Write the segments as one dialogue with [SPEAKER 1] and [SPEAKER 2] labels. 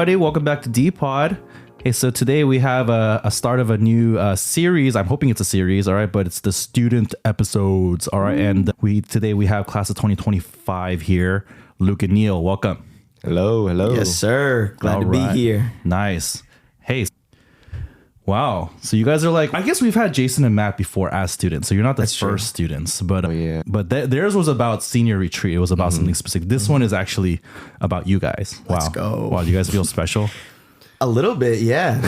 [SPEAKER 1] everybody. Welcome back to dPod. Hey, so today we have a start of a new series. I'm hoping it's a series, all right, but it's the student episodes, all right. And today we have class of 2025 here. Luke and Neil, welcome.
[SPEAKER 2] Hello.
[SPEAKER 3] Yes, sir. Glad to be here.
[SPEAKER 1] Nice. Hey. Wow. So you guys are like, I guess we've had Jason and Matt before as students. So you're not the first students, but theirs was about senior retreat. It was about something specific. This one is actually about you guys. Wow.
[SPEAKER 3] Let's go.
[SPEAKER 1] Wow. Do you guys feel special?
[SPEAKER 3] A little bit, yeah.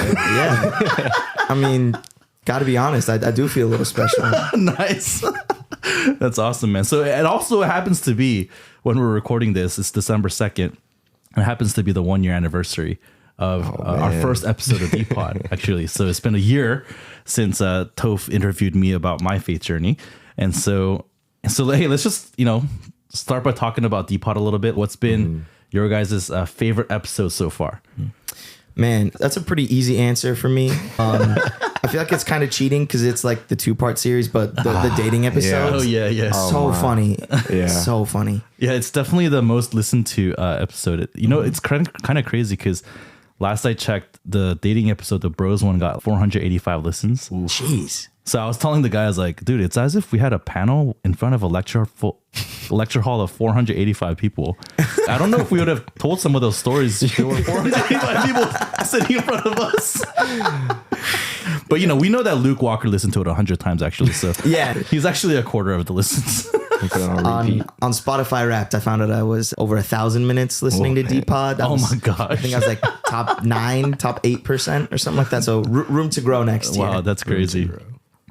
[SPEAKER 3] I mean, got to be honest, I do feel a little special.
[SPEAKER 1] Nice. That's awesome, man. So it also happens to be, when we're recording this, it's December 2nd. It happens to be the 1 year anniversary of our first episode of dPod, actually. So it's been a year since Toph interviewed me about my faith journey. And so hey, let's just, start by talking about dPod a little bit. What's been your guys' favorite episode so far?
[SPEAKER 3] Man, that's a pretty easy answer for me. I feel like it's kind of cheating because it's like the 2-part series, but the dating episodes.
[SPEAKER 1] Yeah.
[SPEAKER 3] Funny.
[SPEAKER 2] Yeah.
[SPEAKER 3] So funny.
[SPEAKER 1] Yeah, it's definitely the most listened to episode. It's kind of crazy because last I checked, the dating episode, the bros one, got 485 listens.
[SPEAKER 3] Ooh. Jeez.
[SPEAKER 1] So I was telling the guys, like, dude, it's as if we had a panel in front of a lecture hall of 485 people. I don't know if we would have told some of those stories. There were 485 people sitting in front of us. But, we know that Luke Walker listened to it 100 times, actually. So
[SPEAKER 3] yeah,
[SPEAKER 1] he's actually a quarter of the listens.
[SPEAKER 3] on Spotify Wrapped, I found out I was over 1,000 minutes listening to dPod.
[SPEAKER 1] My gosh.
[SPEAKER 3] I think I was like top 8% or something like that. So room to grow next year.
[SPEAKER 1] Wow, that's crazy.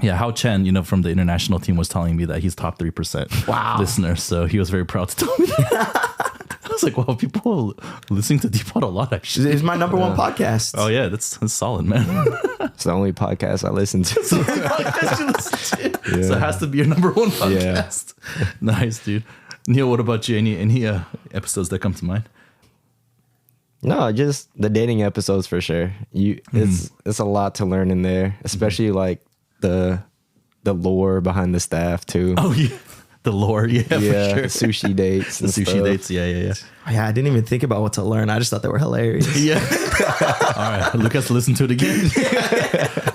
[SPEAKER 1] Yeah, Hao Chen, from the international team was telling me that he's top 3% listener. So he was very proud to tell me that. I was like, wow, people listening to dPod a lot, actually.
[SPEAKER 3] It's my number one podcast.
[SPEAKER 1] Oh, yeah, that's solid, man.
[SPEAKER 2] It's the only podcast I listen to.
[SPEAKER 1] It's the only podcast you listen to. Yeah. So it has to be your number one podcast. Yeah. Nice, dude. Neil, what about you? Any episodes that come to mind?
[SPEAKER 2] No, just the dating episodes for sure. It's a lot to learn in there, especially like the lore behind the staff too.
[SPEAKER 1] Oh yeah, the lore, for sure.
[SPEAKER 2] Sushi dates,
[SPEAKER 1] the sushi
[SPEAKER 2] stuff.
[SPEAKER 1] dates, yeah.
[SPEAKER 3] Yeah, I didn't even think about what to learn. I just thought they were hilarious.
[SPEAKER 1] Yeah. All right, Luke has to listen to it again.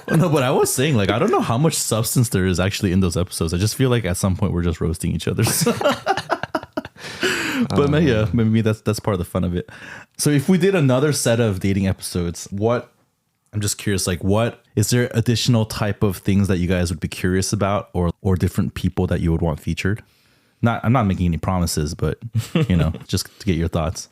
[SPEAKER 1] Well, no, but I was saying, like, I don't know how much substance there is actually in those episodes. I just feel like at some point we're just roasting each other. But maybe that's part of the fun of it. So if we did another set of dating episodes, I'm just curious, like, what is there additional type of things that you guys would be curious about, or different people that you would want featured? I'm not making any promises, but just to get your thoughts.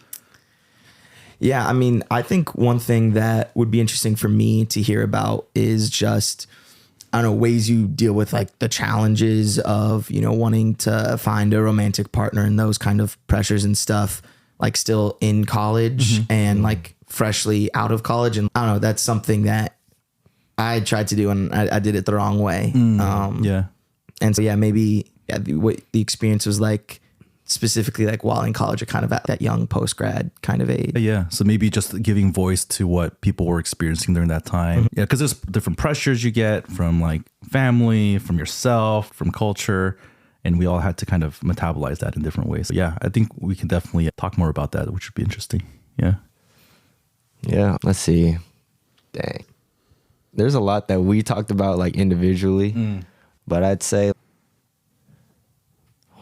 [SPEAKER 3] Yeah, I mean, I think one thing that would be interesting for me to hear about is just, I don't know, ways you deal with like the challenges of, wanting to find a romantic partner and those kind of pressures and stuff, like still in college and like freshly out of college. And I don't know, that's something that I tried to do and I did it the wrong way. And so, maybe what the experience was like specifically like while in college or kind of at that young post-grad kind of age.
[SPEAKER 1] Yeah. So maybe just giving voice to what people were experiencing during that time. Yeah. Because there's different pressures you get from like family, from yourself, from culture. And we all had to kind of metabolize that in different ways. So yeah, I think we can definitely talk more about that, which would be interesting. Yeah.
[SPEAKER 2] Yeah. Let's see. Dang. There's a lot that we talked about like individually, but I'd say,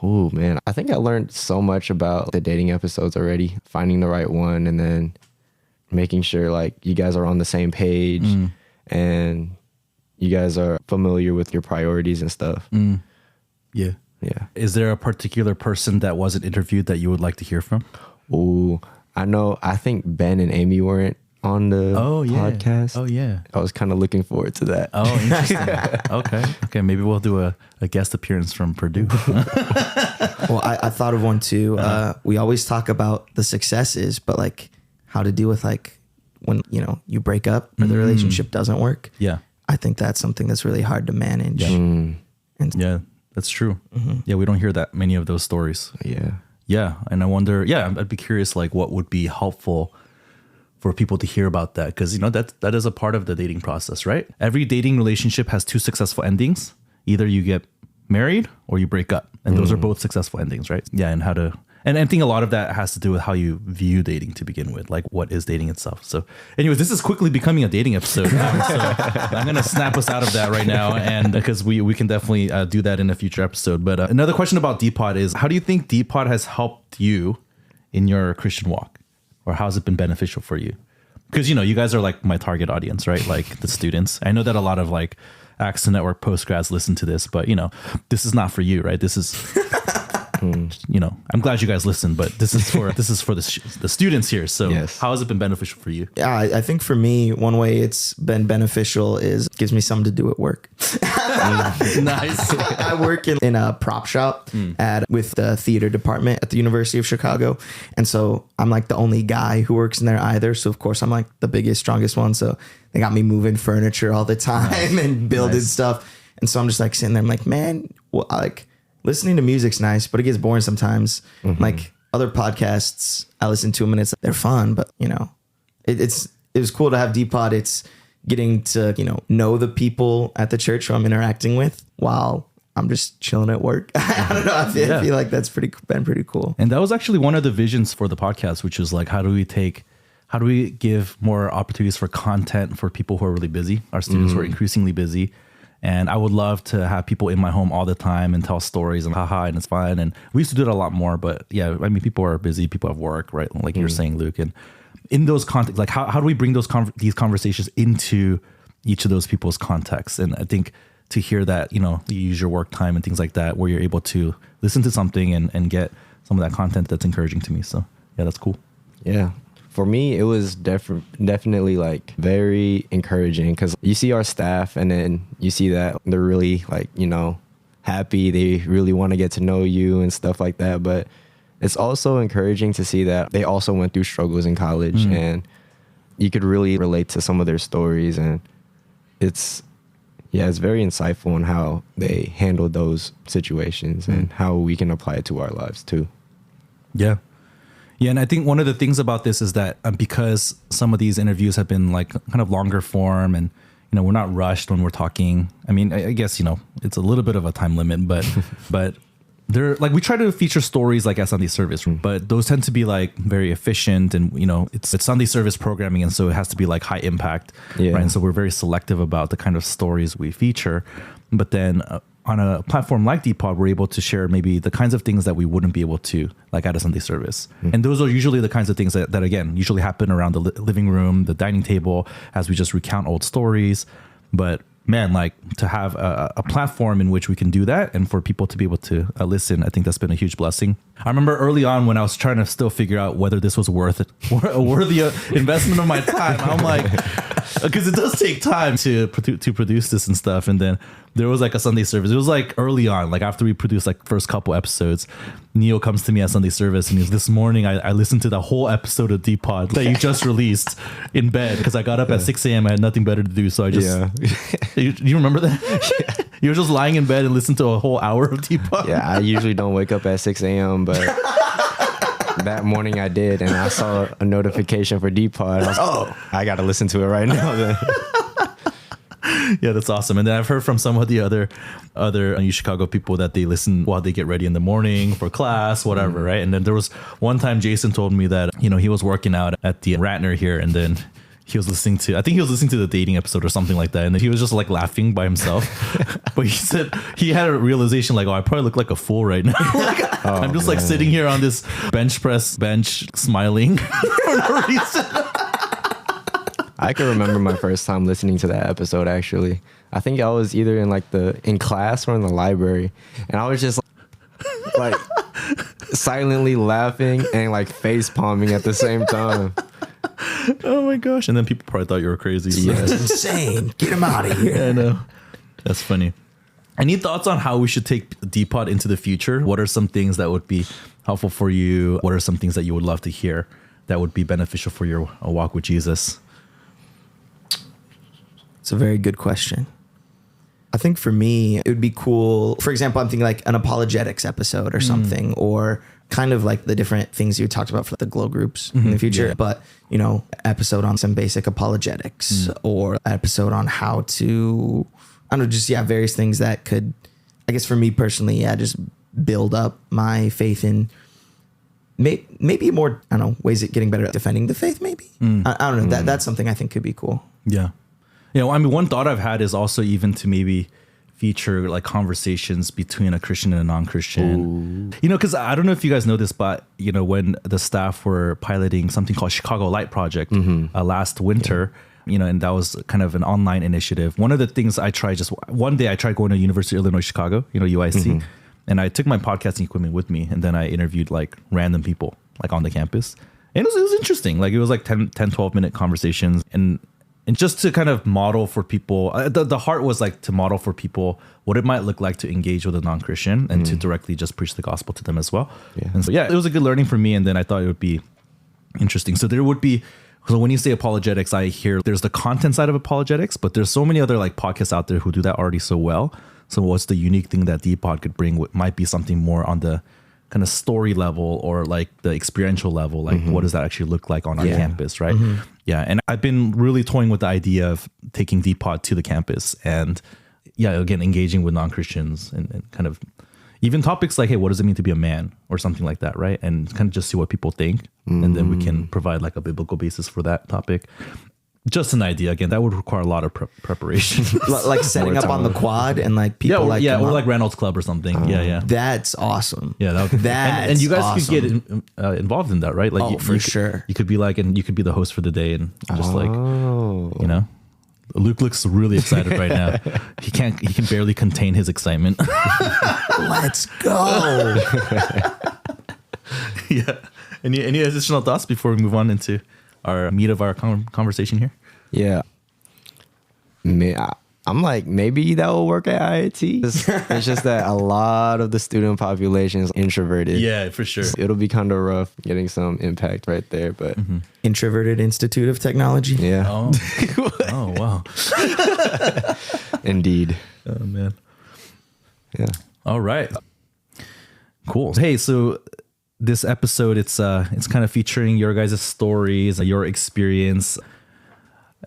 [SPEAKER 2] oh man, I think I learned so much about the dating episodes already, finding the right one and then making sure like you guys are on the same page and you guys are familiar with your priorities and stuff.
[SPEAKER 1] Yeah. Is there a particular person that wasn't interviewed that you would like to hear from?
[SPEAKER 2] Oh, I think Ben and Amy weren't on the podcast.
[SPEAKER 1] Oh yeah.
[SPEAKER 2] I was kind of looking forward to that.
[SPEAKER 1] Oh, interesting. Okay. Maybe we'll do a guest appearance from Purdue.
[SPEAKER 3] Well, I thought of one too. We always talk about the successes, but like how to deal with like when, you break up or the relationship doesn't work. Yeah. I think that's something that's really hard to manage.
[SPEAKER 1] Yeah, that's true. Yeah. We don't hear that many of those stories. Yeah. And I wonder, I'd be curious, like what would be helpful for people to hear about that, because that is a part of the dating process, right? Every dating relationship has 2 successful endings. Either you get married or you break up, and those are both successful endings, right? Yeah, and how to And I think a lot of that has to do with how you view dating to begin with, like what is dating itself. So anyways, this is quickly becoming a dating episode. So I'm going to snap us out of that right now. And because we can definitely do that in a future episode. But another question about dPod is, how do you think dPod has helped you in your Christian walk? Or how has it been beneficial for you? Because, you know, you guys are like my target audience, right? Like the students. I know that a lot of like Accent Network postgrads listen to this, but, you know, this is not for you, right? This is... you know, I'm glad you guys listen, but this is for the students here. So
[SPEAKER 2] yes.
[SPEAKER 1] How has it been beneficial for you?
[SPEAKER 3] Yeah, I think for me, one way it's been beneficial is it gives me something to do at work.
[SPEAKER 1] Nice.
[SPEAKER 3] I work in a prop shop with the theater department at the University of Chicago. And so I'm like the only guy who works in there either. So of course I'm like the biggest, strongest one. So they got me moving furniture all the time and building stuff. And so I'm just like sitting there. I'm like, man, well, like, listening to music's nice, but it gets boring sometimes. Like other podcasts, I listen to them and they're fun, but you know, it was cool to have dPod. It's getting to, you know the people at the church who I'm interacting with while I'm just chilling at work. I don't know. I feel like that's been pretty cool.
[SPEAKER 1] And that was actually one of the visions for the podcast, which is like, how do we give more opportunities for content for people who are really busy, our students who are increasingly busy. And I would love to have people in my home all the time and tell stories and haha, and it's fun. And we used to do it a lot more, but yeah, I mean, people are busy, people have work, right? Like you're saying, Luke. And in those contexts, like how do we bring these conversations into each of those people's contexts? And I think to hear that, you know, you use your work time and things like that, where you're able to listen to something and get some of that content, that's encouraging to me. So yeah, that's cool.
[SPEAKER 2] Yeah. For me, it was definitely like very encouraging because you see our staff and then you see that they're really like, you know, happy. They really want to get to know you and stuff like that. But it's also encouraging to see that they also went through struggles in college and you could really relate to some of their stories. And it's very insightful on how they handled those situations and how we can apply it to our lives too.
[SPEAKER 1] Yeah. Yeah, and I think one of the things about this is that because some of these interviews have been like kind of longer form and, you know, we're not rushed when we're talking. I mean, I guess, you know, it's a little bit of a time limit, but they're like, we try to feature stories like at Sunday service, but those tend to be like very efficient and, you know, it's Sunday service programming. And so it has to be like high impact. Yeah. Right. And so we're very selective about the kind of stories we feature. But then on a platform like dPod, we're able to share maybe the kinds of things that we wouldn't be able to, like at a Sunday service. And those are usually the kinds of things that again, usually happen around the living room, the dining table, as we just recount old stories. But man, like to have a platform in which we can do that and for people to be able to listen, I think that's been a huge blessing. I remember early on when I was trying to still figure out whether this was worth it, a worthy investment of my time. I'm like, because it does take time to produce this and stuff. And then there was like a Sunday service. It was like early on, like after we produced like first couple episodes, Neil comes to me at Sunday service and he's, this morning I listened to the whole episode of dPod that you just released in bed because I got up at 6 a.m. I had nothing better to do. So I just, you remember that? Yeah. You were just lying in bed and listened to a whole hour of dPod.
[SPEAKER 2] Yeah, I usually don't wake up at 6 a.m., but that morning I did, and I saw a notification for dPod. I was like, I got to listen to it right now then.
[SPEAKER 1] Yeah, that's awesome. And then I've heard from some of the other Chicago people that they listen while they get ready in the morning for class, whatever, right? And then there was one time Jason told me that, you know, he was working out at the Ratner here, and then he was listening to, I think he was listening to the dating episode or something like that. And then he was just like laughing by himself. But he said he had a realization like, oh, I probably look like a fool right now. Like, I'm just like sitting here on this bench smiling for no reason.
[SPEAKER 2] I can remember my first time listening to that episode, actually. I think I was either in class or in the library. And I was just like silently laughing and like face palming at the same time.
[SPEAKER 1] Oh my gosh. And then people probably thought you were crazy. So.
[SPEAKER 3] Yeah, it's insane. Get him out of here.
[SPEAKER 1] Yeah, I know. That's funny. Any thoughts on how we should take dPod into the future? What are some things that would be helpful for you? What are some things that you would love to hear that would be beneficial for your walk with Jesus?
[SPEAKER 3] It's a very good question. I think for me, it would be cool. For example, I'm thinking like an apologetics episode or something, or kind of like the different things you talked about for the glow groups in the future. Yeah. But, you know, episode on some basic apologetics or episode on how to, I don't know, just, various things that could, I guess for me personally, just build up my faith in maybe more, I don't know, ways of getting better at defending the faith, maybe. I don't know. That's something I think could be cool.
[SPEAKER 1] Yeah. You know, I mean, one thought I've had is also even to maybe feature like conversations between a Christian and a non-Christian. Ooh. You know, because I don't know if you guys know this, but, you know, when the staff were piloting something called Chicago Light Project last winter, you know, and that was kind of an online initiative. One of the things I tried, just one day I tried going to University of Illinois, Chicago, you know, UIC, and I took my podcasting equipment with me, and then I interviewed like random people like on the campus. And it was interesting. Like it was like 10, 12 minute conversations, and just to kind of model for people, the heart was like to model for people what it might look like to engage with a non-Christian and to directly just preach the gospel to them as well. Yeah. And so, yeah, it was a good learning for me. And then I thought it would be interesting. So there would be, so when you say apologetics, I hear there's the content side of apologetics, but there's so many other like podcasts out there who do that already so well. So what's the unique thing that dPod could bring? What might be something more on the kind of story level or like the experiential level, like what does that actually look like on our campus, right? Yeah, and I've been really toying with the idea of taking dPod to the campus and again, engaging with non-Christians and kind of even topics like, hey, what does it mean to be a man or something like that, right? And kind of just see what people think. And then we can provide like a biblical basis for that topic. Just an idea. Again, that would require a lot of preparation.
[SPEAKER 3] Like setting up on the quad and like people or
[SPEAKER 1] like Reynolds Club or something. Yeah.
[SPEAKER 3] That's awesome.
[SPEAKER 1] Yeah, and you guys could get involved in that, right? Like,
[SPEAKER 3] for sure.
[SPEAKER 1] You could be like, and you could be the host for the day, and just like, you know, Luke looks really excited right now. He can barely contain his excitement.
[SPEAKER 3] Let's go.
[SPEAKER 1] Yeah. Any additional thoughts before we move on into our meat of our conversation here?
[SPEAKER 2] Yeah. I'm like, maybe that will work at IIT. It's just that a lot of the student population is introverted.
[SPEAKER 1] Yeah, for sure.
[SPEAKER 2] It'll be kind of rough getting some impact right there, but
[SPEAKER 3] Introverted Institute of Technology.
[SPEAKER 2] Yeah.
[SPEAKER 1] Oh wow.
[SPEAKER 2] Indeed.
[SPEAKER 1] Oh man.
[SPEAKER 2] Yeah.
[SPEAKER 1] All right. Cool. Hey, so this episode, it's kind of featuring your guys' stories, your experience,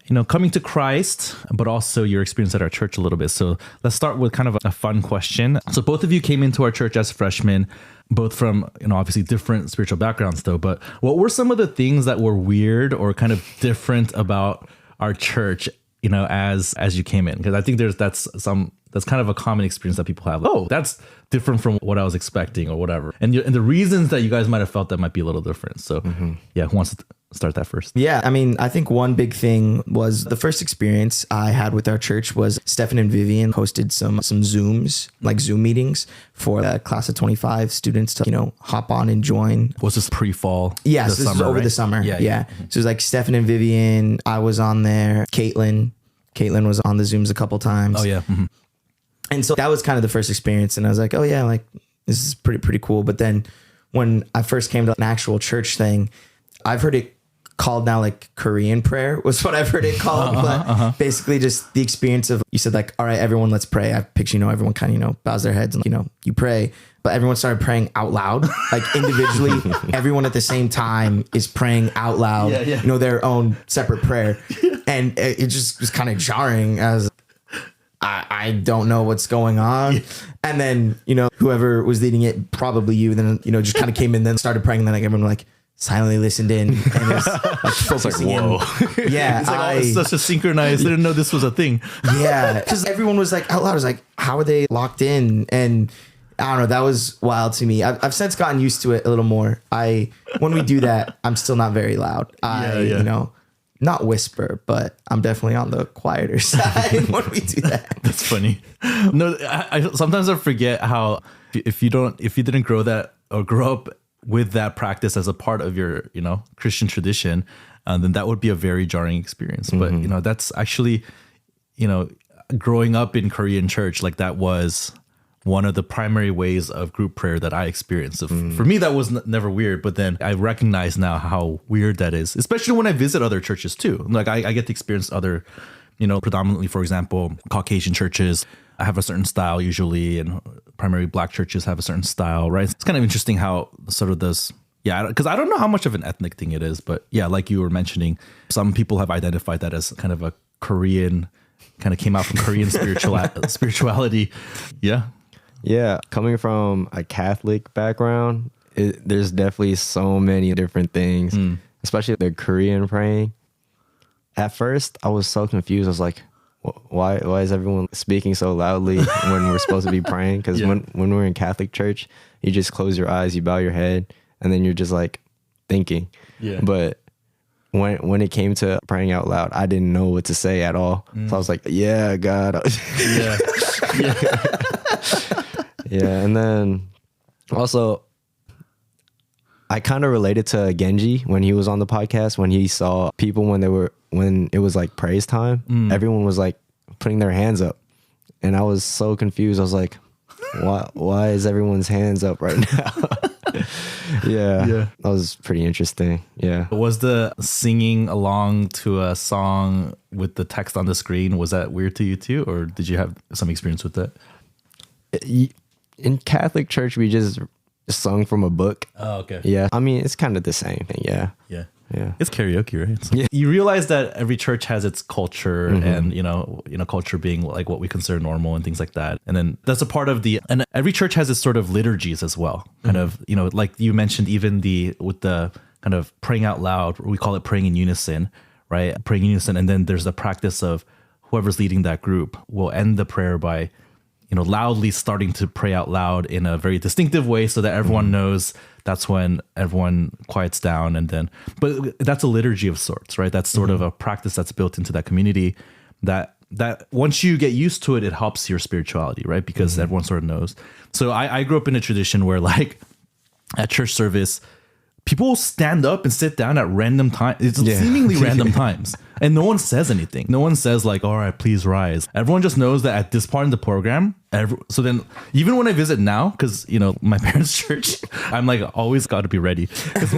[SPEAKER 1] you know, coming to Christ, but also your experience at our church a little bit. So let's start with kind of a fun question. So both of you came into our church as freshmen, both from, you know, obviously different spiritual backgrounds though, but what were some of the things that were weird or kind of different about our church, you know, as you came in? Because I think that's kind of a common experience that people have. Like, oh, that's different from what I was expecting or whatever. And the reasons that you guys might have felt that might be a little different. So yeah, who wants to start that first?
[SPEAKER 3] Yeah, I mean, I think one big thing was the first experience I had with our church was Stefan and Vivian hosted some Zooms, like Zoom meetings for the class of 25 students to, you know, hop on and join.
[SPEAKER 1] Was this pre-fall?
[SPEAKER 3] Yes, this was over the summer. Yeah. So it was like Stefan and Vivian, I was on there, Caitlin was on the Zooms a couple times.
[SPEAKER 1] Oh yeah.
[SPEAKER 3] And so that was kind of the first experience. And I was like, oh yeah, like this is pretty cool. But then when I first came to an actual church thing, I've heard it called now like Korean prayer was what I've heard it called. Basically just the experience of, you said like, all right, everyone, let's pray. I picture, you know, everyone kind of, you know, bows their heads and, you know, you pray, but everyone started praying out loud, like individually, everyone at the same time is praying out loud, you know, their own separate prayer. And it just was kind of jarring as I don't know what's going on. And then, you know, whoever was leading it, probably you, then, you know, just kind of came in, then started praying. And then like everyone like silently listened in and was like focusing
[SPEAKER 1] whoa.
[SPEAKER 3] in. Yeah.
[SPEAKER 1] It's like, it's such a synchronized. I didn't know this was a thing.
[SPEAKER 3] Yeah. Because everyone was like out loud. I was like, how are they locked in? And I don't know. That was wild to me. I've since gotten used to it a little more. When we do that, I'm still not very loud. You know, not whisper, but I'm definitely on the quieter side when we do that.
[SPEAKER 1] That's funny. No, I sometimes I forget how if you didn't grow up with that practice as a part of your, you know, Christian tradition, then that would be a very jarring experience. But you know, that's actually, you know, growing up in Korean church, like that was one of the primary ways of group prayer that I experienced. So for me, that was never weird, but then I recognize now how weird that is, especially when I visit other churches too. Like I get to experience other, you know, predominantly, for example, Caucasian churches have a certain style usually, and primarily Black churches have a certain style, right? It's kind of interesting how sort of this, because I don't know how much of an ethnic thing it is, but yeah, like you were mentioning, some people have identified that as kind of a Korean, kind of came out from Korean spirituality. Yeah.
[SPEAKER 2] Yeah, coming from a Catholic background, there's definitely so many different things, especially the Korean praying. At first, I was so confused. I was like, why is everyone speaking so loudly when we're supposed to be praying? Because when we're in Catholic church, you just close your eyes, you bow your head, and then you're just like thinking. Yeah. But when it came to praying out loud, I didn't know what to say at all. So I was like, yeah, God. Yeah. Yeah. And then also, I kind of related to Genji when he was on the podcast, when he saw people when it was like praise time, everyone was like putting their hands up. And I was so confused. I was like, why is everyone's hands up right now? Yeah. That was pretty interesting. Yeah.
[SPEAKER 1] Was the singing along to a song with the text on the screen, was that weird to you too? Or did you have some experience with that?
[SPEAKER 2] In Catholic church, we just sung from a book.
[SPEAKER 1] Oh, okay.
[SPEAKER 2] Yeah. I mean, it's kind of the same thing. Yeah.
[SPEAKER 1] Yeah. Yeah. It's karaoke, right? So you realize that every church has its culture and, culture being like what we consider normal and things like that. And then that's a part of and every church has its sort of liturgies as well. Kind of, like you mentioned, even with the kind of praying out loud, we call it praying in unison, right? Praying in unison. And then there's the practice of whoever's leading that group will end the prayer by, loudly starting to pray out loud in a very distinctive way so that everyone knows that's when everyone quiets down. And then, but that's a liturgy of sorts, right? That's sort of a practice that's built into that community that once you get used to it, it helps your spirituality, right? Because everyone sort of knows. So I grew up in a tradition where like at church service, people will stand up and sit down at random times. It's seemingly random times. And no one says anything. No one says like, all right, please rise. Everyone just knows that at this part in the program, so then even when I visit now, because, my parents' church, I'm like, always got to be ready. Because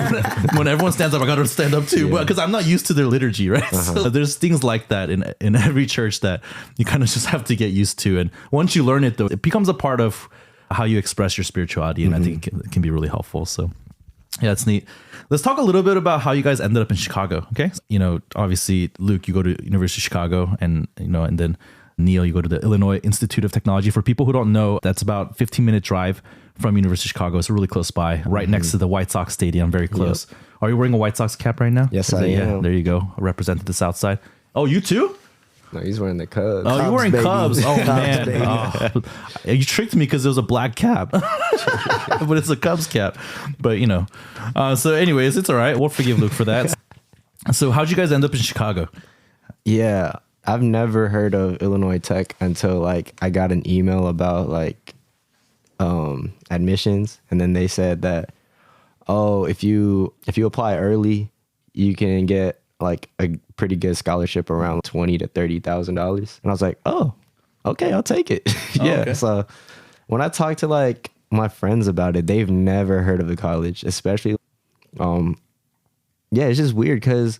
[SPEAKER 1] when everyone stands up, I got to stand up too. But because I'm not used to their liturgy, right? So there's things like that in every church that you kind of just have to get used to. And once you learn it, though, it becomes a part of how you express your spirituality. And I think it can be really helpful. So yeah, it's neat. Let's talk a little bit about how you guys ended up in Chicago. Okay. Obviously, Luke, you go to University of Chicago and then Neil, you go to the Illinois Institute of Technology. For people who don't know, that's about 15-minute drive from University of Chicago. It's really close by, right next to the White Sox Stadium, very close. Yep. Are you wearing a White Sox cap right now?
[SPEAKER 2] Yes, I am.
[SPEAKER 1] Yeah, there you go. Represented the South Side. Oh, you too?
[SPEAKER 2] No, he's wearing the Cubs.
[SPEAKER 1] Oh, you're wearing
[SPEAKER 3] baby.
[SPEAKER 1] Cubs. Oh,
[SPEAKER 3] Cubs,
[SPEAKER 1] man. Oh, you tricked me because it was a black cap. But it's a Cubs cap. But, so anyways, it's all right. We'll forgive Luke for that. So how'd you guys end up in Chicago?
[SPEAKER 2] Yeah, I've never heard of Illinois Tech until like I got an email about like admissions. And then they said that, if you apply early, you can get like a pretty good scholarship around $20,000 to $30,000. And I was like, oh, okay, I'll take it. Yeah. Okay. So when I talk to like my friends about it, they've never heard of the college, especially. It's just weird because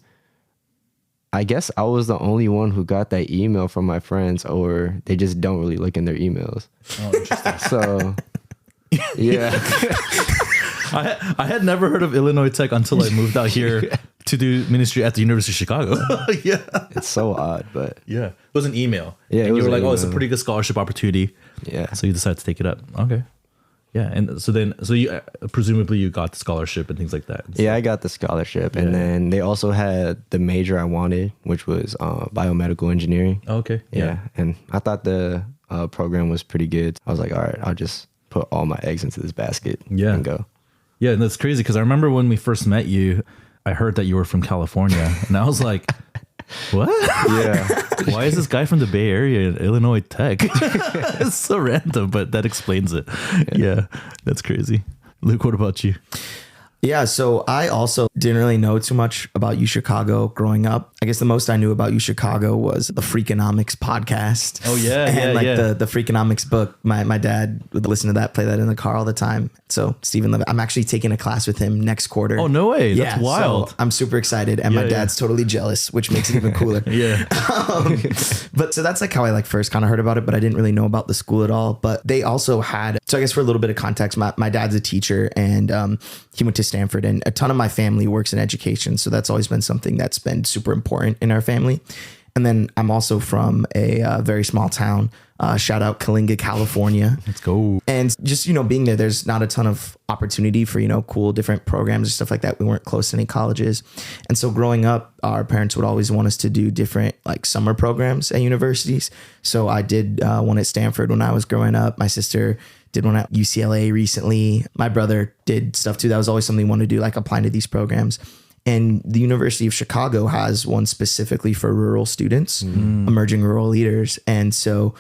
[SPEAKER 2] I guess I was the only one who got that email from my friends, or they just don't really look in their emails. Oh, interesting. So, yeah.
[SPEAKER 1] I had never heard of Illinois Tech until I moved out here to do ministry at the University of Chicago. Yeah.
[SPEAKER 2] It's so odd, but.
[SPEAKER 1] Yeah. It was an email.
[SPEAKER 2] Yeah.
[SPEAKER 1] And you were like, it's a pretty good scholarship opportunity.
[SPEAKER 2] Yeah.
[SPEAKER 1] So you decided to take it up. Okay. Yeah. And so you presumably you got the scholarship and things like that.
[SPEAKER 2] Yeah, I got the scholarship. And then they also had the major I wanted, which was biomedical engineering.
[SPEAKER 1] Okay.
[SPEAKER 2] Yeah. And I thought the program was pretty good. I was like, all right, I'll just put all my eggs into this basket and go.
[SPEAKER 1] Yeah, and that's crazy because I remember when we first met you, I heard that you were from California, and I was like, what?
[SPEAKER 2] Yeah.
[SPEAKER 1] Why is this guy from the Bay Area in Illinois Tech? It's so random, but that explains it. Yeah, that's crazy. Luke, what about you?
[SPEAKER 3] Yeah, so I also didn't really know too much about UChicago growing up. I guess the most I knew about UChicago was the Freakonomics podcast.
[SPEAKER 1] Oh yeah,
[SPEAKER 3] and the Freakonomics book. My dad would listen to that, play that in the car all the time. So Stephen Levitt, I'm actually taking a class with him next quarter.
[SPEAKER 1] Oh no way, that's wild.
[SPEAKER 3] So I'm super excited, and my dad's totally jealous, which makes it even cooler.
[SPEAKER 1] Yeah.
[SPEAKER 3] But so that's like how I like first kind of heard about it, but I didn't really know about the school at all. But they also had, so I guess for a little bit of context, my dad's a teacher, and he went to Stanford, and a ton of my family works in education. So that's always been something that's been super important in our family. And then I'm also from a very small town. Shout out Kalinga, California.
[SPEAKER 1] Let's go.
[SPEAKER 3] And just, you know, being there, there's not a ton of opportunity for, you know, cool different programs and stuff like that. We weren't close to any colleges. And so growing up, our parents would always want us to do different like summer programs at universities. So I did one at Stanford when I was growing up. My sister did one at UCLA recently. My brother did stuff too. That was always something we wanted to do, like applying to these programs. And the University of Chicago has one specifically for rural students, emerging rural leaders. And so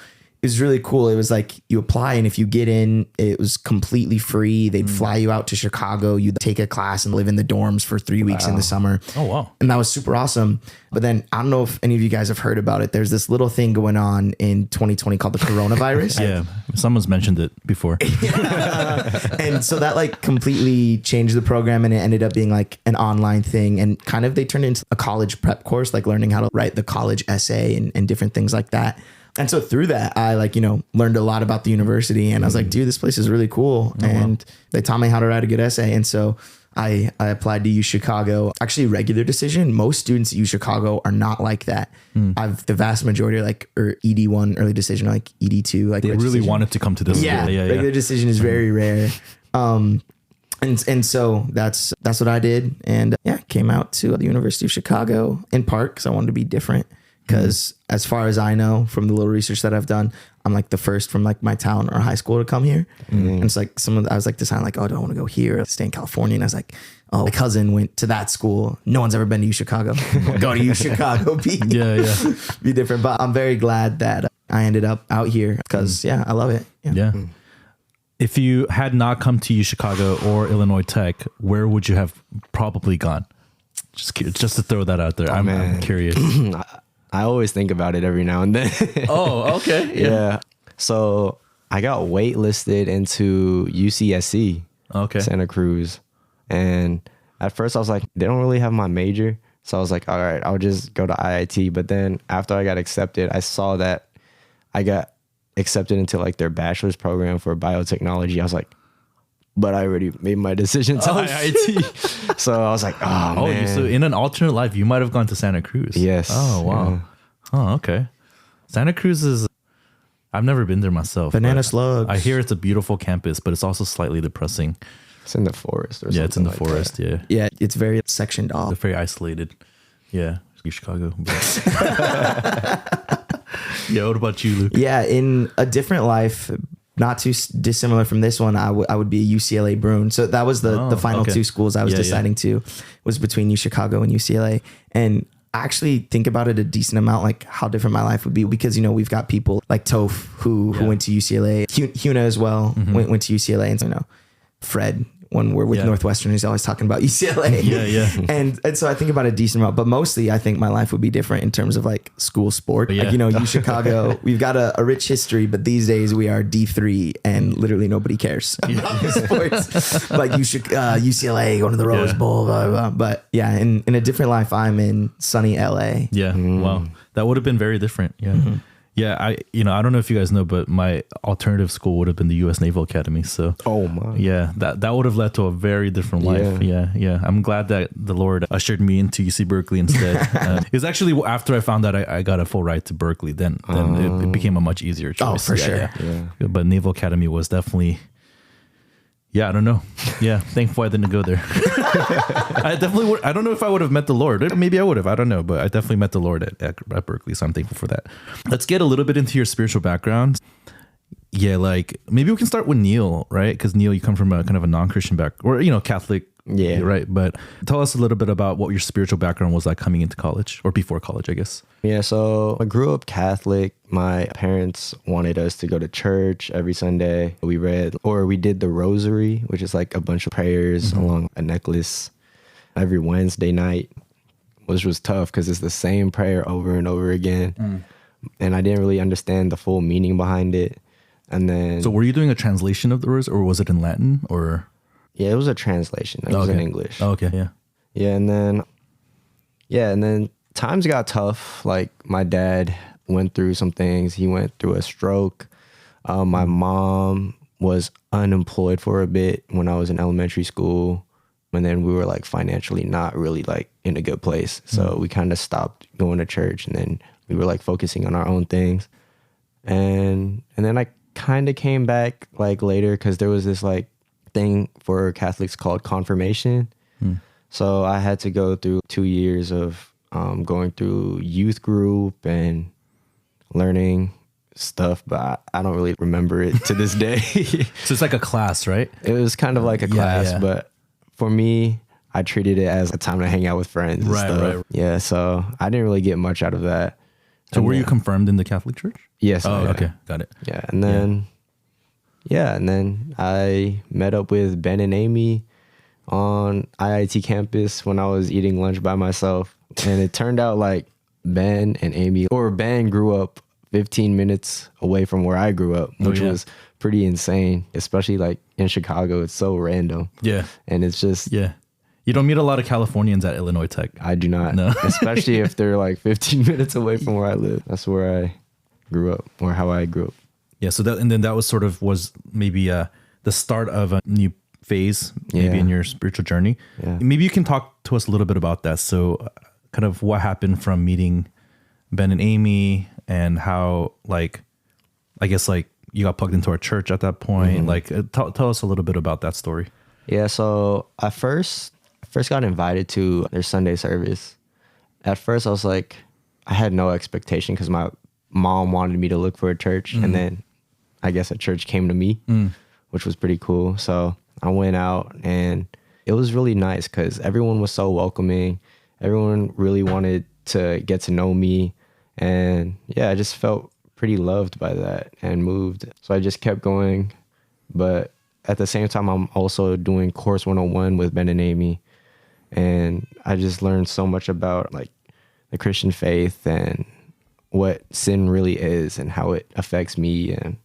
[SPEAKER 3] it was really cool. It was like you apply, and if you get in, it was completely free. They'd fly you out to Chicago. You'd take a class and live in the dorms for 3 weeks in the summer.
[SPEAKER 1] Oh, wow.
[SPEAKER 3] And that was super awesome. But then I don't know if any of you guys have heard about it. There's this little thing going on in 2020 called the coronavirus.
[SPEAKER 1] Yeah. Someone's mentioned it before.
[SPEAKER 3] And so that like completely changed the program, and it ended up being like an online thing, and kind of they turned it into a college prep course, like learning how to write the college essay and different things like that. And so through that, I like, you know, learned a lot about the university, and I was like, dude, this place is really cool. And they taught me how to write a good essay. And so I applied to U Chicago. Actually, regular decision. Most students at U Chicago are not like that. The vast majority are like ED1, early decision, or like ED2. Like
[SPEAKER 1] They really wanted to come to this.
[SPEAKER 3] Yeah, regular decision is very rare. And so that's what I did. And came out to the University of Chicago in part because I wanted to be different. Because as far as I know, from the little research that I've done, I'm like the first from like my town or high school to come here. And it's like I was like deciding like, oh, do I want to go here or stay in California? And I was like, oh, my cousin went to that school. No one's ever been to U Chicago. Go to U Chicago, be different. But I'm very glad that I ended up out here because I love it.
[SPEAKER 1] Yeah. If you had not come to U Chicago or Illinois Tech, where would you have probably gone? Just to throw that out there. I'm curious.
[SPEAKER 2] I always think about it every now and then.
[SPEAKER 1] Oh, okay.
[SPEAKER 2] Yeah. So I got waitlisted into UCSC, Santa Cruz. And at first I was like, they don't really have my major. So I was like, all right, I'll just go to IIT. But then after I got accepted, I saw that I got accepted into like their bachelor's program for biotechnology. I was like, but I already made my decision to IIT. So I was like, oh man.
[SPEAKER 1] So in an alternate life, you might have gone to Santa Cruz.
[SPEAKER 2] Yes.
[SPEAKER 1] Oh, wow. Yeah. Oh, okay. Santa Cruz is, I've never been there myself.
[SPEAKER 3] Banana slugs.
[SPEAKER 1] I hear it's a beautiful campus, but it's also slightly depressing.
[SPEAKER 2] It's in the forest or something.
[SPEAKER 1] Yeah, it's in the
[SPEAKER 2] like
[SPEAKER 1] forest.
[SPEAKER 2] That.
[SPEAKER 3] Yeah, it's very sectioned off.
[SPEAKER 1] It's very isolated. Yeah. Chicago. Yeah, what about you, Luke?
[SPEAKER 3] Yeah, in a different life, not too dissimilar from this one, I would be a UCLA Bruin. So that was the final two schools I was deciding to, was between U Chicago and UCLA. And I actually think about it a decent amount, like how different my life would be, because, you know, we've got people like Toph who went to UCLA, Huna as well, went to UCLA, and, you know, Fred, when we're with Northwestern, he's always talking about UCLA. And so I think about a decent amount, but mostly I think my life would be different in terms of like school sport. Like, you know, U Chicago, we've got a rich history, but these days we are D3 and literally nobody cares about sports. Like UCLA going to the Rose Bowl, blah, blah, blah. But yeah, in a different life, I'm in sunny LA.
[SPEAKER 1] Yeah. Wow. That would have been very different. Yeah. Yeah, I don't know if you guys know, but my alternative school would have been the U.S. Naval Academy. So, yeah, that would have led to a very different life. Yeah. I'm glad that the Lord ushered me into UC Berkeley instead. It was actually after I found out I got a full ride to Berkeley, then it became a much easier choice.
[SPEAKER 3] Oh, for sure.
[SPEAKER 1] Yeah. But Naval Academy was definitely. Yeah, I don't know. Yeah, thankful I didn't go there. I definitely would. I don't know if I would have met the Lord. Maybe I would have. I don't know. But I definitely met the Lord at Berkeley. So I'm thankful for that. Let's get a little bit into your spiritual background. Yeah, like maybe we can start with Neil, right? Because Neil, you come from a kind of a non-Christian background, or, you know, Catholic. Yeah. Right. But tell us a little bit about what your spiritual background was like coming into college, or before college, I guess.
[SPEAKER 2] Yeah. So I grew up Catholic. My parents wanted us to go to church every Sunday. We did the rosary, which is like a bunch of prayers along a necklace every Wednesday night, which was tough because it's the same prayer over and over again. And I didn't really understand the full meaning behind it. And then.
[SPEAKER 1] So were you doing a translation of the rosary, or was it in Latin, or?
[SPEAKER 2] Yeah, it was a translation. It was in English.
[SPEAKER 1] Oh, okay, yeah.
[SPEAKER 2] Yeah, and then times got tough. Like my dad went through some things. He went through a stroke. My mom was unemployed for a bit when I was in elementary school. And then we were like financially not really like in a good place. So we kind of stopped going to church. And then we were like focusing on our own things. And then I kind of came back like later because there was this like thing for Catholics called confirmation. So I had to go through 2 years of going through youth group and learning stuff, but I don't really remember it to this day.
[SPEAKER 1] So it's like a class, right?
[SPEAKER 2] It was kind of like a class,
[SPEAKER 1] yeah.
[SPEAKER 2] but for me, I treated it as a time to hang out with friends and stuff.
[SPEAKER 1] Right.
[SPEAKER 2] Yeah, so I didn't really get much out of that.
[SPEAKER 1] So were you confirmed in the Catholic Church?
[SPEAKER 2] Yes.
[SPEAKER 1] Oh,
[SPEAKER 2] yeah.
[SPEAKER 1] okay. Got it.
[SPEAKER 2] Yeah, and then and then I met up with Ben and Amy on IIT campus when I was eating lunch by myself, and it turned out like Ben grew up 15 minutes away from where I grew up, which was pretty insane, especially like in Chicago. It's so random.
[SPEAKER 1] Yeah.
[SPEAKER 2] And it's just,
[SPEAKER 1] Yeah. You don't meet a lot of Californians at Illinois Tech.
[SPEAKER 2] I do not,
[SPEAKER 1] No.
[SPEAKER 2] especially if they're like 15 minutes away from where I live. That's where I grew up, or how I grew up.
[SPEAKER 1] Yeah. So that was maybe the start of a new phase, maybe in your spiritual journey.
[SPEAKER 2] Yeah.
[SPEAKER 1] Maybe you can talk to us a little bit about that. So kind of what happened from meeting Ben and Amy, and how, like, I guess like you got plugged into our church at that point. Like tell us a little bit about that story.
[SPEAKER 2] Yeah, so I first got invited to their Sunday service. At first I was like, I had no expectation because my mom wanted me to look for a church, and then I guess a church came to me, which was pretty cool. So I went out, and it was really nice because everyone was so welcoming. Everyone really wanted to get to know me. And yeah, I just felt pretty loved by that and moved. So I just kept going. But at the same time, I'm also doing Course 101 with Ben and Amy. And I just learned so much about like the Christian faith and what sin really is and how it affects me and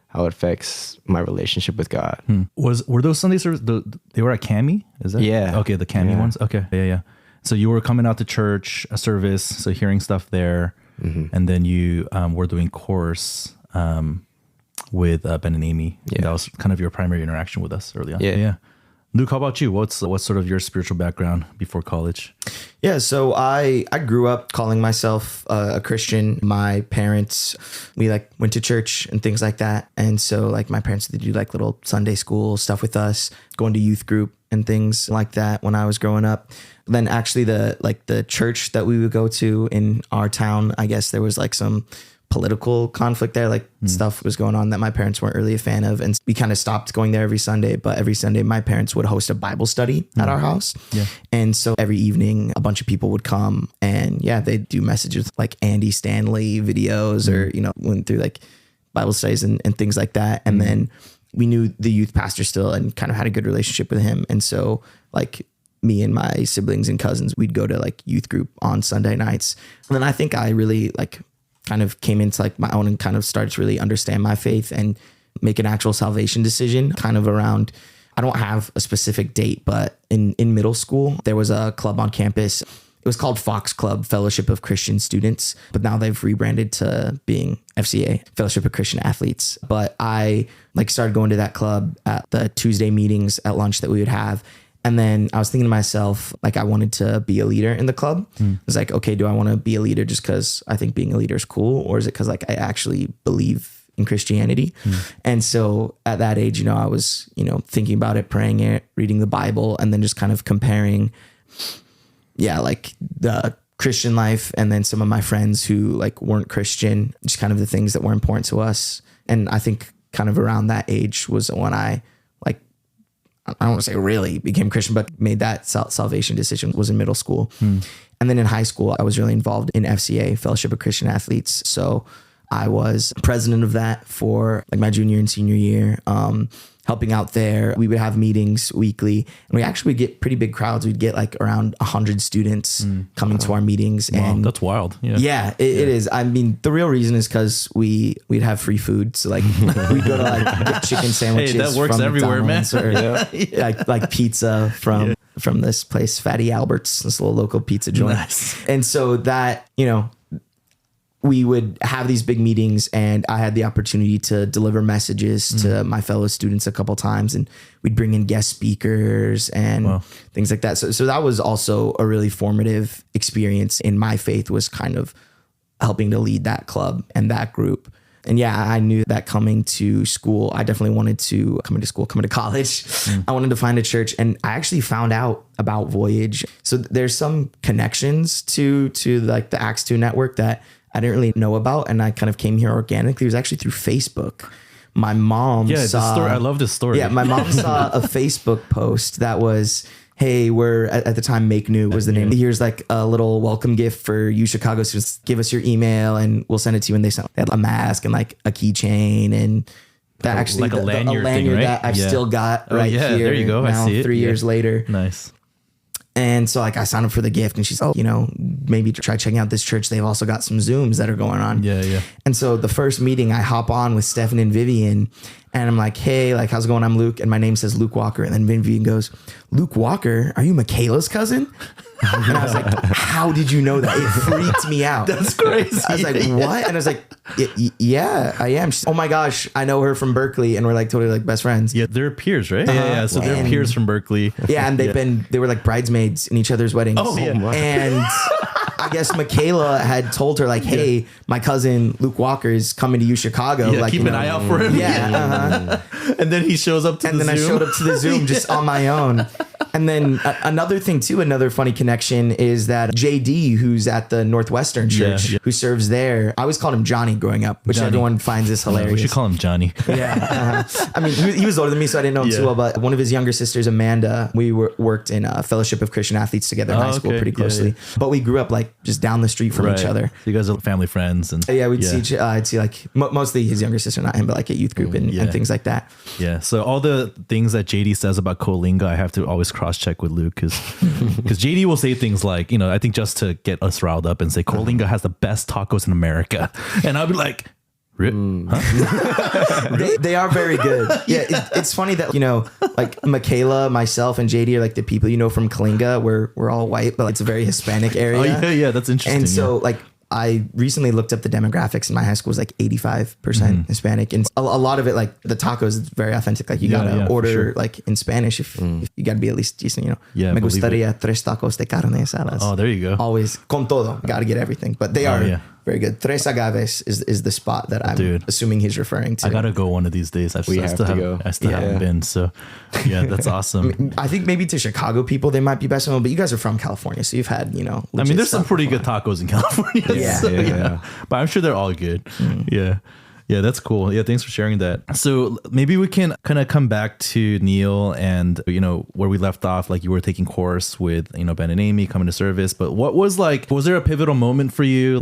[SPEAKER 2] how it affects my relationship with God.
[SPEAKER 1] Were those Sunday services? They were at Cami? Is that?
[SPEAKER 2] Yeah.
[SPEAKER 1] Okay, the Cami ones. Okay, yeah. So you were coming out to church, a service, so hearing stuff there, and then you were doing course with Ben and Amy.
[SPEAKER 2] Yeah.
[SPEAKER 1] That was kind of your primary interaction with us early on.
[SPEAKER 2] Yeah.
[SPEAKER 1] Luke, how about you? What's sort of your spiritual background before college?
[SPEAKER 3] Yeah, so I grew up calling myself a Christian. My parents, we like went to church and things like that. And so like my parents, they do like little Sunday school stuff with us, going to youth group and things like that when I was growing up. Then actually the church that we would go to in our town, I guess there was like some political conflict there, like stuff was going on that my parents weren't really a fan of, and we kind of stopped going there every Sunday. But every Sunday my parents would host a Bible study at our house, and so every evening a bunch of people would come, and they'd do messages like Andy Stanley videos, or went through like Bible studies and things like that. And then we knew the youth pastor still and kind of had a good relationship with him, and so like me and my siblings and cousins, we'd go to like youth group on Sunday nights. And then I think I really like kind of came into like my own and kind of started to really understand my faith and make an actual salvation decision kind of around, I don't have a specific date, but in middle school, there was a club on campus. It was called Fox Club, Fellowship of Christian Students, but now they've rebranded to being FCA, Fellowship of Christian Athletes. But I like started going to that club at the Tuesday meetings at lunch that we would have. And then I was thinking to myself, like, I wanted to be a leader in the club. I was like, okay, do I want to be a leader just because I think being a leader is cool? Or is it because like I actually believe in Christianity? And so at that age, I was, thinking about it, praying it, reading the Bible, and then just kind of comparing, like the Christian life and then some of my friends who like weren't Christian, just kind of the things that were important to us. And I think kind of around that age was when I don't want to say really became Christian, but made that salvation decision was in middle school. And then in high school, I was really involved in FCA, Fellowship of Christian Athletes. So I was president of that for like my junior and senior year, helping out there. We would have meetings weekly, and we actually would get pretty big crowds. We'd get like around 100 students coming to our meetings.
[SPEAKER 1] Wow,
[SPEAKER 3] and
[SPEAKER 1] that's wild.
[SPEAKER 3] It is. I mean, the real reason is because we'd have free food. So like we'd go to like get chicken sandwiches.
[SPEAKER 1] Hey, that works
[SPEAKER 3] from
[SPEAKER 1] everywhere, man.
[SPEAKER 3] Or, like pizza from this place, Fatty Albert's, this little local pizza joint.
[SPEAKER 1] Nice.
[SPEAKER 3] And so that, we would have these big meetings, and I had the opportunity to deliver messages to my fellow students a couple times, and we'd bring in guest speakers and things like that. So that was also a really formative experience in my faith, was kind of helping to lead that club and that group. And yeah, I knew that coming to school, I definitely wanted to coming to college. I wanted to find a church, and I actually found out about Voyage. So there's some connections to like the Acts 2 network that I didn't really know about. And I kind of came here organically. It was actually through Facebook. My mom saw,
[SPEAKER 1] this story. I love this story.
[SPEAKER 3] Yeah, my mom saw a Facebook post that was, hey, we're at the time Make New was the name. Here's like a little welcome gift for you Chicago students. Give us your email and we'll send it to you. And they had a mask and like a keychain and that actually
[SPEAKER 1] like a lanyard thing, right?
[SPEAKER 3] That I've still got here.
[SPEAKER 1] There you go.
[SPEAKER 3] Now,
[SPEAKER 1] I see it.
[SPEAKER 3] 3 years later.
[SPEAKER 1] Nice.
[SPEAKER 3] And so like I signed up for the gift and she's, maybe try checking out this church. They've also got some Zooms that are going on.
[SPEAKER 1] Yeah.
[SPEAKER 3] And so the first meeting I hop on with Stephen and Vivian and I'm like, hey, like, how's it going? I'm Luke. And my name says Luke Walker. And then Vivian goes, Luke Walker, are you Michaela's cousin? And I was like, how did you know that? It freaked me out.
[SPEAKER 1] That's crazy.
[SPEAKER 3] I was like, what? And I was like, yeah, I am. She's, oh my gosh, I know her from Berkeley. And we're like totally like best friends.
[SPEAKER 1] Yeah, they're peers, right? Yeah. So they're peers from Berkeley.
[SPEAKER 3] Yeah, and they were like bridesmaids in each other's weddings.
[SPEAKER 1] Oh, yeah.
[SPEAKER 3] And I guess Michaela had told her like, hey, my cousin Luke Walker is coming to Chicago.
[SPEAKER 1] Yeah,
[SPEAKER 3] like,
[SPEAKER 1] keep an eye out for him.
[SPEAKER 3] Yeah.
[SPEAKER 1] And then he shows up to the Zoom.
[SPEAKER 3] And then I showed up to the Zoom just on my own. And then another thing too, another funny connection is that JD, who's at the Northwestern Church, who serves there. I always called him Johnny growing up, which everyone finds this hilarious.
[SPEAKER 1] We should call him Johnny.
[SPEAKER 3] Yeah. I mean, he was older than me, so I didn't know him too well. But one of his younger sisters, Amanda, we worked in a Fellowship of Christian Athletes together in high school pretty closely. Yeah. But we grew up like just down the street from each other.
[SPEAKER 1] So you guys are family friends. And
[SPEAKER 3] yeah, we'd see, I'd see like mostly his younger sister, not him, but like a youth group and things like that.
[SPEAKER 1] Yeah. So all the things that JD says about Coalinga, I have to always cross check with Luke because JD will say things like, I think just to get us riled up and say Coalinga has the best tacos in America. And I'll be like, huh?
[SPEAKER 3] They are very good. Yeah, it's funny that like Michaela, myself, and JD are like the people from Kalinga. We're all white, but it's a very Hispanic area.
[SPEAKER 1] Oh yeah, that's interesting.
[SPEAKER 3] And so like I recently looked up the demographics, and my high school was like 85% Hispanic, and a lot of it, like the tacos, is very authentic. Like you gotta order like in Spanish if you gotta be at least decent.
[SPEAKER 1] Yeah,
[SPEAKER 3] me gustaría 3 tacos de carne asadas.
[SPEAKER 1] Oh, there you go.
[SPEAKER 3] Always con todo. Gotta get everything, but they are. Very good. Tres Agaves is the spot that I'm assuming he's referring to.
[SPEAKER 1] I gotta go one of these days. I still haven't been. So yeah, that's awesome.
[SPEAKER 3] I think maybe to Chicago people, they might be best known, but you guys are from California, so you've had,
[SPEAKER 1] I mean, there's some pretty good tacos in California. Yeah. But I'm sure they're all good. Yeah. Yeah, that's cool. Yeah, thanks for sharing that. So maybe we can kind of come back to Neil and, where we left off, like you were taking course with, Ben and Amy coming to service. But what was there a pivotal moment for you?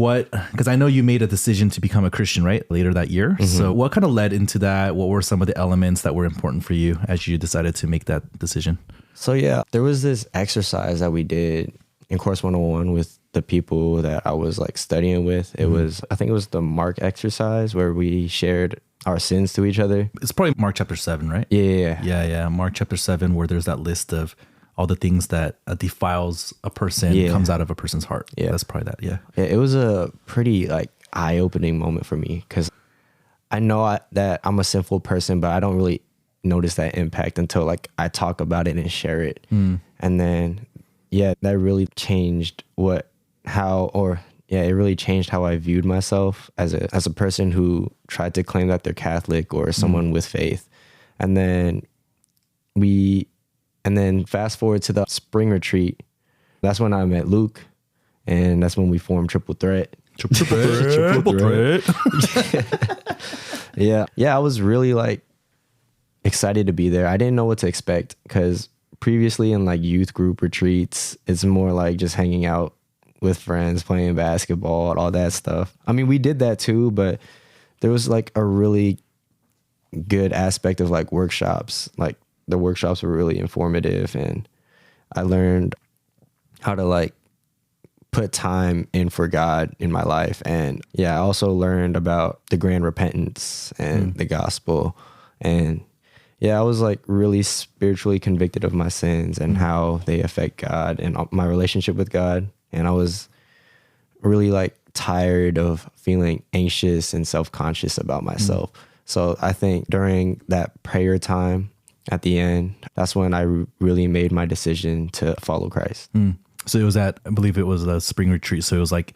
[SPEAKER 1] Because I know you made a decision to become a Christian, right? Later that year. Mm-hmm. So what kind of led into that? What were some of the elements that were important for you as you decided to make that decision?
[SPEAKER 2] So yeah, there was this exercise that we did in Course 101 with the people that I was like studying with. It was, I think it was the Mark exercise where we shared our sins to each other.
[SPEAKER 1] It's probably Mark chapter 7, right?
[SPEAKER 2] Yeah.
[SPEAKER 1] Mark chapter 7, where there's that list of all the things that defiles a person, comes out of a person's heart. Yeah. That's probably that. Yeah.
[SPEAKER 2] It was a pretty like eye-opening moment for me because I know that I'm a sinful person, but I don't really notice that impact until like I talk about it and share it. And then, that really changed it really changed how I viewed myself as a person who tried to claim that they're Catholic or someone with faith. And then fast forward to the spring retreat. That's when I met Luke, and that's when we formed Triple Threat.
[SPEAKER 1] Triple Threat.
[SPEAKER 2] Yeah, I was really like excited to be there. I didn't know what to expect because previously in like youth group retreats, it's more like just hanging out with friends, playing basketball, all that stuff. I mean, we did that too, but there was like a really good aspect of like workshops. Like the workshops were really informative, and I learned how to like put time in for God in my life. And I also learned about the grand repentance and the gospel. And I was like really spiritually convicted of my sins and how they affect God and my relationship with God. And I was really like tired of feeling anxious and self-conscious about myself. So I think during that prayer time at the end, that's when I really made my decision to follow Christ.
[SPEAKER 1] So it was I believe it was a spring retreat. So it was like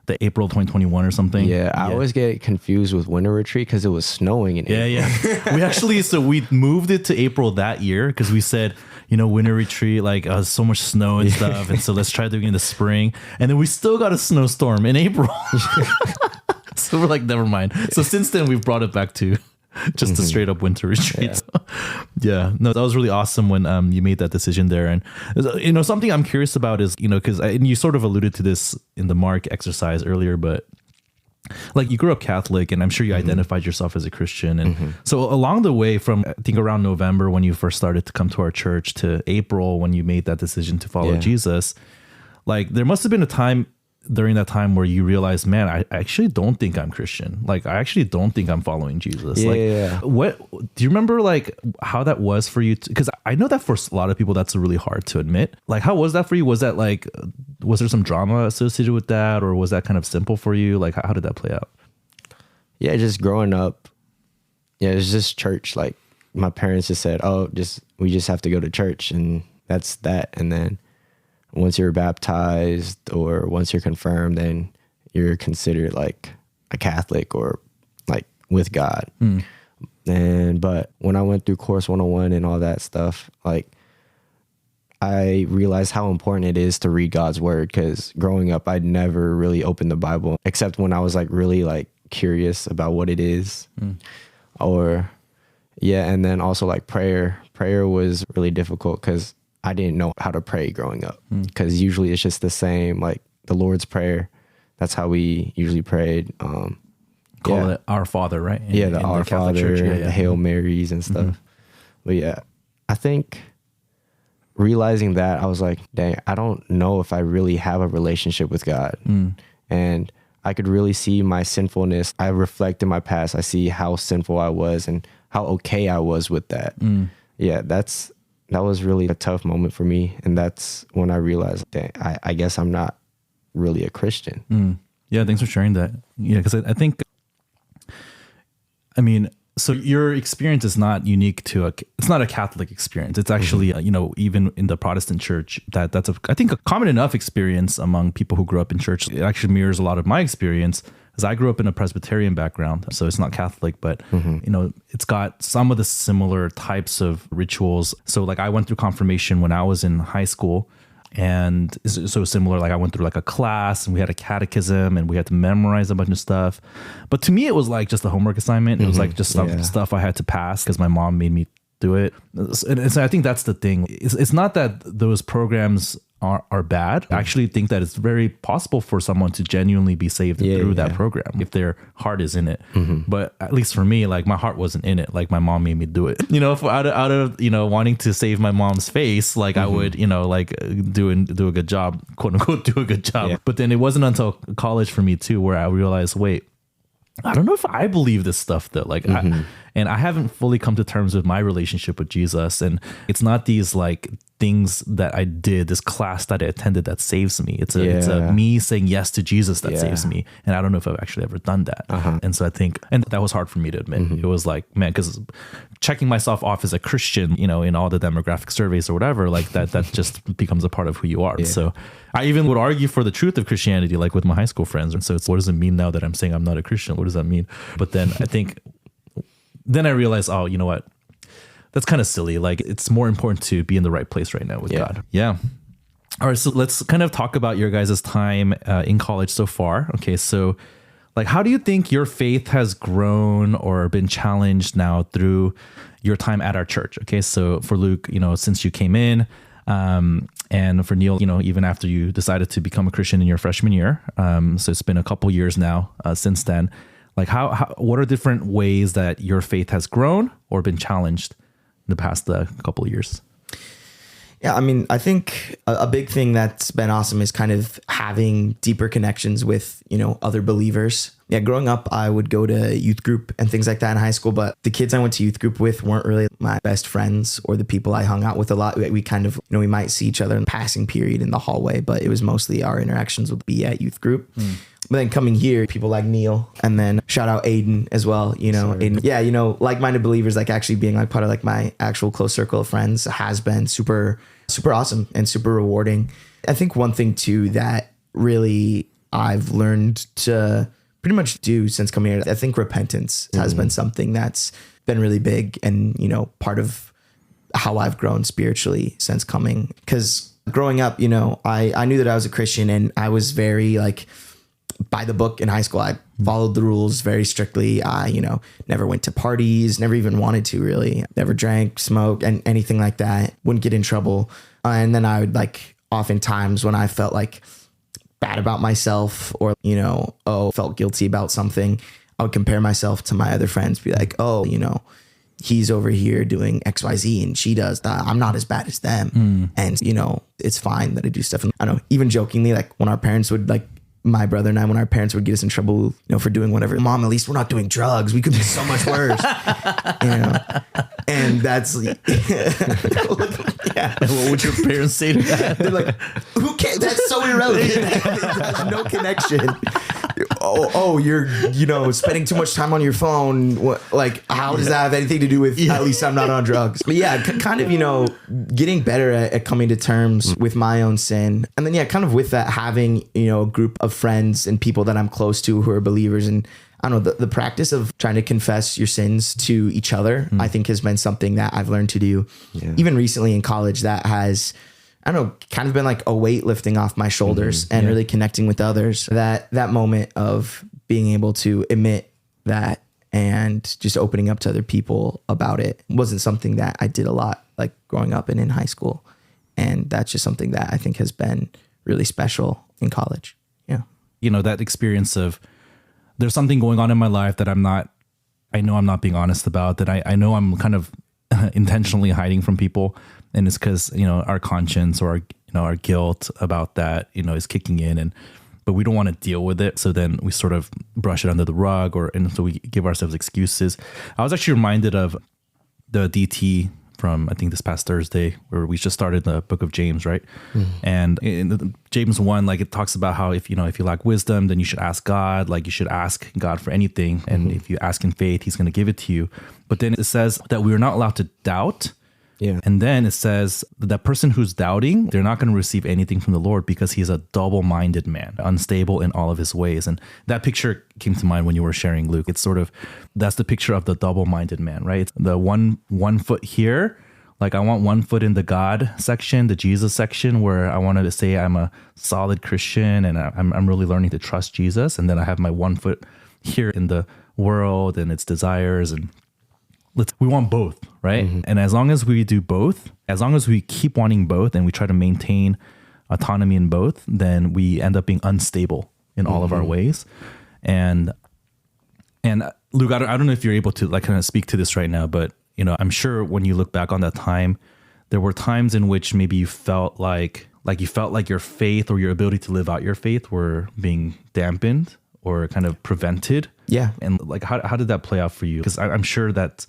[SPEAKER 1] the April 2021 or something.
[SPEAKER 2] Yeah, I always get confused with winter retreat because it was snowing in April.
[SPEAKER 1] Yeah. we moved it to April that year because we said, winter retreat, like so much snow and stuff. And so let's try doing it in the spring. And then we still got a snowstorm in April. So we're like, never mind. So since then we've brought it back to just a straight up winter retreat. Yeah. No, that was really awesome when you made that decision there. And, something I'm curious about is, because you sort of alluded to this in the Mark exercise earlier, but like you grew up Catholic and I'm sure you identified yourself as a Christian. And so along the way from, I think around November when you first started to come to our church to April when you made that decision to follow Jesus, like there must have been a time during that time where you realized, man, I actually don't think I'm Christian. Like, I actually don't think I'm following Jesus. What do you remember, like how that was for you? Because I know that for a lot of people, that's really hard to admit. Like, how was that for you? Was that like, was there some drama associated with that? Or was that kind of simple for you? Like, how did that play out?
[SPEAKER 2] Yeah, just growing up. Yeah, it's just church. Like my parents just said, we just have to go to church and that's that. And then once you're baptized or once you're confirmed, then you're considered like a Catholic or like with God. But when I went through Course 101 and all that stuff, like I realized how important it is to read God's word. Because growing up, I'd never really opened the Bible except when I was like really like curious about what it is. And then also like prayer was really difficult because I didn't know how to pray growing up because usually it's just the same, like the Lord's Prayer. That's how we usually prayed.
[SPEAKER 1] Call it Our Father, right?
[SPEAKER 2] The Our Father, the Hail Marys and stuff. But yeah, I think realizing that I was like, dang, I don't know if I really have a relationship with God. And I could really see my sinfulness. I reflect in my past. I see how sinful I was and how okay I was with that. Yeah, that was really a tough moment for me. And that's when I realized that I guess I'm not really a Christian.
[SPEAKER 1] Yeah, thanks for sharing that. Yeah, because I think, so your experience is not unique to it's not a Catholic experience. It's actually, even in the Protestant church, that's I think a common enough experience among people who grew up in church. It actually mirrors a lot of my experience. Because I grew up in a Presbyterian background, so it's not Catholic, but it's got some of the similar types of rituals. So like I went through confirmation when I was in high school, and so similar. Like I went through like a class, and we had a catechism, and we had to memorize a bunch of stuff. But to me, it was like just a homework assignment. It was like just some stuff I had to pass because my mom made me do it. And so I think that's the thing. It's not that those programs are bad. I actually think that it's very possible for someone to genuinely be saved through that program if their heart is in it. But at least for me, like my heart wasn't in it. Like my mom made me do it. If out of wanting to save my mom's face, like I would like do a good job, quote unquote, do a good job. But then it wasn't until college for me too where I realized, wait, I don't know if I believe this stuff though. Like, I haven't fully come to terms with my relationship with Jesus. And it's not these like things that I did, this class that I attended that saves me. It's a me saying yes to Jesus that saves me. And I don't know if I've actually ever done that. And so I think, and that was hard for me to admit. It was like, man, because checking myself off as a Christian, in all the demographic surveys or whatever, like that just becomes a part of who you are. So I even would argue for the truth of Christianity, like with my high school friends. And so it's, what does it mean now that I'm saying I'm not a Christian? What does that mean? But then I think, then I realized, oh, you know what? That's kind of silly. Like it's more important to be in the right place right now with God. Yeah. All right. So let's kind of talk about your guys' time in college so far. Okay. So like, how do you think your faith has grown or been challenged now through your time at our church? Okay. So for Luke, since you came in, and for Neil, even after you decided to become a Christian in your freshman year. So it's been a couple years now since then. Like what are different ways that your faith has grown or been challenged in the past couple of years?
[SPEAKER 3] Yeah, I think a big thing that's been awesome is kind of having deeper connections with, other believers. Yeah, growing up, I would go to youth group and things like that in high school, but the kids I went to youth group with weren't really my best friends or the people I hung out with a lot. We kind of, we might see each other in the passing period in the hallway, but it was mostly our interactions would be at youth group. But then coming here, people like Neil, and then shout out Aiden as well, Aiden. Yeah, like-minded believers, like actually being like part of like my actual close circle of friends has been super, super awesome and super rewarding. I think one thing too that really I've learned to pretty much do since coming here. I think repentance has been something that's been really big and, you know, part of how I've grown spiritually since coming. Because growing up, you know, I knew that I was a Christian and I was very like by the book in high school. I followed the rules very strictly. I, you know, never went to parties, never even wanted to really, never drank, smoked, and anything like that. Wouldn't get in trouble. And then I would like, oftentimes when I felt like bad about myself or, you know, felt guilty about something, I would compare myself to my other friends, be like, oh, you know, he's over here doing XYZ and she does that. I'm not as bad as them. And, you know, it's fine that I do stuff. And I don't know, even jokingly, like when our parents would like, my brother and I, when our parents would get us in trouble, you know, for doing whatever, Mom, at least we're not doing drugs. We could be so much worse, you know? And that's, yeah.
[SPEAKER 1] And what would your parents say to that?
[SPEAKER 3] They're like, who cares? That's so irrelevant. It has no connection. You're, you know, spending too much time on your phone. What, like, how does that have anything to do with, at least I'm not on drugs? But yeah, kind of, you know, getting better at coming to terms with my own sin. And then, yeah, kind of with that, having, you know, a group of friends and people that I'm close to who are believers. And I don't know, the practice of trying to confess your sins to each other, I think has been something that I've learned to do. Yeah. Even recently in college, that has, I don't know, kind of been like a weight lifting off my shoulders and really connecting with others. That moment of being able to admit that and just opening up to other people about it wasn't something that I did a lot, like growing up and in high school. And that's just something that I think has been really special in college. Yeah.
[SPEAKER 1] You know, that experience of there's something going on in my life that I know I'm not being honest about, that I know I'm kind of intentionally hiding from people. And it's because, you know, our conscience or our guilt about that, you know, is kicking in, but we don't want to deal with it. So then we sort of brush it under the rug, and so we give ourselves excuses. I was actually reminded of the DT from, I think, this past Thursday, where we just started the book of James, right? And in James 1, like, it talks about how if you lack wisdom, then you should ask God. Like, you should ask God for anything. And if you ask in faith, he's going to give it to you. But then it says that we are not allowed to doubt. Yeah. And then it says that person who's doubting, they're not going to receive anything from the Lord because he's a double-minded man, unstable in all of his ways. And that picture came to mind when you were sharing, Luke. It's sort of, that's the picture of the double-minded man, right? It's the one foot here. Like, I want 1 foot in the God section, the Jesus section, where I want to say I'm a solid Christian and I'm really learning to trust Jesus. And then I have my 1 foot here in the world and its desires, and we want both, right? And as long as we do both, as long as we keep wanting both and we try to maintain autonomy in both, then we end up being unstable in all of our ways. And Luke, I don't know if you're able to like kind of speak to this right now, but you know, I'm sure when you look back on that time, there were times in which maybe you felt like your faith or your ability to live out your faith were being dampened or kind of prevented. Yeah. And like, how did that play out for you? Because I'm sure that's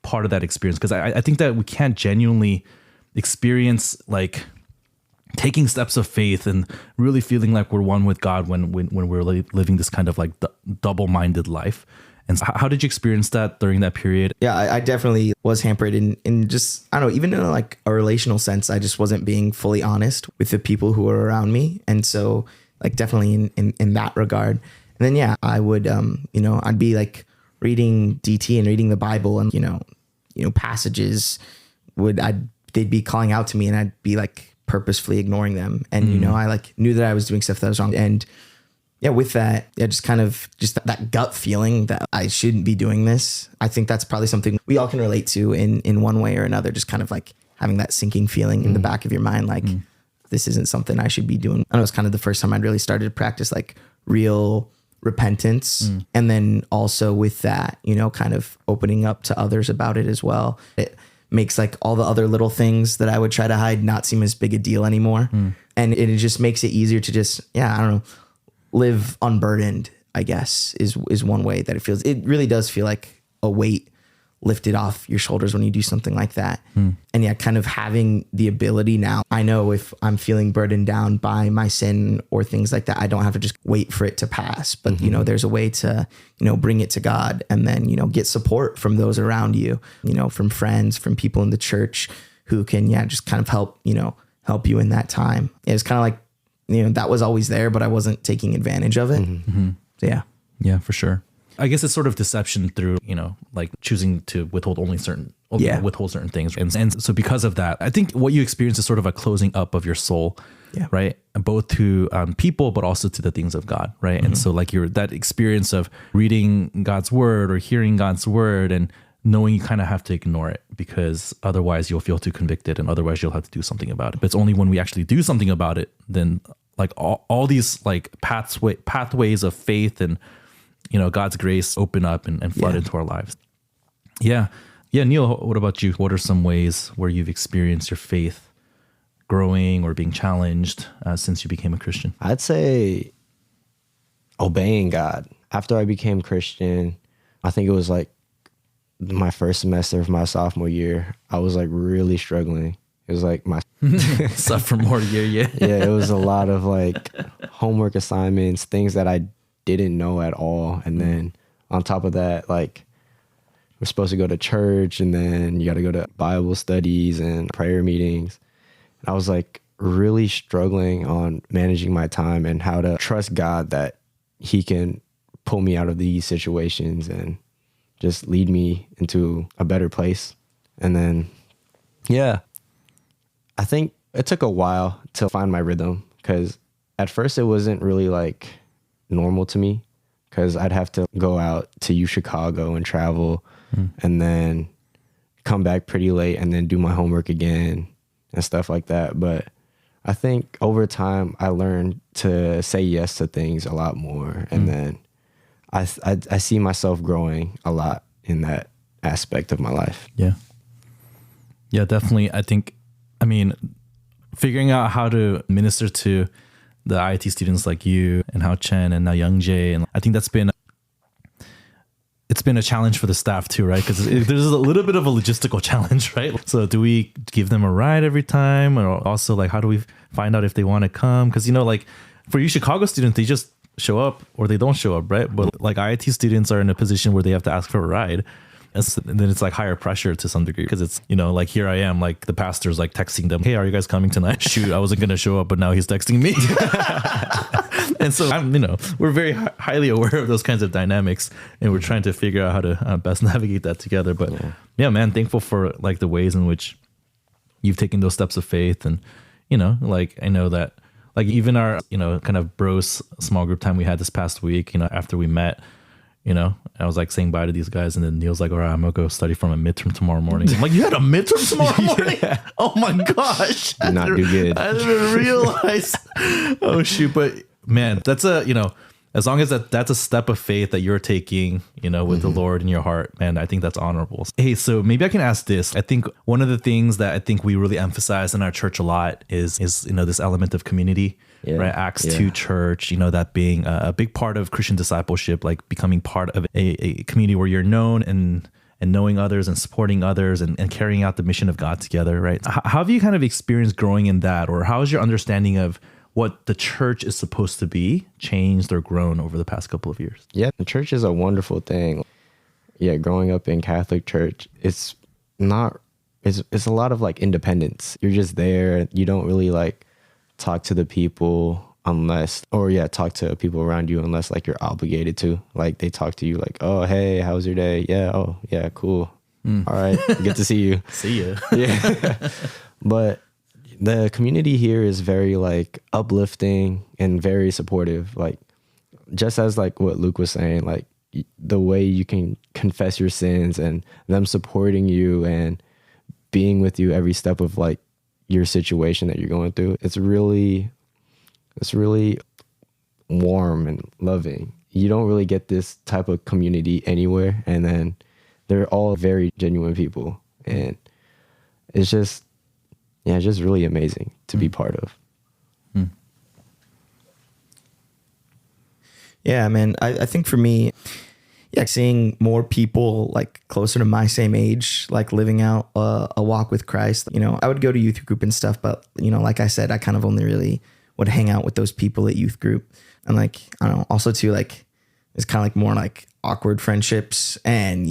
[SPEAKER 1] part of that experience. Because I think that we can't genuinely experience like taking steps of faith and really feeling like we're one with God when we're living this kind of like double-minded life. And so how did you experience that during that period?
[SPEAKER 3] Yeah, I definitely was hampered in just, I don't know, even in like a relational sense, I just wasn't being fully honest with the people who were around me. And so like definitely in that regard. And then, yeah, I would, I'd be like reading DT and reading the Bible, and, you know, passages they'd be calling out to me and I'd be like purposefully ignoring them. And, you know, I like knew that I was doing stuff that was wrong. And yeah, with that, just kind of just that gut feeling that I shouldn't be doing this. I think that's probably something we all can relate to in one way or another, just kind of like having that sinking feeling in the back of your mind, like this isn't something I should be doing. I know it's kind of the first time I'd really started to practice like real repentance. And then also with that, you know, kind of opening up to others about it as well. It makes like all the other little things that I would try to hide not seem as big a deal anymore. And it just makes it easier to just, I don't know, live unburdened, I guess, is one way that it feels. It really does feel like a weight lifted off your shoulders when you do something like that. And yeah, kind of having the ability now, I know if I'm feeling burdened down by my sin or things like that, I don't have to just wait for it to pass, but you know, there's a way to, you know, bring it to God and then, you know, get support from those around you, you know, from friends, from people in the church who can, just kind of help you in that time. It's kind of like that was always there, but I wasn't taking advantage of it. So, yeah.
[SPEAKER 1] Yeah, for sure. I guess it's sort of deception through, like choosing to withhold withhold certain things. And so because of that, I think what you experience is sort of a closing up of your soul, right? Both to people, but also to the things of God, right? And so like that experience of reading God's word or hearing God's word and knowing you kind of have to ignore it because otherwise you'll feel too convicted and otherwise you'll have to do something about it. But it's only when we actually do something about it, then like all these like pathways of faith and God's grace open up and flood into our lives. Yeah. Neil, what about you? What are some ways where you've experienced your faith growing or being challenged since you became a Christian?
[SPEAKER 2] I'd say obeying God. After I became Christian, I think it was like my first semester of my sophomore year, I was like really struggling. It was like my
[SPEAKER 1] sophomore year.
[SPEAKER 2] Yeah, it was a lot of like homework assignments, things that I didn't know at all. And then on top of that, like we're supposed to go to church and then you got to go to Bible studies and prayer meetings. And I was like really struggling on managing my time and how to trust God that he can pull me out of these situations and just lead me into a better place. And then, I think it took a while to find my rhythm because at first it wasn't really like normal to me because I'd have to go out to Chicago and travel and then come back pretty late and then do my homework again and stuff like that. But I think over time I learned to say yes to things a lot more. And then I see myself growing a lot in that aspect of my life.
[SPEAKER 1] Yeah, definitely. Figuring out how to minister to the IIT students like you and Hao Chen and now Young Jae, and I think it's been a challenge for the staff too, right? Because there's a little bit of a logistical challenge, right? So do we give them a ride every time, or also like how do we find out if they want to come? Because like for Chicago students, they just show up or they don't show up, right? But like IIT students are in a position where they have to ask for a ride. And then it's like higher pressure to some degree because it's, like here I am, like the pastor's like texting them, hey, are you guys coming tonight? Shoot, I wasn't going to show up, but now he's texting me. And so we're very highly aware of those kinds of dynamics and we're trying to figure out how to best navigate that together. But yeah, man, thankful for like the ways in which you've taken those steps of faith. And, like I know that like even our, kind of bros small group time we had this past week, after we met, I was like saying bye to these guys and then Neil's like, all right, I'm gonna go study from a midterm tomorrow morning. I'm like, you had a midterm tomorrow morning? Oh my gosh.
[SPEAKER 2] Did not do good.
[SPEAKER 1] I didn't realize. Oh shoot. But man, that's as long as that's a step of faith that you're taking, with the Lord in your heart, man, I think that's honorable. Hey, so maybe I can ask this. I think one of the things that I think we really emphasize in our church a lot is this element of community. Right, Acts 2 church, that being a big part of Christian discipleship, like becoming part of a community where you're known and knowing others and supporting others and carrying out the mission of God together, right? How have you kind of experienced growing in that, or how is your understanding of what the church is supposed to be changed or grown over the past couple of years?
[SPEAKER 2] Yeah, the church is a wonderful thing. Yeah, growing up in Catholic church, it's a lot of like independence. You're just there. You don't really like talk to the people talk to people around you unless like you're obligated to. Like they talk to you like, oh, hey, how's your day? Yeah, oh, yeah, cool. All right, good to see you.
[SPEAKER 1] See ya.
[SPEAKER 2] Yeah. But the community here is very like uplifting and very supportive. Like just as like what Luke was saying, like the way you can confess your sins and them supporting you and being with you every step of like your situation that you're going through. It's really warm and loving. You don't really get this type of community anywhere. And then they're all very genuine people. And it's just really amazing to be part of.
[SPEAKER 3] Yeah, man. I think for me, seeing more people like closer to my same age, like living out a walk with Christ. I would go to youth group and stuff, but like I said, I kind of only really would hang out with those people at youth group. And like, I don't know, also too, like, it's kind of like more like awkward friendships and,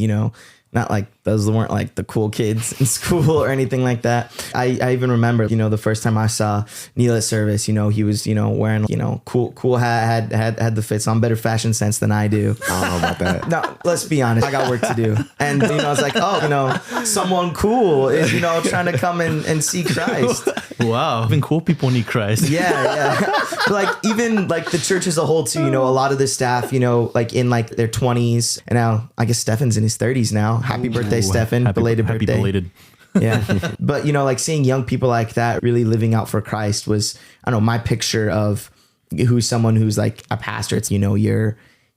[SPEAKER 3] not like those weren't like the cool kids in school or anything like that. I even remember, you know, the first time I saw Neil at service, you know, he was, you know, wearing, you know, cool hat, had the fits on, better fashion sense than I do.
[SPEAKER 2] I don't know about that.
[SPEAKER 3] No, let's be honest. I got work to do. And, you know, I was like, oh, you know, someone cool is, you know, trying to come and see Christ.
[SPEAKER 1] Wow. Even cool people need Christ.
[SPEAKER 3] Yeah. But like, even like the church as a whole too, you know, a lot of the staff, you know, like in like their 20s, and now I guess Stefan's in his 30s now. Happy birthday, Stefan. Belated birthday.
[SPEAKER 1] Belated.
[SPEAKER 3] Yeah. But, you know, like seeing young people like that really living out for Christ was, I don't know, my picture of who's someone who's like a pastor. It's, you know, you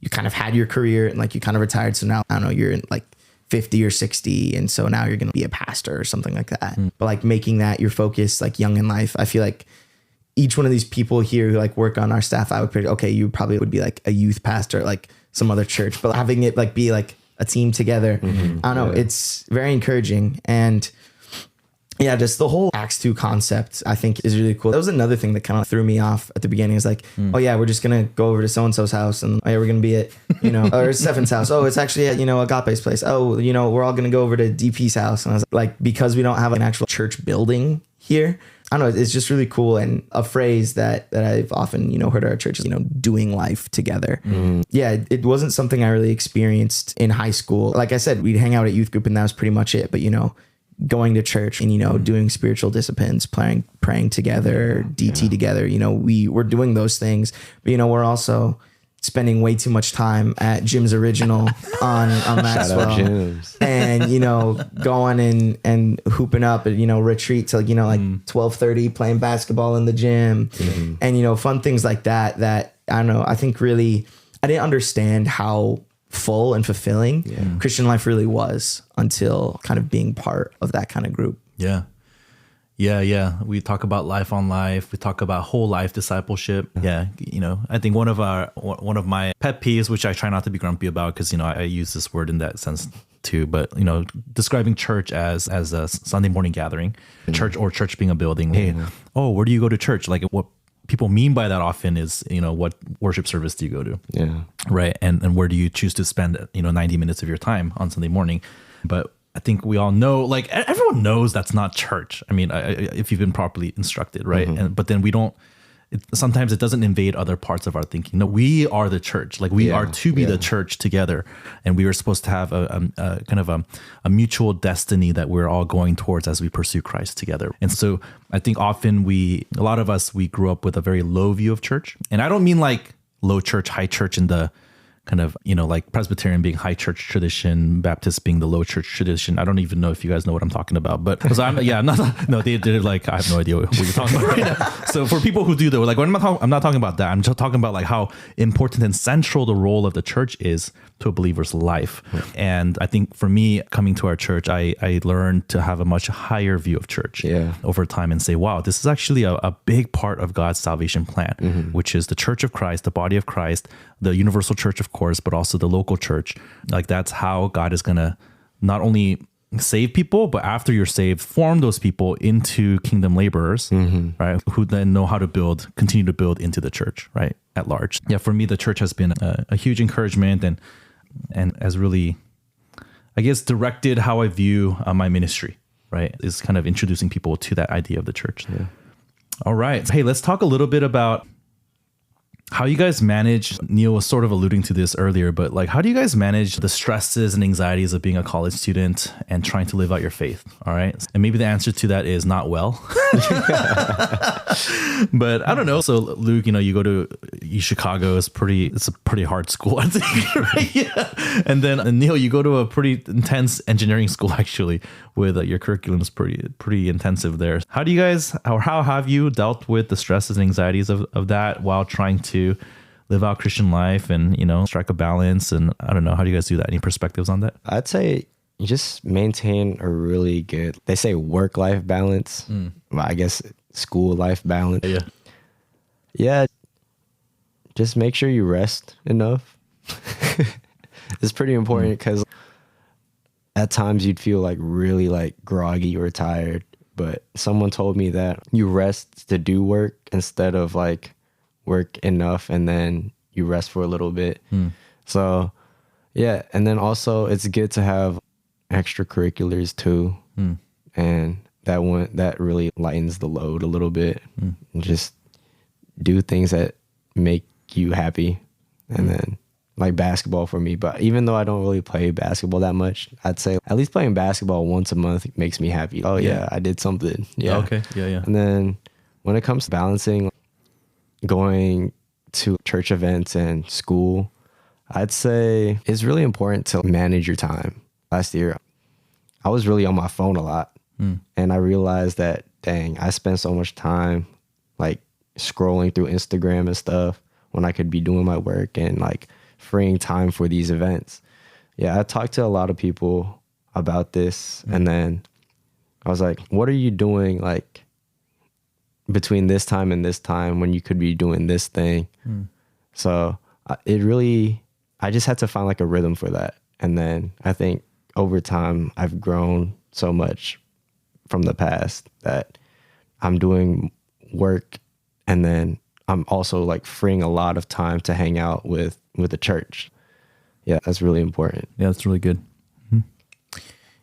[SPEAKER 3] kind of had your career and like you kind of retired. So now, I don't know, you're in like 50 or 60. And so now you're going to be a pastor or something like that. But like making that your focus, like young in life, I feel like each one of these people here who like work on our staff, I would predict, okay, you probably would be like a youth pastor at like some other church, but having it like be like a team together. I don't know. It's very encouraging. And yeah, just the whole Acts 2 concept, I think is really cool. That was another thing that kind of threw me off at the beginning. It's like, oh yeah, we're just going to go over to so-and-so's house and oh yeah, we're going to be at, you know, or Stefan's house. Oh, it's actually at, you know, Agape's place. Oh, you know, we're all going to go over to DP's house. And I was like, because we don't have an actual church building here, I don't know, it's just really cool. And a phrase that I've often, you know, heard at our church is, you know, doing life together. Yeah, it wasn't something I really experienced in high school. Like I said, we'd hang out at youth group and that was pretty much it. But, you know, going to church and, you know, doing spiritual disciplines, praying together, DT together, you know, we're doing those things. But, you know, we're also spending way too much time at Jim's Original on Maxwell, and, you know, going and hooping up at, you know, retreat till, you know, like 12:30, playing basketball in the gym, and, you know, fun things like that I don't know, I think really I didn't understand how full and fulfilling Christian life really was until kind of being part of that kind of group. Yeah.
[SPEAKER 1] We talk about life on life. We talk about whole life discipleship. Yeah. You know, I think one of my pet peeves, which I try not to be grumpy about, because, you know, I use this word in that sense too, but, you know, describing church as a Sunday morning gathering, church being a building. Hey, where do you go to church? Like, what people mean by that often is, you know, what worship service do you go to? Yeah. Right. And where do you choose to spend, you know, 90 minutes of your time on Sunday morning? But I think we all know, like, everyone knows that's not church. I mean, if you've been properly instructed, right? But then sometimes it doesn't invade other parts of our thinking. No, we are the church. Like, we are to be the church together. And we are supposed to have a kind of a mutual destiny that we're all going towards as we pursue Christ together. And so I think often a lot of us, we grew up with a very low view of church. And I don't mean like low church, high church in the kind of, you know, like Presbyterian being high church tradition, Baptist being the low church tradition. I don't even know if you guys know what I'm talking about, but because they're like, I have no idea what you're talking about right now. So for people who do though, like, I'm not talking about that. I'm just talking about like how important and central the role of the church is to a believer's life. And I think for me, coming to our church, I learned to have a much higher view of church over time and say, wow, this is actually a big part of God's salvation plan, which is the church of Christ, the body of Christ, the universal church, of course, but also the local church. Like, that's how God is going to not only save people, but after you're saved, form those people into kingdom laborers, right? Who then know how to continue to build into the church, right? At large. Yeah. For me, the church has been a huge encouragement and has really, I guess, directed how I view my ministry, right? Is kind of introducing people to that idea of the church. Yeah. All right. Hey, let's talk a little bit about how you guys manage. Neil was sort of alluding to this earlier, but like, how do you guys manage the stresses and anxieties of being a college student and trying to live out your faith? All right. And maybe the answer to that is not well, but I don't know. So Luke, you know, you go to Chicago, it's a pretty hard school, I think. Right? Yeah. And then Neil, you go to a pretty intense engineering school, actually, with your curriculum is pretty intensive there. How do you guys, or how have you dealt with the stresses and anxieties of that while trying to live out Christian life and, you know, strike a balance? And I don't know, how do you guys do that? Any perspectives on that?
[SPEAKER 2] I'd say you just maintain a really good, they say work-life balance. Well, I guess school-life balance. Yeah. Just make sure you rest enough. It's pretty important because at times you'd feel like really like groggy or tired, but someone told me that you rest to do work instead of like work enough and then you rest for a little bit. So yeah. And then also it's good to have extracurriculars too. And that really lightens the load a little bit. And just do things that make you happy. And then like basketball for me. But even though I don't really play basketball that much, I'd say at least playing basketball once a month makes me happy. Oh yeah, I did something. Yeah.
[SPEAKER 1] Okay. Yeah.
[SPEAKER 2] And then when it comes to balancing going to church events and school, I'd say it's really important to manage your time. Last year, I was really on my phone a lot. And I realized that, dang, I spent so much time like scrolling through Instagram and stuff when I could be doing my work and like freeing time for these events. Yeah, I talked to a lot of people about this. And then I was like, what are you doing like between this time and this time when you could be doing this thing? So I just had to find like a rhythm for that. And then I think over time, I've grown so much from the past that I'm doing work, and then I'm also like freeing a lot of time to hang out with the church. Yeah, that's really important.
[SPEAKER 1] Yeah, that's really good.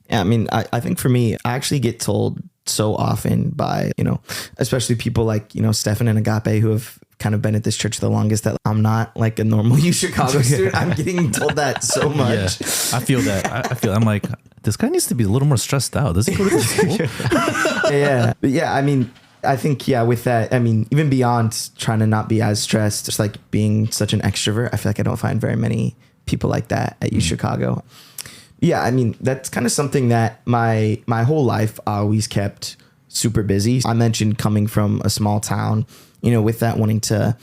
[SPEAKER 3] Yeah, I mean, I think for me, I actually get told so often by, especially people like, Stefan and Agape who have kind of been at this church the longest, that I'm not like a normal U Chicago student. I'm getting told that so much.
[SPEAKER 1] Yeah, I feel that. I'm like, this guy needs to be a little more stressed out. Does he go to this school?
[SPEAKER 3] Yeah. But yeah, I mean, I think, with that, I mean, even beyond trying to not be as stressed, just like being such an extrovert, I feel like I don't find very many people like that at U Chicago. Yeah, I mean, that's kind of something that my whole life I always kept super busy. I mentioned coming from a small town, with that wanting to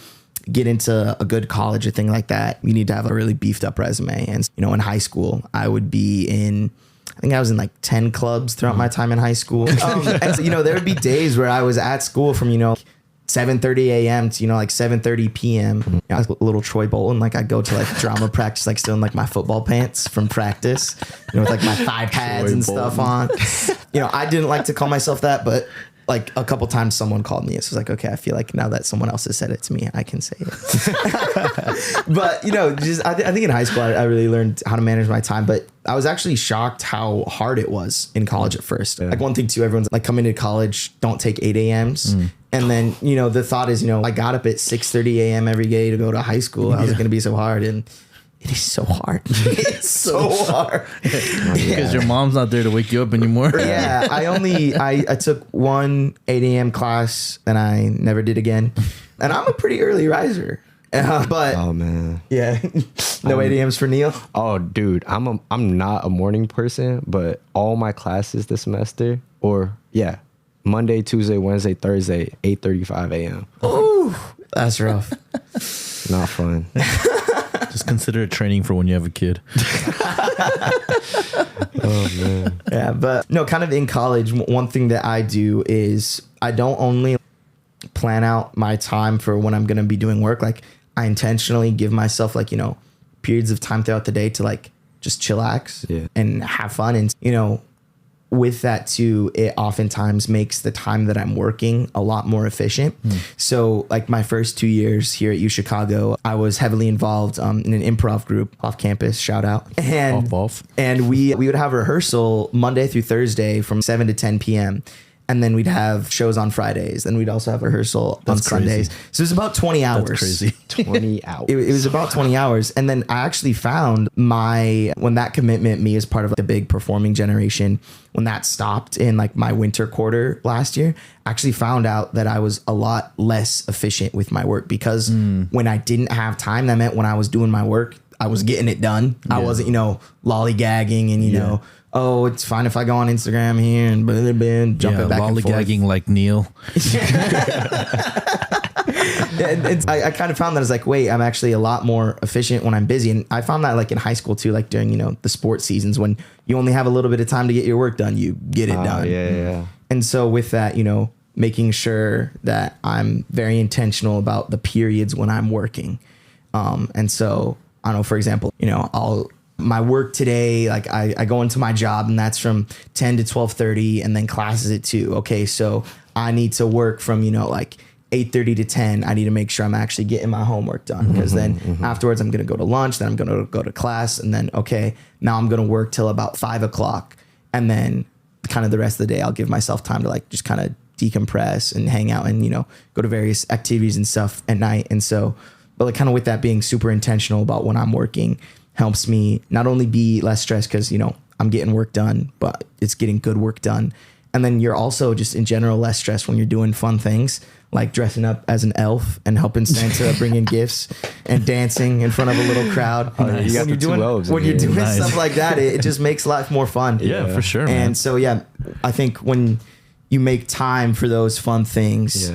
[SPEAKER 3] get into a good college, a thing like that, you need to have a really beefed up resume. And, in high school, I would be I think I was in like 10 clubs throughout my time in high school. And so, there would be days where I was at school from, 7:30 a.m. to, like 7:30 p.m. I was a little Troy Bolton. Like I'd go to like drama practice, like still in like my football pants from practice, with like my thigh pads and stuff on. I didn't like to call myself that, but like a couple times someone called me. So it's like, okay, I feel like now that someone else has said it to me, I can say it. But, I think in high school, I really learned how to manage my time. But I was actually shocked how hard it was in college at first. Yeah. Like one thing too, everyone's like coming to college, don't take 8 a.m.s. And then, the thought is, I got up at 6:30 a.m. every day to go to high school. How's it going to be so hard? And it is so hard. It's so hard.
[SPEAKER 1] Because your mom's not there to wake you up anymore.
[SPEAKER 3] Yeah. I took one 8 a.m. class and I never did again. And I'm a pretty early riser. But
[SPEAKER 2] oh man.
[SPEAKER 3] Yeah. No 8 a.m.s for Neil.
[SPEAKER 2] Oh dude, I'm not a morning person, but all my classes this semester, Monday, Tuesday, Wednesday, Thursday, 8:35 a.m.
[SPEAKER 3] Ooh, that's rough.
[SPEAKER 2] Not fun.
[SPEAKER 1] Just consider it training for when you have a kid.
[SPEAKER 2] Oh man.
[SPEAKER 3] Yeah, but no, kind of in college, one thing that I do is I don't only plan out my time for when I'm going to be doing work. Like I intentionally give myself like, periods of time throughout the day to like just chillax and have fun. And, with that too, it oftentimes makes the time that I'm working a lot more efficient. So like my first 2 years here at U Chicago, I was heavily involved in an improv group off campus, shout out. And we would have rehearsal Monday through Thursday from 7 to 10 p.m. And then we'd have shows on Fridays. And we'd also have rehearsal on Sundays. So it was about 20 hours.
[SPEAKER 1] That's crazy.
[SPEAKER 2] 20 hours.
[SPEAKER 3] It was about 20 hours. And then I actually found when that commitment, me as part of the big performing generation, when that stopped in like my winter quarter last year, I actually found out that I was a lot less efficient with my work because when I didn't have time, that meant when I was doing my work, I was getting it done. Yeah. I wasn't, lollygagging and, oh, it's fine if I go on Instagram here and jumping back and forth.
[SPEAKER 1] Lollygagging like Neil.
[SPEAKER 3] I kind of found that I was like, wait, I'm actually a lot more efficient when I'm busy. And I found that like in high school too, like during, the sports seasons when you only have a little bit of time to get your work done, you get it done.
[SPEAKER 2] Yeah.
[SPEAKER 3] And so with that, making sure that I'm very intentional about the periods when I'm working. And so I don't know, for example, my work today, like I go into my job and that's from 10 to 12:30 and then classes at 2. Okay. So I need to work from, like 8:30 to 10, I need to make sure I'm actually getting my homework done, because then afterwards I'm going to go to lunch, then I'm going to go to class, and then, okay, now I'm going to work till about 5 o'clock. And then kind of the rest of the day, I'll give myself time to like just kind of decompress and hang out and, you know, go to various activities and stuff at night. And so, but like kind of with that, being super intentional about when I'm working helps me not only be less stressed because, you know, I'm getting work done, but it's getting good work done. And then you're also just in general less stressed when you're doing fun things like dressing up as an elf and helping Santa bring in gifts and dancing in front of a little crowd.
[SPEAKER 2] Nice.
[SPEAKER 3] When you're doing
[SPEAKER 1] Nice.
[SPEAKER 3] stuff like that, it just makes life more fun.
[SPEAKER 1] Yeah, for sure. Man.
[SPEAKER 3] And so, yeah, I think when you make time for those fun things,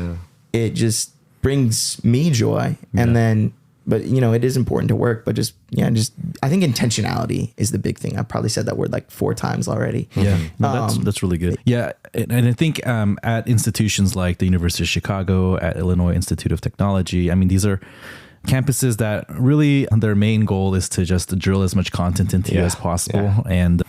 [SPEAKER 3] it just brings me joy. And then, but you know, it is important to work, but I think intentionality is the big thing. I've probably said that word like 4 times already.
[SPEAKER 1] Yeah, no, that's really good. Yeah, and I think at institutions like the University of Chicago, at Illinois Institute of Technology, I mean, these are campuses that really their main goal is to just drill as much content into you as possible. Yeah. And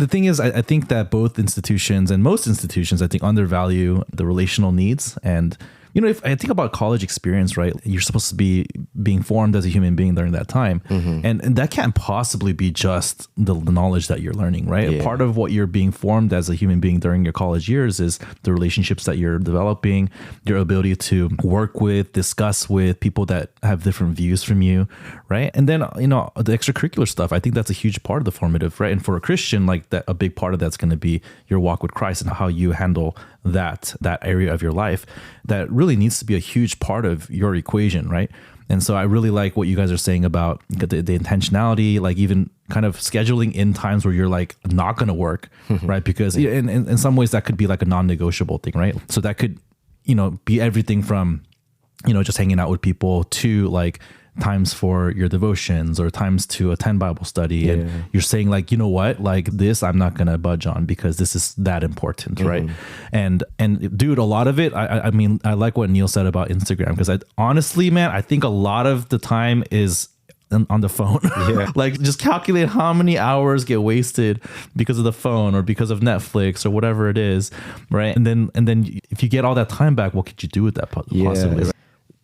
[SPEAKER 1] the thing is, I think that both institutions and most institutions, I think, undervalue the relational needs. And you know, if I think about college experience, right, you're supposed to be being formed as a human being during that time. And that can't possibly be just the knowledge that you're learning, right? Yeah. Part of what you're being formed as a human being during your college years is the relationships that you're developing, your ability to work with, discuss with people that have different views from you, right? And then, you know, the extracurricular stuff, I think that's a huge part of the formative, right? And for a Christian, like that, a big part of that's going to be your walk with Christ and how you handle that area of your life that really needs to be a huge part of your equation, right? And so I really like what you guys are saying about the intentionality, like even kind of scheduling in times where you're like not going to work, right? Because in some ways that could be like a non-negotiable thing, right? So that could, you know, be everything from, you know, just hanging out with people to like times for your devotions or times to attend Bible study. And you're saying like, you know what, like this, I'm not going to budge on because this is that important. Right. And dude, a lot of it, I mean, I like what Neil said about Instagram, because honestly, man, I think a lot of the time is on the phone. Like just calculate how many hours get wasted because of the phone or because of Netflix or whatever it is. Right. And then if you get all that time back, what could you do with that possibly?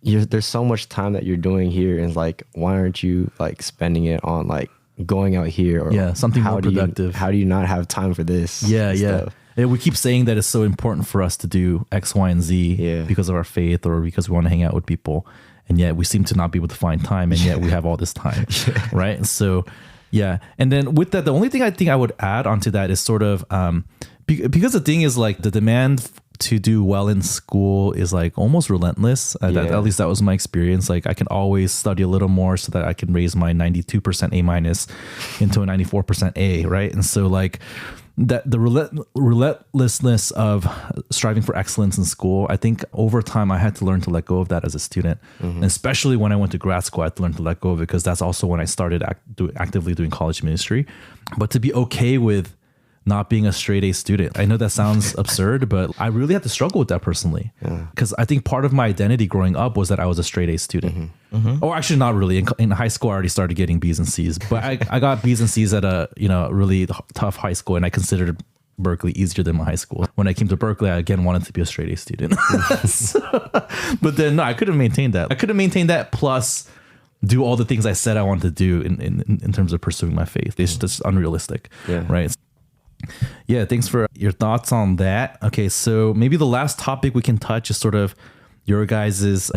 [SPEAKER 2] There's so much time that you're doing here, and like, why aren't you like spending it on like going out here or
[SPEAKER 1] something more productive?
[SPEAKER 2] How do you not have time for this? Stuff?
[SPEAKER 1] Yeah, we keep saying that it's so important for us to do X, Y, and Z because of our faith or because we want to hang out with people, and yet we seem to not be able to find time, and yet we have all this time, right? So, yeah, and then with that, the only thing I think I would add onto that is sort of because the thing is like the demand to do well in school is like almost relentless. At least that was my experience. Like I can always study a little more so that I can raise my 92% A minus into a 94% A, right? And so like that the relentlessness of striving for excellence in school, I think over time I had to learn to let go of that as a student. And especially when I went to grad school, I had to learn to let go of it, because that's also when I started actively doing college ministry. But to be okay with not being a straight A student. I know that sounds absurd, but I really had to struggle with that personally, because I think part of my identity growing up was that I was a straight A student. Or actually not really. In high school, I already started getting B's and C's, but I got B's and C's at a, you know, really tough high school, and I considered Berkeley easier than my high school. When I came to Berkeley, I again wanted to be a straight A student. But then no, I couldn't maintain that. I couldn't maintain that plus do all the things I said I wanted to do in terms of pursuing my faith. It's just unrealistic, right? Yeah, thanks for your thoughts on that. Okay, so maybe the last topic we can touch is sort of your guys'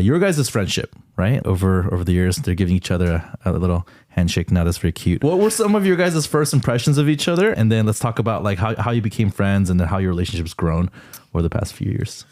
[SPEAKER 1] friendship, right? Over the years, they're giving each other a little handshake now. That's very cute. What were some of your guys' first impressions of each other? And then let's talk about like how you became friends and then how your relationship's grown over the past few years.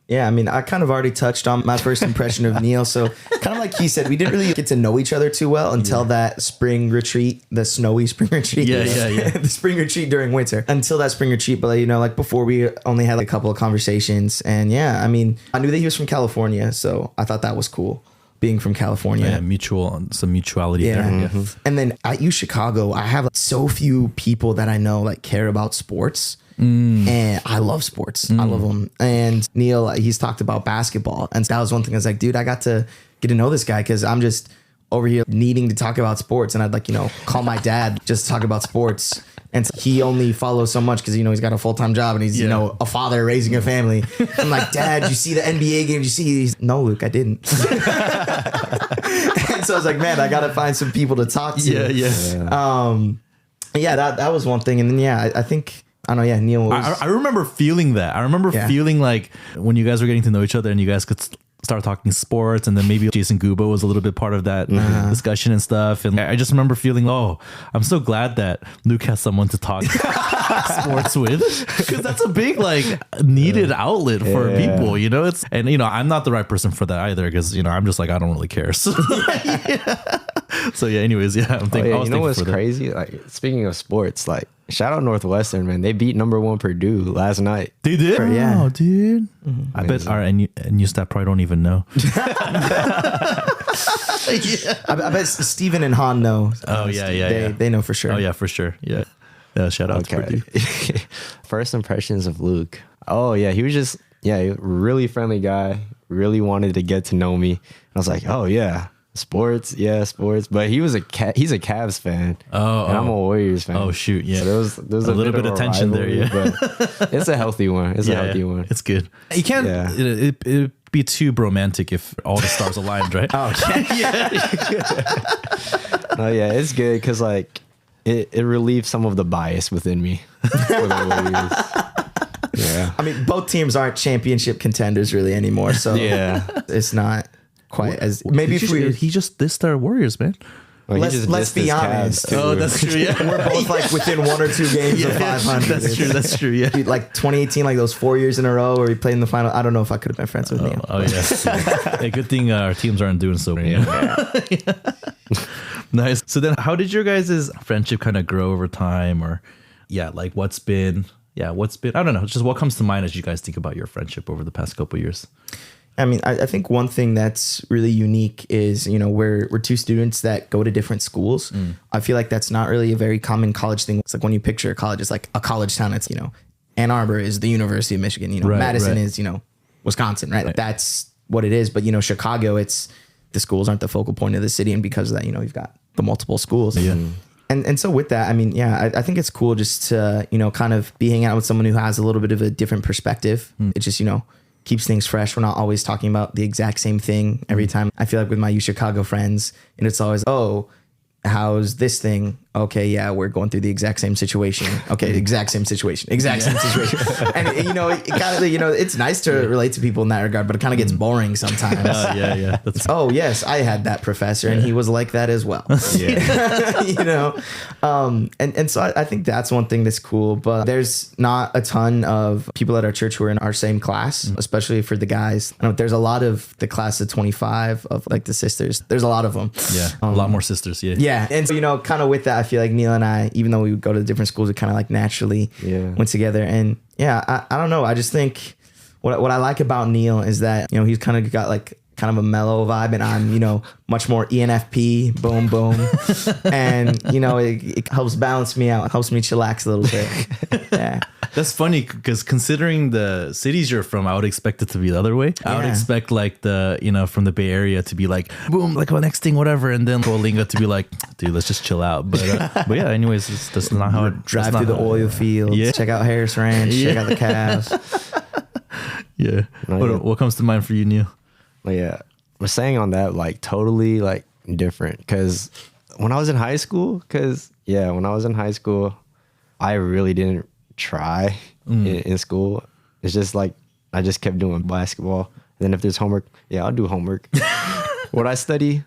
[SPEAKER 3] Yeah, I mean, I kind of already touched on my first impression of Neil. So kind of like he said, we didn't really get to know each other too well until that spring retreat, the snowy spring retreat.
[SPEAKER 1] Yeah.
[SPEAKER 3] The spring retreat during winter. Until that spring retreat, but you know, like before we only had like a couple of conversations. And yeah, I mean, I knew that he was from California, so I thought that was cool. Being from California.
[SPEAKER 1] Yeah, some mutuality there. Yeah.
[SPEAKER 3] And then at U Chicago, I have so few people that I know like care about sports. And I love sports. I love them. And Neil, he's talked about basketball. And that was one thing I was like, dude, I got to get to know this guy because I'm just over here needing to talk about sports. And I'd like, you know, call my dad just to talk about sports. And so he only follows so much because, he's got a full-time job and he's, a father raising a family. I'm like, Dad, you see the NBA game? You see? He's, no, Luke, I didn't. And so I was like, man, I got to find some people to talk to. That was one thing. And then, I think, I don't know, Neil was...
[SPEAKER 1] I remember feeling that. I remember feeling like when you guys were getting to know each other and you guys could start talking sports, and then maybe Jason Gubo was a little bit part of that discussion and stuff. And I just remember feeling, I'm so glad that Luke has someone to talk sports with, because that's a big needed outlet for people, I'm not the right person for that either, because I'm just like, I don't really care. So anyways, I'm thinking.
[SPEAKER 2] You know what's crazy? Speaking of sports, shout out Northwestern, man. They beat -- Purdue last night.
[SPEAKER 1] They did?
[SPEAKER 3] Yeah.
[SPEAKER 1] Oh, dude. Mm-hmm. I bet our NU staff probably don't even know.
[SPEAKER 3] I bet Steven and Han know.
[SPEAKER 1] Oh,
[SPEAKER 3] They know for sure.
[SPEAKER 1] Oh, yeah, for sure. Yeah. Shout out to Purdue.
[SPEAKER 2] First impressions of Luke. Oh, yeah. He was just, really friendly guy. Really wanted to get to know me. And I was like, oh, yeah. Sports. But he's a Cavs fan. And I'm a Warriors fan.
[SPEAKER 1] Oh shoot, yeah.
[SPEAKER 2] So there's a little bit of tension there,
[SPEAKER 1] yeah.
[SPEAKER 2] But it's a healthy one. It's a healthy one.
[SPEAKER 1] It's good. You can't. It'd be too bromantic if all the stars aligned, right?
[SPEAKER 3] Oh yeah.
[SPEAKER 2] No, it's good because it relieves some of the bias within me for the Warriors. Yeah.
[SPEAKER 3] I mean, both teams aren't championship contenders really anymore, so it's not quite as maybe
[SPEAKER 1] he just dissed our Warriors, man.
[SPEAKER 2] Well,
[SPEAKER 3] let's be honest.
[SPEAKER 1] That's true. Yeah,
[SPEAKER 3] we're both within 1 or 2 games of 500.
[SPEAKER 1] That's true. Yeah,
[SPEAKER 3] 2018, those 4 years in a row where we played in the final. I don't know if I could have been friends with Neil.
[SPEAKER 1] Oh yeah. Good thing our teams aren't doing so. Nice. So then, how did your guys' friendship kind of grow over time, or what's been I don't know, just what comes to mind as you guys think about your friendship over the past couple of years?
[SPEAKER 3] I mean, I think one thing that's really unique is, we're 2 students that go to different schools. I feel like that's not really a very common college thing. It's like when you picture a college, it's like a college town. It's, Ann Arbor is the University of Michigan, Madison is, Wisconsin, right? Like that's what it is. But, Chicago, it's the schools aren't the focal point of the city. And because of that, you've got the multiple schools.
[SPEAKER 1] Yeah.
[SPEAKER 3] And so with that, I mean, I think it's cool just to, kind of be hanging out with someone who has a little bit of a different perspective. It just, keeps things fresh. We're not always talking about the exact same thing every time. I feel like with my Chicago friends, and it's always, how's this thing? Okay, yeah, we're going through the exact same situation. Okay, exact same situation. And it kind of, it's nice to relate to people in that regard, but it kind of gets boring sometimes.
[SPEAKER 1] Yeah.
[SPEAKER 3] Yes, I had that professor, and he was like that as well. And so I think that's one thing that's cool. But there's not a ton of people at our church who are in our same class, especially for the guys. I know there's a lot of the class of 25 of the sisters. There's a lot of them.
[SPEAKER 1] Yeah, a lot more sisters.
[SPEAKER 3] Yeah, and so kind of with that, I feel like Neil and I, even though we would go to different schools, we kind of naturally went together. And I don't know. I just think what I like about Neil is that, he's kind of got kind of a mellow vibe, and I'm, much more ENFP, boom, boom. And, it helps balance me out, helps me chillax a little bit. Yeah.
[SPEAKER 1] That's funny because considering the cities you're from, I would expect it to be the other way. I would expect from the Bay Area to be boom, the next thing, whatever. And then Coalinga to be dude, let's just chill out. But yeah, anyways, that's not how it
[SPEAKER 3] drive through the oil fields, check out Harris Ranch, check out the calves.
[SPEAKER 1] Yeah. What comes to mind for you, Neil?
[SPEAKER 2] Yeah, we're saying on that totally different because when I was in high school, I really didn't try in school. It's just I just kept doing basketball. And then if there's homework, I'll do homework. Would I study?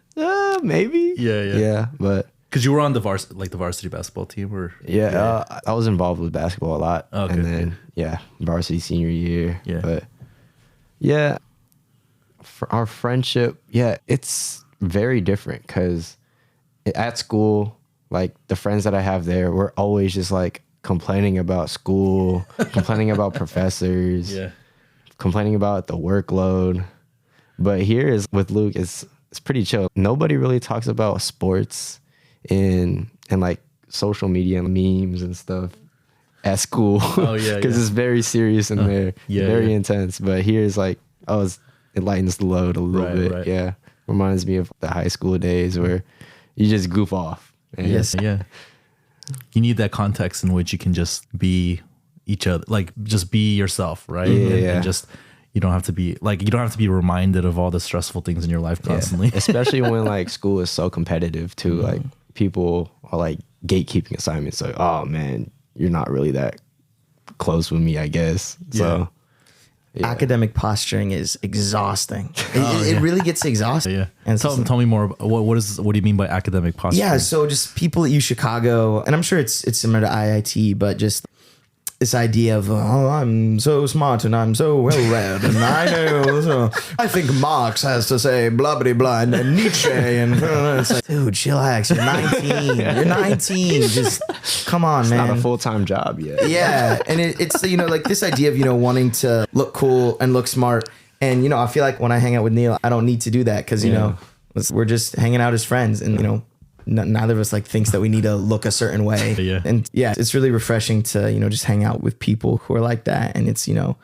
[SPEAKER 2] Maybe. Yeah. But
[SPEAKER 1] because you were on the varsity basketball team, or
[SPEAKER 2] I was involved with basketball a lot.
[SPEAKER 1] Okay.
[SPEAKER 2] And then varsity senior year.
[SPEAKER 1] Yeah.
[SPEAKER 2] But for our friendship, it's very different because at school, the friends that I have there, we're always just complaining about school, complaining about professors, complaining about the workload. But here is with Luke, it's pretty chill. Nobody really talks about sports and social media and memes and stuff at school. Because it's very serious in there, very intense. But here's it lightens the load a little bit. Right. Yeah, reminds me of the high school days where you just goof off.
[SPEAKER 3] Yes.
[SPEAKER 1] Yeah. you need that context in which you can just be each other, like just be yourself, right? And just you don't have to be reminded of all the stressful things in your life constantly.
[SPEAKER 2] Especially when like school is so competitive too. Like people are like gatekeeping assignments. Like, oh man, you're not really that close with me, I guess. So
[SPEAKER 3] academic posturing is exhausting. It really gets exhausting.
[SPEAKER 1] Yeah.
[SPEAKER 3] And
[SPEAKER 1] Tell me more. What do you mean by academic posturing?
[SPEAKER 3] Yeah, so just people at U Chicago, and I'm sure it's similar to IIT, but just this idea of, oh, I'm so smart and I'm so well read and I know, so I think Marx has to say blah blah blah and Nietzsche and it's like, dude, chillax. You're 19. You're 19. Just come on, man.
[SPEAKER 2] Not a full-time job yet.
[SPEAKER 3] Yeah, and it's like this idea of wanting to look cool and look smart, and I feel like when I hang out with Neil, I don't need to do that because we're just hanging out as friends, and neither of us like thinks that we need to look a certain way. And it's really refreshing to just hang out with people who are like that, and it's I don't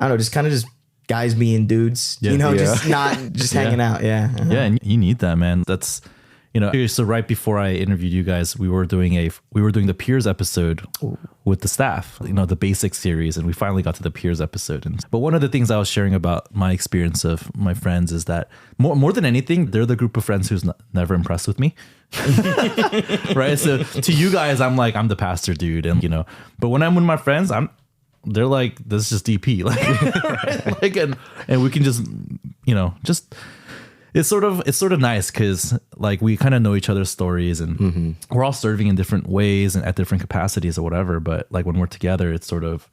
[SPEAKER 3] know, just kind of just guys being dudes, just not just hanging out. Yeah,
[SPEAKER 1] and you need that, man. That's so right before I interviewed you guys, we were doing the peers episode with the staff, the basic series, and we finally got to the peers episode. But one of the things I was sharing about my experience of my friends is that more than anything, they're the group of friends who's never impressed with me. Right? So to you guys, I'm the pastor dude, and but when I'm with my friends, they're like, this is just DP, right? Like, and we can just it's sort of nice because like we kind of know each other's stories, and we're all serving in different ways and at different capacities or whatever. But like when we're together, it's sort of,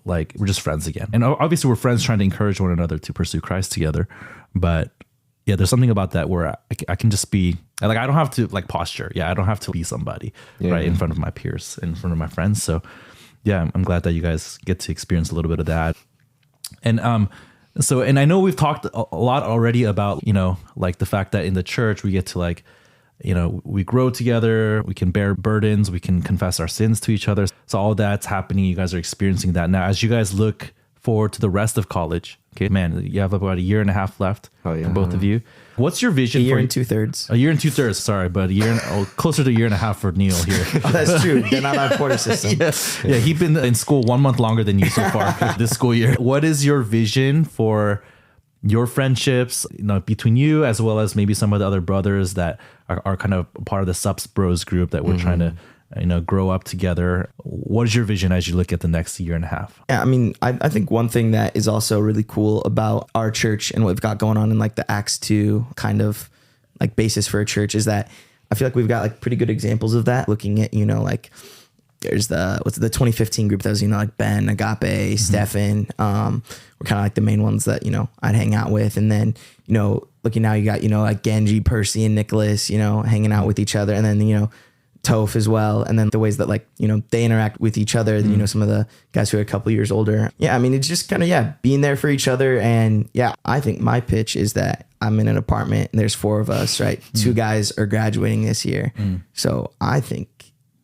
[SPEAKER 1] like we're just friends again. And obviously we're friends trying to encourage one another to pursue Christ together. But yeah, there's something about that where I can just be like, I don't have to like posture. Yeah, I don't have to be somebody right in front of my peers, in front of my friends. So yeah, I'm glad that you guys get to experience a little bit of that. And so, and I know we've talked a lot already about, like the fact that in the church we get to like, we grow together, we can bear burdens, we can confess our sins to each other. So all that's happening. You guys are experiencing that now. As you guys look forward to the rest of college, okay, man, you have about a year and a half left for both of you. What's your vision?
[SPEAKER 3] A year and 2/3.
[SPEAKER 1] A year and 2/3. Sorry, but closer to a year and a half for Neil here.
[SPEAKER 3] Oh, that's true. They're not on quarter system.
[SPEAKER 1] Yeah, he's been in school 1 month longer than you so far this school year. What is your vision for your friendships, between you as well as maybe some of the other brothers that are kind of part of the Subs Bros group that we're trying to grow up together? What is your vision as you look at the next year and a half?
[SPEAKER 3] Yeah, I mean, I think one thing that is also really cool about our church and what we've got going on in like the Acts 2 kind of like basis for a church is that I feel like we've got like pretty good examples of that. Looking at, like there's the 2015 group that was, like Ben, Agape, Stefan. We're kind of like the main ones that, I'd hang out with. And then, looking now, you got, like Genji, Percy, and Nicholas, hanging out with each other. And then, Toph as well. And then the ways that like, they interact with each other, some of the guys who are a couple years older. Yeah. I mean, it's just kind of, being there for each other. And yeah, I think my pitch is that I'm in an apartment and there's 4 of us, right? 2 guys are graduating this year. So I think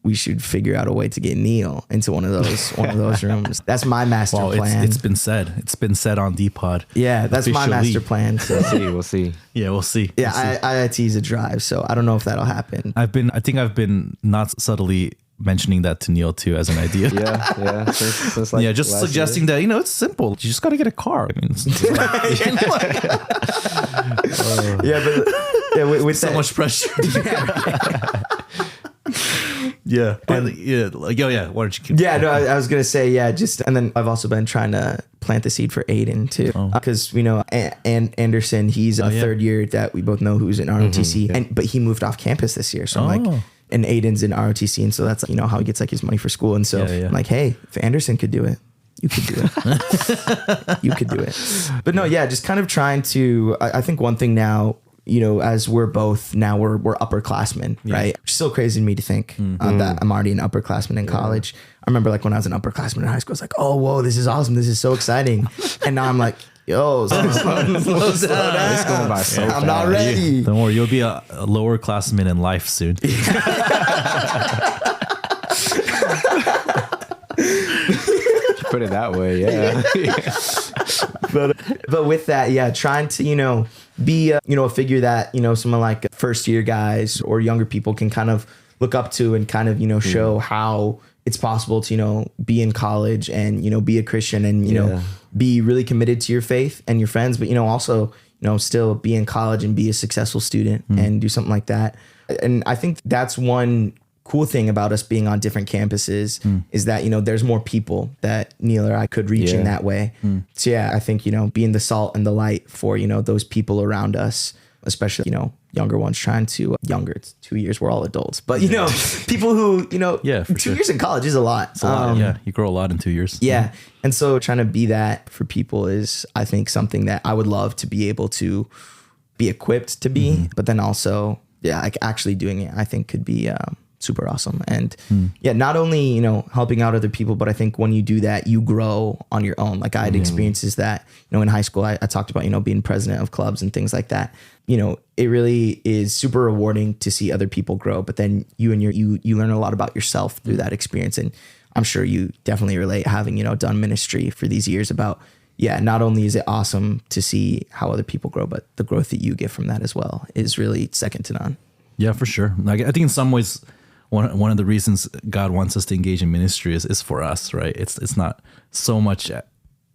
[SPEAKER 3] we should figure out a way to get Neil into one of those rooms. That's my master plan.
[SPEAKER 1] It's been said. It's been said on dPod.
[SPEAKER 3] Yeah, that's my master plan. So
[SPEAKER 2] we'll see.
[SPEAKER 1] Yeah, we'll see.
[SPEAKER 3] Yeah, IIT is a drive, so I don't know if that'll happen.
[SPEAKER 1] I think I've been not subtly mentioning that to Neil too as an idea.
[SPEAKER 2] Yeah. Since like
[SPEAKER 1] just suggesting that it's simple. You just got to get a car. I mean,
[SPEAKER 3] with
[SPEAKER 1] so much pressure. Yeah. Why don't you keep
[SPEAKER 3] I was gonna say and then I've also been trying to plant the seed for Aiden too, because and Anderson, he's a third year that we both know who's in ROTC, but he moved off campus this year, so I'm like, and Aiden's in ROTC, and so that's how he gets like his money for school, and so I'm like, hey, if Anderson could do it, you could do it. You could do it. But no, just kind of trying to. I think one thing now, as we're both now we're upperclassmen, right? It's still crazy to me to think that I'm already an upperclassman in college. I remember like when I was an upperclassman in high school, it's like, oh, whoa, this is awesome. This is so exciting. And now I'm like, yo, slow down. It's
[SPEAKER 2] going by so fast.
[SPEAKER 3] I'm not ready.
[SPEAKER 1] Yeah. Don't worry, you'll be a lower classman in life soon.
[SPEAKER 2] Put it that way, yeah.
[SPEAKER 3] But with that, trying to be a figure that someone like first year guys or younger people can kind of look up to and kind of, show how it's possible to, be in college and, be a Christian and, be really committed to your faith and your friends, but, also, still be in college and be a successful student and do something like that. And I think that's one cool thing about us being on different campuses is that, there's more people that Neil or I could reach in that way. So yeah, I think, being the salt and the light for, those people around us, especially, younger ones trying to it's 2 years. We're all adults, but people who,
[SPEAKER 1] for
[SPEAKER 3] 2 years in college is a lot.
[SPEAKER 1] It's a lot. Yeah. You grow a lot in 2 years.
[SPEAKER 3] Yeah. And so trying to be that for people is, I think, something that I would love to be able to be equipped to be, but then also, like actually doing it, I think could be, super awesome. And not only, helping out other people, but I think when you do that, you grow on your own. Like I had experiences that, in high school, I talked about, being president of clubs and things like that. It really is super rewarding to see other people grow, but then you learn a lot about yourself through that experience. And I'm sure you definitely relate having, done ministry for these years about, not only is it awesome to see how other people grow, but the growth that you get from that as well is really second to none. Yeah,
[SPEAKER 1] for sure. Like I think in some ways, one of the reasons God wants us to engage in ministry is for us, right? It's not so much,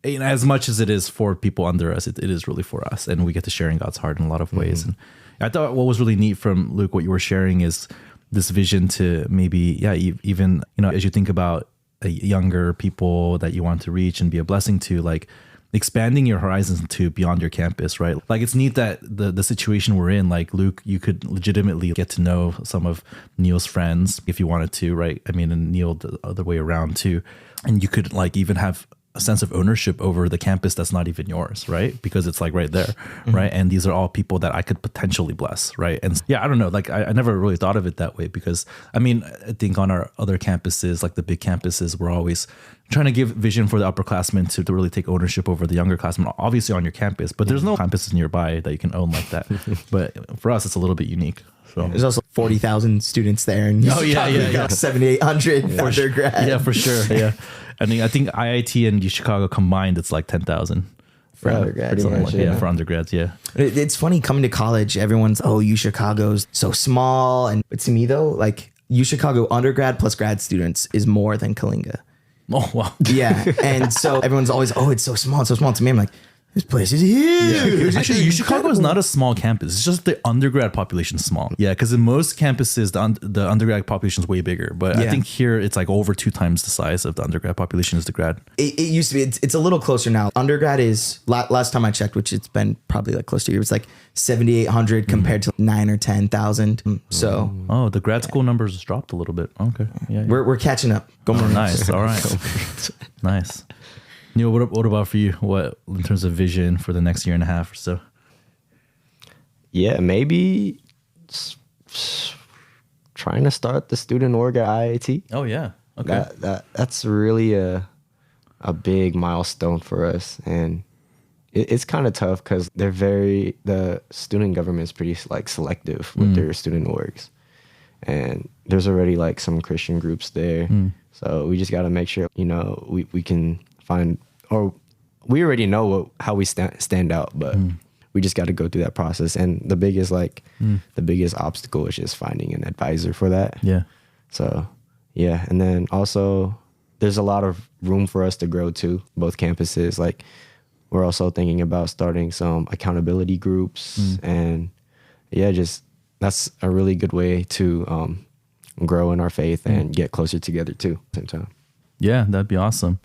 [SPEAKER 1] as much as it is for people under us, it is really for us, and we get to share in God's heart in a lot of ways. And I thought what was really neat from Luke, what you were sharing, is this vision to maybe, even as you think about younger people that you want to reach and be a blessing to, like expanding your horizons to beyond your campus, right? Like it's neat that the situation we're in, like Luke, you could legitimately get to know some of Neil's friends if you wanted to, right? I mean, and Neil the other way around too. And you could like even have a sense of ownership over the campus that's not even yours, right? Because it's like right there, right? And these are all people that I could potentially bless, right? And I don't know, like I never really thought of it that way, because I mean, I think on our other campuses, like the big campuses, we're always trying to give vision for the upperclassmen to really take ownership over the younger classmen, obviously on your campus, but there's no campuses nearby that you can own like that. But for us, it's a little bit unique. So
[SPEAKER 3] there's also 40,000 students there, and got 7,800 undergrad.
[SPEAKER 1] Yeah, for sure. Yeah, I think IIT and Chicago combined, it's like 10,000
[SPEAKER 3] for undergrads.
[SPEAKER 1] For undergrads. Yeah,
[SPEAKER 3] it's funny coming to college. Everyone's Chicago's so small, and to me though, like Chicago undergrad plus grad students is more than Kalinga.
[SPEAKER 1] Oh wow.
[SPEAKER 3] Yeah, and so everyone's always it's so small, it's so small. To me, I'm like, this place is huge.
[SPEAKER 1] Yeah. Actually, Chicago is not a small campus. It's just the undergrad population is small. Yeah, because in most campuses, the undergrad population is way bigger. But I think here it's like over 2 times the size of the undergrad population as the grad.
[SPEAKER 3] It used to be. It's a little closer now. Undergrad is, last time I checked, which it's been probably like close to a year, it's like 7,800 compared to 9,000 or 10,000. So
[SPEAKER 1] the grad school numbers has dropped a little bit. Okay, yeah.
[SPEAKER 3] We're catching up. Go Maroons.
[SPEAKER 1] Nice. All right. Nice. Neil, what about for you? What in terms of vision for the next year and a half or so?
[SPEAKER 2] Yeah, maybe trying to start the student org at IIT.
[SPEAKER 1] Oh yeah, okay.
[SPEAKER 2] That's really a big milestone for us, and it's kind of tough because the student government is pretty like selective with their student orgs, and there's already like some Christian groups there, so we just got to make sure we can find, or we already know how we stand out, but we just got to go through that process. And the biggest obstacle is just finding an advisor for that.
[SPEAKER 1] Yeah.
[SPEAKER 2] So yeah, and then also there's a lot of room for us to grow too. Both campuses, like we're also thinking about starting some accountability groups, and just that's a really good way to grow in our faith and get closer together too at the same time.
[SPEAKER 1] Yeah, that'd be awesome.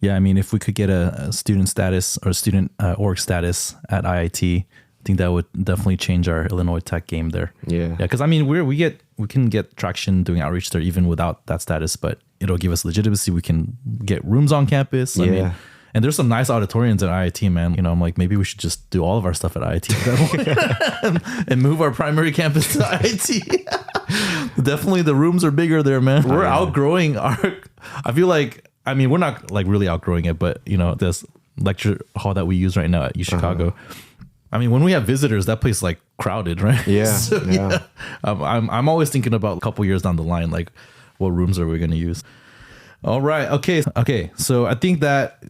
[SPEAKER 1] Yeah, I mean, if we could get a student status or student org status at IIT, I think that would definitely change our Illinois Tech game there.
[SPEAKER 2] Yeah,
[SPEAKER 1] because I mean, we can get traction doing outreach there even without that status, but it'll give us legitimacy. We can get rooms on campus. I mean, and there's some nice auditoriums at IIT, man. I'm like, maybe we should just do all of our stuff at IIT and move our primary campus to IIT. Definitely, the rooms are bigger there, man. We're outgrowing I feel like. I mean, we're not like really outgrowing it, but this lecture hall that we use right now at Chicago. I mean, when we have visitors, that place is like crowded, right?
[SPEAKER 2] Yeah.
[SPEAKER 1] So, I'm always thinking about a couple years down the line, like what rooms are we going to use? All right. Okay. So I think that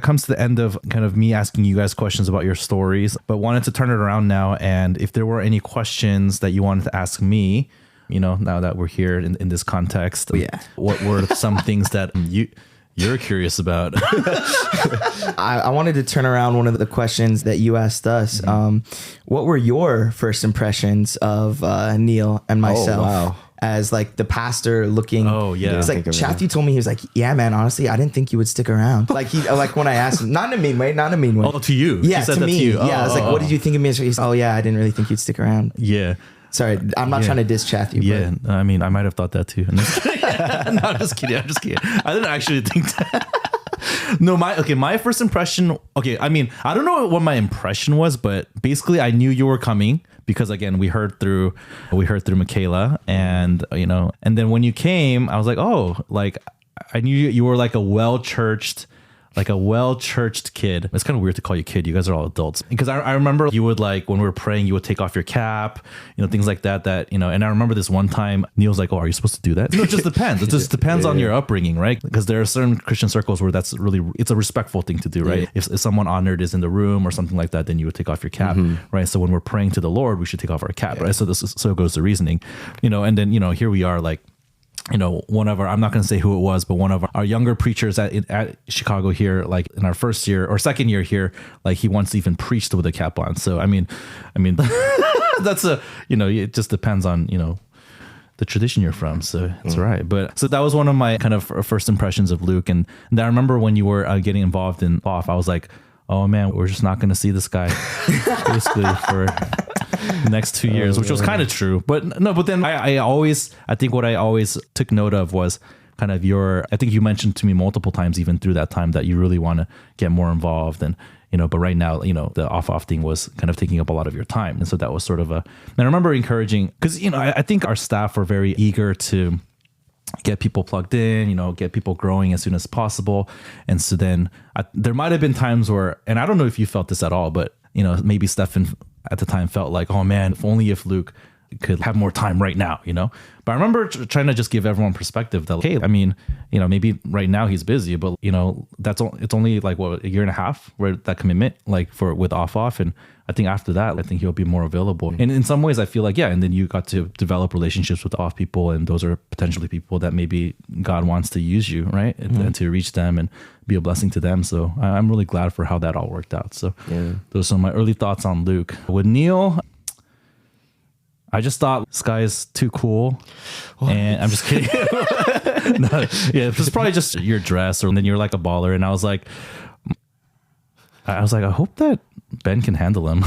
[SPEAKER 1] comes to the end of kind of me asking you guys questions about your stories, but wanted to turn it around now. And if there were any questions that you wanted to ask me, now that we're here in this context,
[SPEAKER 3] Yeah.
[SPEAKER 1] what were some things that you're curious about?
[SPEAKER 3] I wanted to turn around one of the questions that you asked us. What were your first impressions of Neil and myself?
[SPEAKER 2] wow.
[SPEAKER 3] As like the pastor looking.
[SPEAKER 1] Oh, yeah.
[SPEAKER 3] It's like Chathy told me, he was like, yeah, man, honestly, I didn't think you would stick around. Like when I asked him, not in a mean way.
[SPEAKER 1] Oh, to you.
[SPEAKER 3] Yeah,
[SPEAKER 1] He said
[SPEAKER 3] to
[SPEAKER 1] that
[SPEAKER 3] me.
[SPEAKER 1] to you.
[SPEAKER 3] Yeah, I was like, what did you think of me? He's, oh yeah, I didn't really think you'd stick around.
[SPEAKER 1] Yeah.
[SPEAKER 3] Sorry, I'm not trying to diss Chathy.
[SPEAKER 1] Yeah, I mean, I might have thought that too. No, I'm just kidding. I didn't actually think that. No, my first impression. Okay, I mean, I don't know what my impression was, but basically, I knew you were coming because again, we heard through Michaela, and and then when you came, I was like, oh, like I knew you were like a well-churched kid. It's kind of weird to call you kid. You guys are all adults. Because I remember you would like, when we were praying, you would take off your cap, things like that, and I remember this one time, Neil's like, oh, are you supposed to do that? No, it just depends. It just depends on your upbringing, right? Because there are certain Christian circles where it's a respectful thing to do, right? Yeah. If someone honored is in the room or something like that, then you would take off your cap, right? So when we're praying to the Lord, we should take off our cap, right? So goes the reasoning, and then, here we are like, one of I'm not going to say who it was, but one of our younger preachers at Chicago here, like in our first year or second year here, like he once even preached with a cap on. So, I mean, that's it just depends on, the tradition you're from. So it's right. But so that was one of my kind of first impressions of Luke. And I remember when you were getting involved in off, I was like, oh man, we're just not going to see this guy basically for the next 2 years, which was kind of true. But no, but then I think what I always took note of was kind of I think you mentioned to me multiple times, even through that time, that you really want to get more involved. And, but right now, the off thing was kind of taking up a lot of your time. And so that was sort of and I remember encouraging, because, I think our staff were very eager to get people plugged in, get people growing as soon as possible. And so then there might have been times where, and I don't know if you felt this at all, but, maybe Stefan at the time felt like, oh man, if Luke could have more time right now, But I remember trying to just give everyone perspective that, hey, I mean, maybe right now he's busy, but, it's only like, a year and a half where that commitment, like with off. And I think after that, I think he'll be more available. And in some ways I feel like, and then you got to develop relationships with off people. And those are potentially people that maybe God wants to use you, right? And to reach them and be a blessing to them. So I'm really glad for how that all worked out. So those are some of my early thoughts on Luke. With Neil, I just thought this guy is too cool. What? And I'm just kidding. No, it was probably just your dress, and then you're like a baller. And I was like, I hope that Ben can handle him.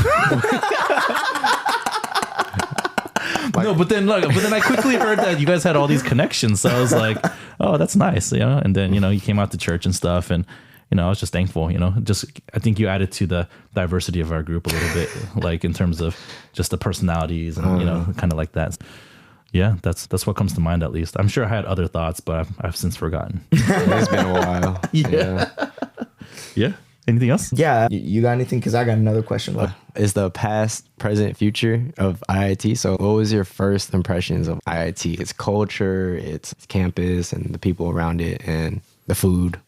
[SPEAKER 1] No, but then I quickly heard that you guys had all these connections. So I was like, oh, that's nice. And then, you came out to church and stuff. And, I was just thankful, I think you added to the diversity of our group a little bit, like in terms of just the personalities and, kind of like that. Yeah, that's what comes to mind, at least. I'm sure I had other thoughts, but I've since forgotten.
[SPEAKER 2] It's been a while.
[SPEAKER 1] Yeah. Anything else?
[SPEAKER 3] Yeah. You got anything? Because I got another question.
[SPEAKER 2] Is the past, present, future of IIT. So what was your first impressions of IIT? Its culture, its campus, and the people around it, and the food.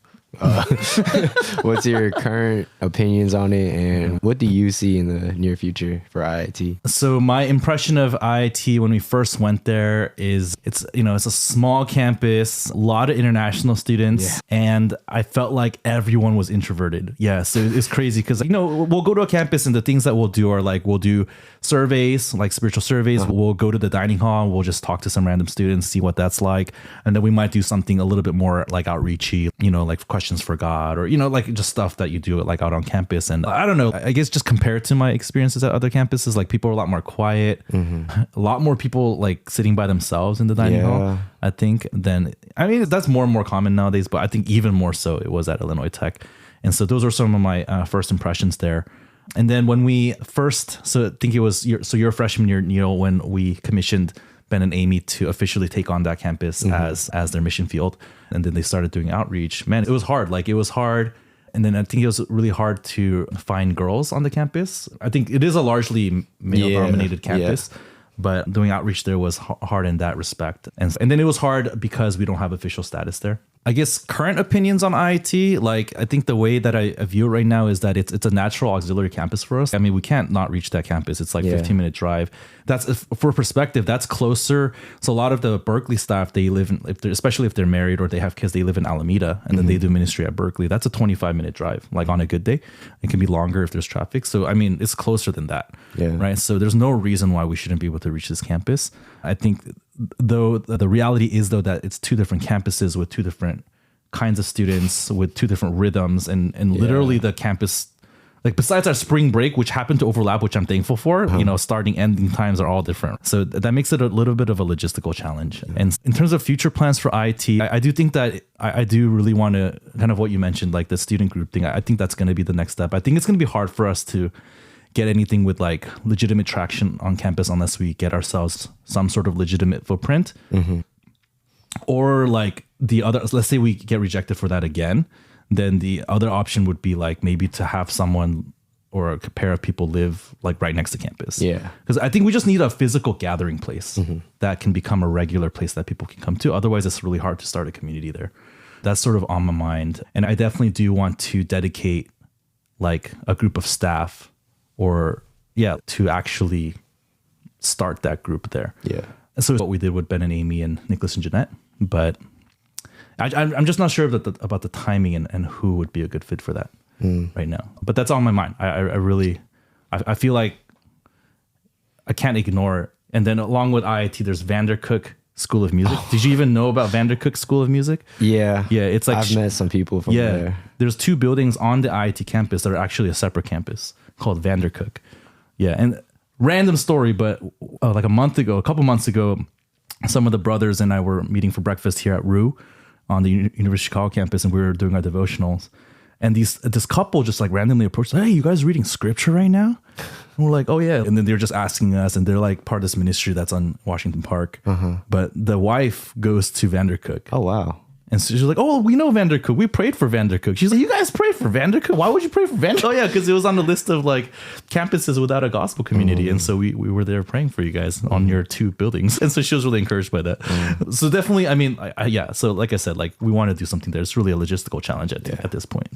[SPEAKER 2] What's your current opinions on it, and what do you see in the near future for IIT?
[SPEAKER 1] So my impression of IIT when we first went there is it's a small campus, a lot of international students, and I felt like everyone was introverted. Yeah, so it's crazy because we'll go to a campus and the things that we'll do are like we'll do surveys, like spiritual surveys. We'll go to the dining hall, we'll just talk to some random students, see what that's like, and then we might do something a little bit more like outreachy, like questions for God, or like just stuff that you do like out on campus. And I don't know, I guess just compared to my experiences at other campuses, like people are a lot more quiet, a lot more people like sitting by themselves in the dining hall, I think. That's more and more common nowadays, but I think even more so it was at Illinois Tech. And so those are some of my first impressions there. And then when we first, so I think it was your freshman year, Neil, when we commissioned Ben and Amy to officially take on that campus as their mission field. And then they started doing outreach. Man, it was hard. And then I think it was really hard to find girls on the campus. I think it is a largely male-dominated campus. but doing outreach there was hard in that respect. And then it was hard because we don't have official status there. I guess current opinions on IIT, like I think the way that I view it right now is that it's a natural auxiliary campus for us. I mean, we can't not reach that campus. It's like 15-minute drive. That's for perspective, that's closer. So a lot of the Berkeley staff, they live in, especially if they're married or they have kids, they live in Alameda and then they do ministry at Berkeley. That's a 25-minute drive, like on a good day. It can be longer if there's traffic. So, I mean, it's closer than that, right? So there's no reason why we shouldn't be able to reach this campus. I think though the reality is though that it's two different campuses with two different kinds of students with two different rhythms and literally the campus, like besides our spring break, which happened to overlap, which I'm thankful for, you know, starting ending times are all different. So that makes it a little bit of a logistical challenge. And in terms of future plans for IIT, I do think that I do really want to kind of what you mentioned, like the student group thing. I think that's going to be the next step. I think it's going to be hard for us to get anything with like legitimate traction on campus unless we get ourselves some sort of legitimate footprint. Or like the other, let's say we get rejected for that again, then the other option would be like maybe to have someone or a pair of people live like right next to campus. Yeah. Because I think we just need a physical gathering place that can become a regular place that people can come to. Otherwise, it's really hard to start a community there. That's sort of on my mind. And I definitely do want to dedicate like a group of staff or to actually start that group there. Yeah. So what we did with Ben and Amy and Nicholas and Jeanette, but I'm just not sure about the timing and who would be a good fit for that right now. But that's on my mind. I really feel like I can't ignore it. And then along with IIT, there's Vandercook School of Music. Did you even know about Vandercook School of Music? Yeah. It's like
[SPEAKER 2] I've met some people from there.
[SPEAKER 1] There's two buildings on the IIT campus that are actually a separate campus called Vandercook. Yeah, and random story, but like a couple months ago, some of the brothers and I were meeting for breakfast here at RU on the University of Chicago campus, and we were doing our devotionals. And this couple just like randomly approached, "Hey, you guys reading scripture right now?" And we're like, "Oh yeah." And then they're just asking us, and they're like part of this ministry that's on Washington Park. But the wife goes to Vandercook.
[SPEAKER 2] Oh wow.
[SPEAKER 1] And so she's like, "Oh, we know Vandercook. We prayed for Vandercook." She's like, "You guys prayed for Vandercook? Why would you pray for Vandercook?" "Oh yeah, because it was on the list of like campuses without a gospel community." And so we were there praying for you guys on your two buildings. And so she was really encouraged by that. So definitely, I mean, so like I said, like we want to do something there. It's really a logistical challenge at this point.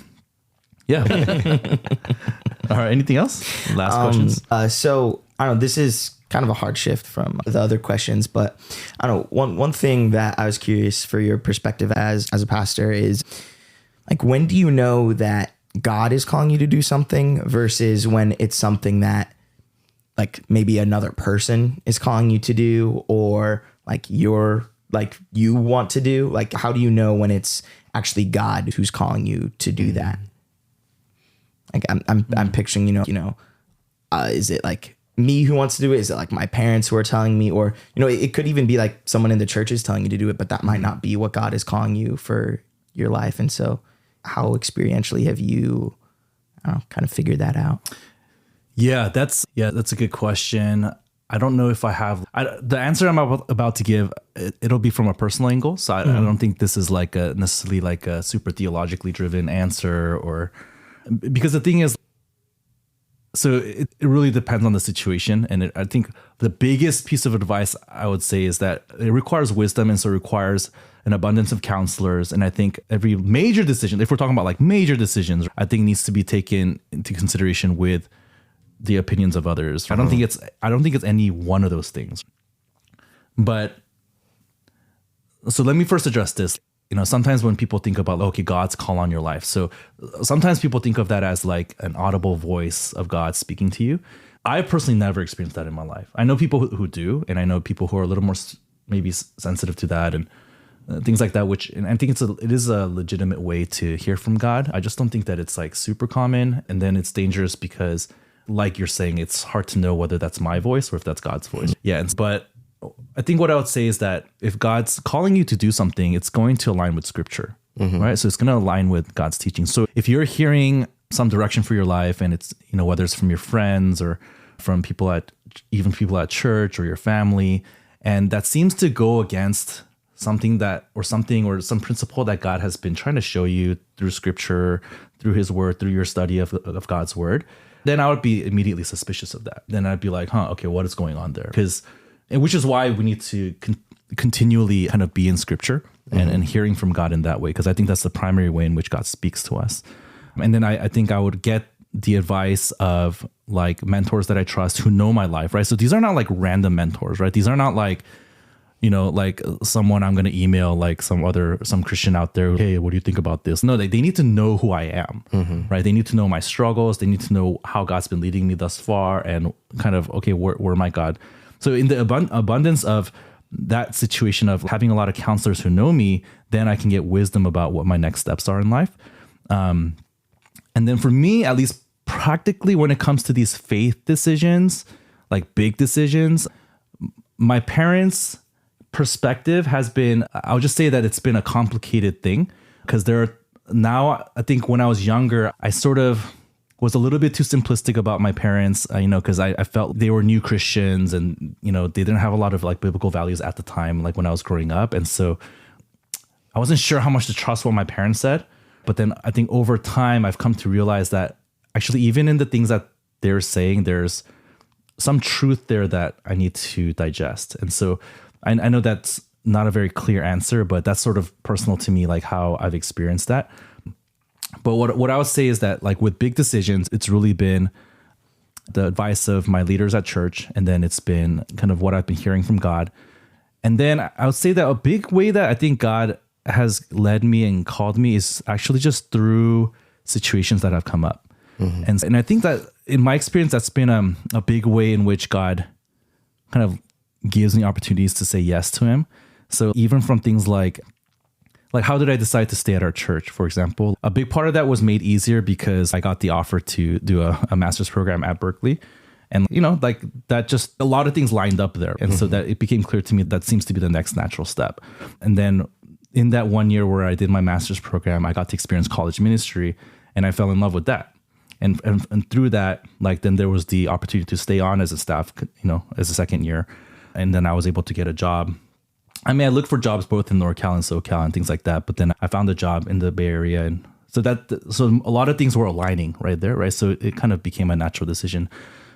[SPEAKER 1] Yeah. All right. Anything else? Last questions?
[SPEAKER 3] So I don't know, this is kind of a hard shift from the other questions, but I don't know, one thing that I was curious for your perspective as a pastor is like, when do you know that God is calling you to do something versus when it's something that like maybe another person is calling you to do, or like you want to do? Like, how do you know when it's actually God who's calling you to do that? Like I'm picturing, is it like me who wants to do it? Is it like my parents who are telling me, or, it could even be like someone in the church is telling you to do it, but that might not be what God is calling you for your life. And so how experientially have you, kind of figured that out?
[SPEAKER 1] Yeah, that's a good question. I don't know if I have the answer I'm about to give. It'll be from a personal angle. So I don't think this is like necessarily like a super theologically driven answer, or because the thing is, so it really depends on the situation. And I think the biggest piece of advice I would say is that it requires wisdom. And so it requires an abundance of counselors. And I think every major decision, if we're talking about like major decisions, I think needs to be taken into consideration with the opinions of others. I don't think it's any one of those things. But so let me first address this. Sometimes when people think about, okay, God's call on your life. So sometimes people think of that as like an audible voice of God speaking to you. I personally never experienced that in my life. I know people who do, and I know people who are a little more maybe sensitive to that and things like that, and I think it is a legitimate way to hear from God. I just don't think that it's like super common. And then it's dangerous because, like you're saying, it's hard to know whether that's my voice or if that's God's voice. Yeah. But I think what I would say is that if God's calling you to do something, it's going to align with scripture, right? So it's going to align with God's teaching. So if you're hearing some direction for your life, and it's, whether it's from your friends or from people at church or your family, and that seems to go against some principle that God has been trying to show you through scripture, through his word, through your study of God's word, then I would be immediately suspicious of that. Then I'd be like, okay, what is going on there? Because and which is why we need to continually kind of be in scripture and hearing from God in that way, because I think that's the primary way in which God speaks to us. And then I think I would get the advice of like mentors that I trust who know my life, right? So these are not like random mentors, right? These are not like, you know, like someone I'm going to email, like some Christian out there. Hey, what do you think about this? No, they need to know who I am, right? They need to know my struggles. They need to know how God's been leading me thus far and kind of, okay, where am I, God? So in the abundance of that situation of having a lot of counselors who know me, then I can get wisdom about what my next steps are in life. And then for me, at least practically, when it comes to these faith decisions, like big decisions, my parents' perspective has been, I'll just say that it's been a complicated thing, because now, I think when I was younger, I sort of was a little bit too simplistic about my parents, because I felt they were new Christians and, they didn't have a lot of like biblical values at the time, like when I was growing up. And so I wasn't sure how much to trust what my parents said. But then I think over time, I've come to realize that actually, even in the things that they're saying, there's some truth there that I need to digest. And so I know that's not a very clear answer, but that's sort of personal to me, like how I've experienced that. But what I would say is that like with big decisions, it's really been the advice of my leaders at church. And then it's been kind of what I've been hearing from God. And then I would say that a big way that I think God has led me and called me is actually just through situations that have come up. And I think that in my experience, that's been a big way in which God kind of gives me opportunities to say yes to him. So even from things like how did I decide to stay at our church, for example? A big part of that was made easier because I got the offer to do a master's program at Berkeley. And, like that, just a lot of things lined up there. And so that it became clear to me that seems to be the next natural step. And then in that 1 year where I did my master's program, I got to experience college ministry, and I fell in love with that. And through that, like then there was the opportunity to stay on as a staff, as a second year. And then I was able to get a job. I mean, I looked for jobs both in NorCal and SoCal and things like that. But then I found a job in the Bay Area. And so a lot of things were aligning right there, right? So it kind of became a natural decision.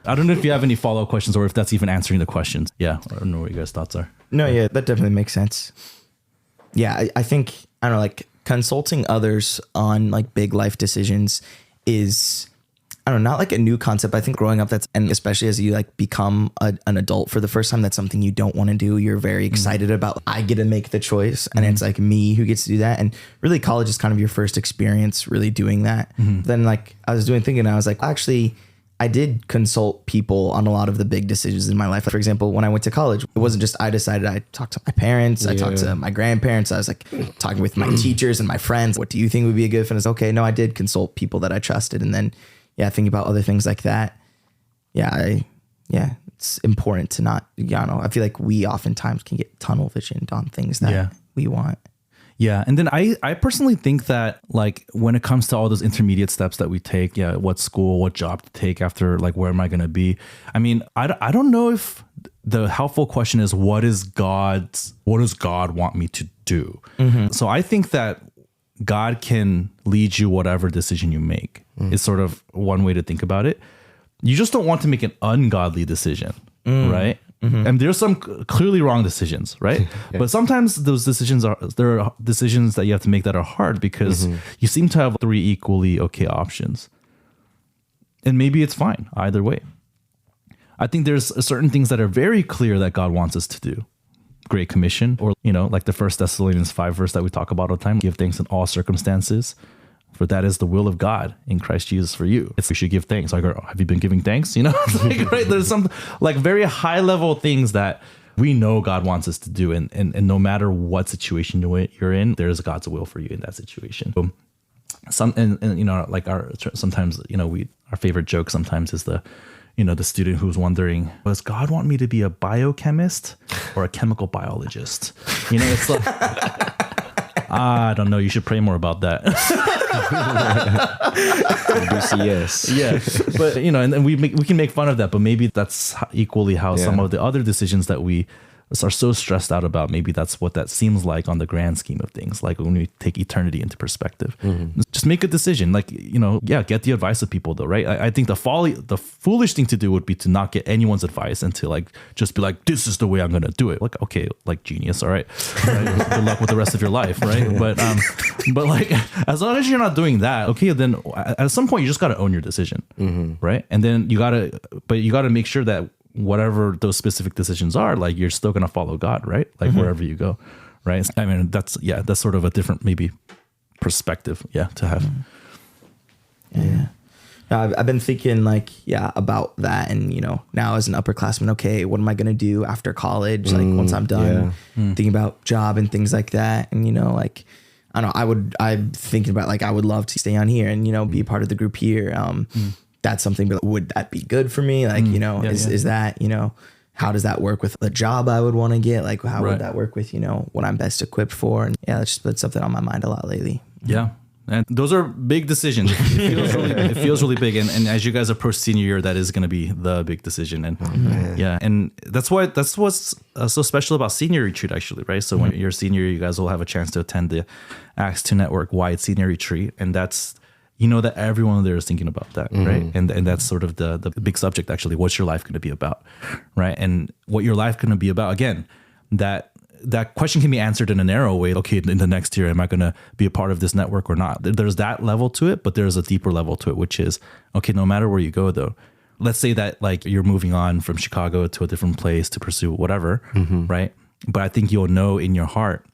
[SPEAKER 1] I don't know if you have any follow-up questions or if that's even answering the questions. Yeah, I don't know what you guys' thoughts are.
[SPEAKER 3] No, yeah, that definitely makes sense. Yeah, I think, I don't know, like consulting others on like big life decisions is, I don't know, not like a new concept. I think growing up, and especially as you like become an adult for the first time, that's something you don't want to do. You're very excited about, I get to make the choice, and it's like me who gets to do that. And really college is kind of your first experience really doing that. Then like I was thinking, I was like, actually, I did consult people on a lot of the big decisions in my life. Like, for example, when I went to college, it wasn't just I decided. I talked to my parents, I talked to my grandparents. I was like talking with my teachers and my friends. What do you think would be a good fit? And it's okay. No, I did consult people that I trusted. And then, thinking about other things like that. It's important to not, I feel like we oftentimes can get tunnel visioned on things that we want.
[SPEAKER 1] Yeah. And then I personally think that like when it comes to all those intermediate steps that we take, what school, what job to take after, like, where am I going to be? I mean, I don't know if the helpful question is what does God want me to do? So I think that God can lead you whatever decision you make is sort of one way to think about it. You just don't want to make an ungodly decision, right? And there's some clearly wrong decisions, right? But sometimes those decisions there are decisions that you have to make that are hard because you seem to have 3 equally okay options. And maybe it's fine either way. I think there's certain things that are very clear that God wants us to do. Great Commission, or, like the 1 Thessalonians 5 verse that we talk about all the time, give thanks in all circumstances, for that is the will of God in Christ Jesus for you. We should give thanks. Like, have you been giving thanks? It's like, right? There's some like very high level things that we know God wants us to do. And no matter what situation you're in, there's God's will for you in that situation. So sometimes, our favorite joke sometimes is the student who's wondering, does God want me to be a biochemist or a chemical biologist? It's like, I don't know. You should pray more about that.
[SPEAKER 2] BCS.
[SPEAKER 1] Yeah. But, and then we can make fun of that, but maybe that's equally how some of the other decisions that we are so stressed out about maybe that's what that seems like on the grand scheme of things. Like when we take eternity into perspective, just make a decision. Like, get the advice of people though, right? I think the foolish thing to do would be to not get anyone's advice and to like, just be like, this is the way I'm going to do it. Like, okay, like genius. All right. Good luck with the rest of your life. Right. But like, as long as you're not doing that, okay, then at some point you just got to own your decision. Right. And then you got to make sure that whatever those specific decisions are, like you're still going to follow God, right? Like wherever you go, right? I mean, that's sort of a different maybe perspective, to have.
[SPEAKER 3] Yeah. I've been thinking like, about that. And, now as an upperclassman, okay, what am I going to do after college? Like once I'm done thinking about job and things like that. And, like, I don't know, I'm thinking about like, I would love to stay on here and, be a part of the group here. That's something, but would that be good for me? Like, is that, how does that work with the job I would want to get? Like, how would that work with, what I'm best equipped for? And that's just been something on my mind a lot lately.
[SPEAKER 1] Yeah. And those are big decisions. It feels really big. And as you guys approach senior year, that is going to be the big decision. And and that's what's so special about senior retreat, actually, right? So when you're senior, you guys will have a chance to attend the Acts 2 Network wide senior retreat. And that's, that everyone there is thinking about that, right? And that's sort of the big subject, actually. What's your life going to be about, right? And what your life going to be about, again, that question can be answered in a narrow way. Okay, in the next year, am I going to be a part of this network or not? There's that level to it, but there's a deeper level to it, which is, okay, no matter where you go, though, let's say that like you're moving on from Chicago to a different place to pursue whatever, right? But I think you'll know in your heart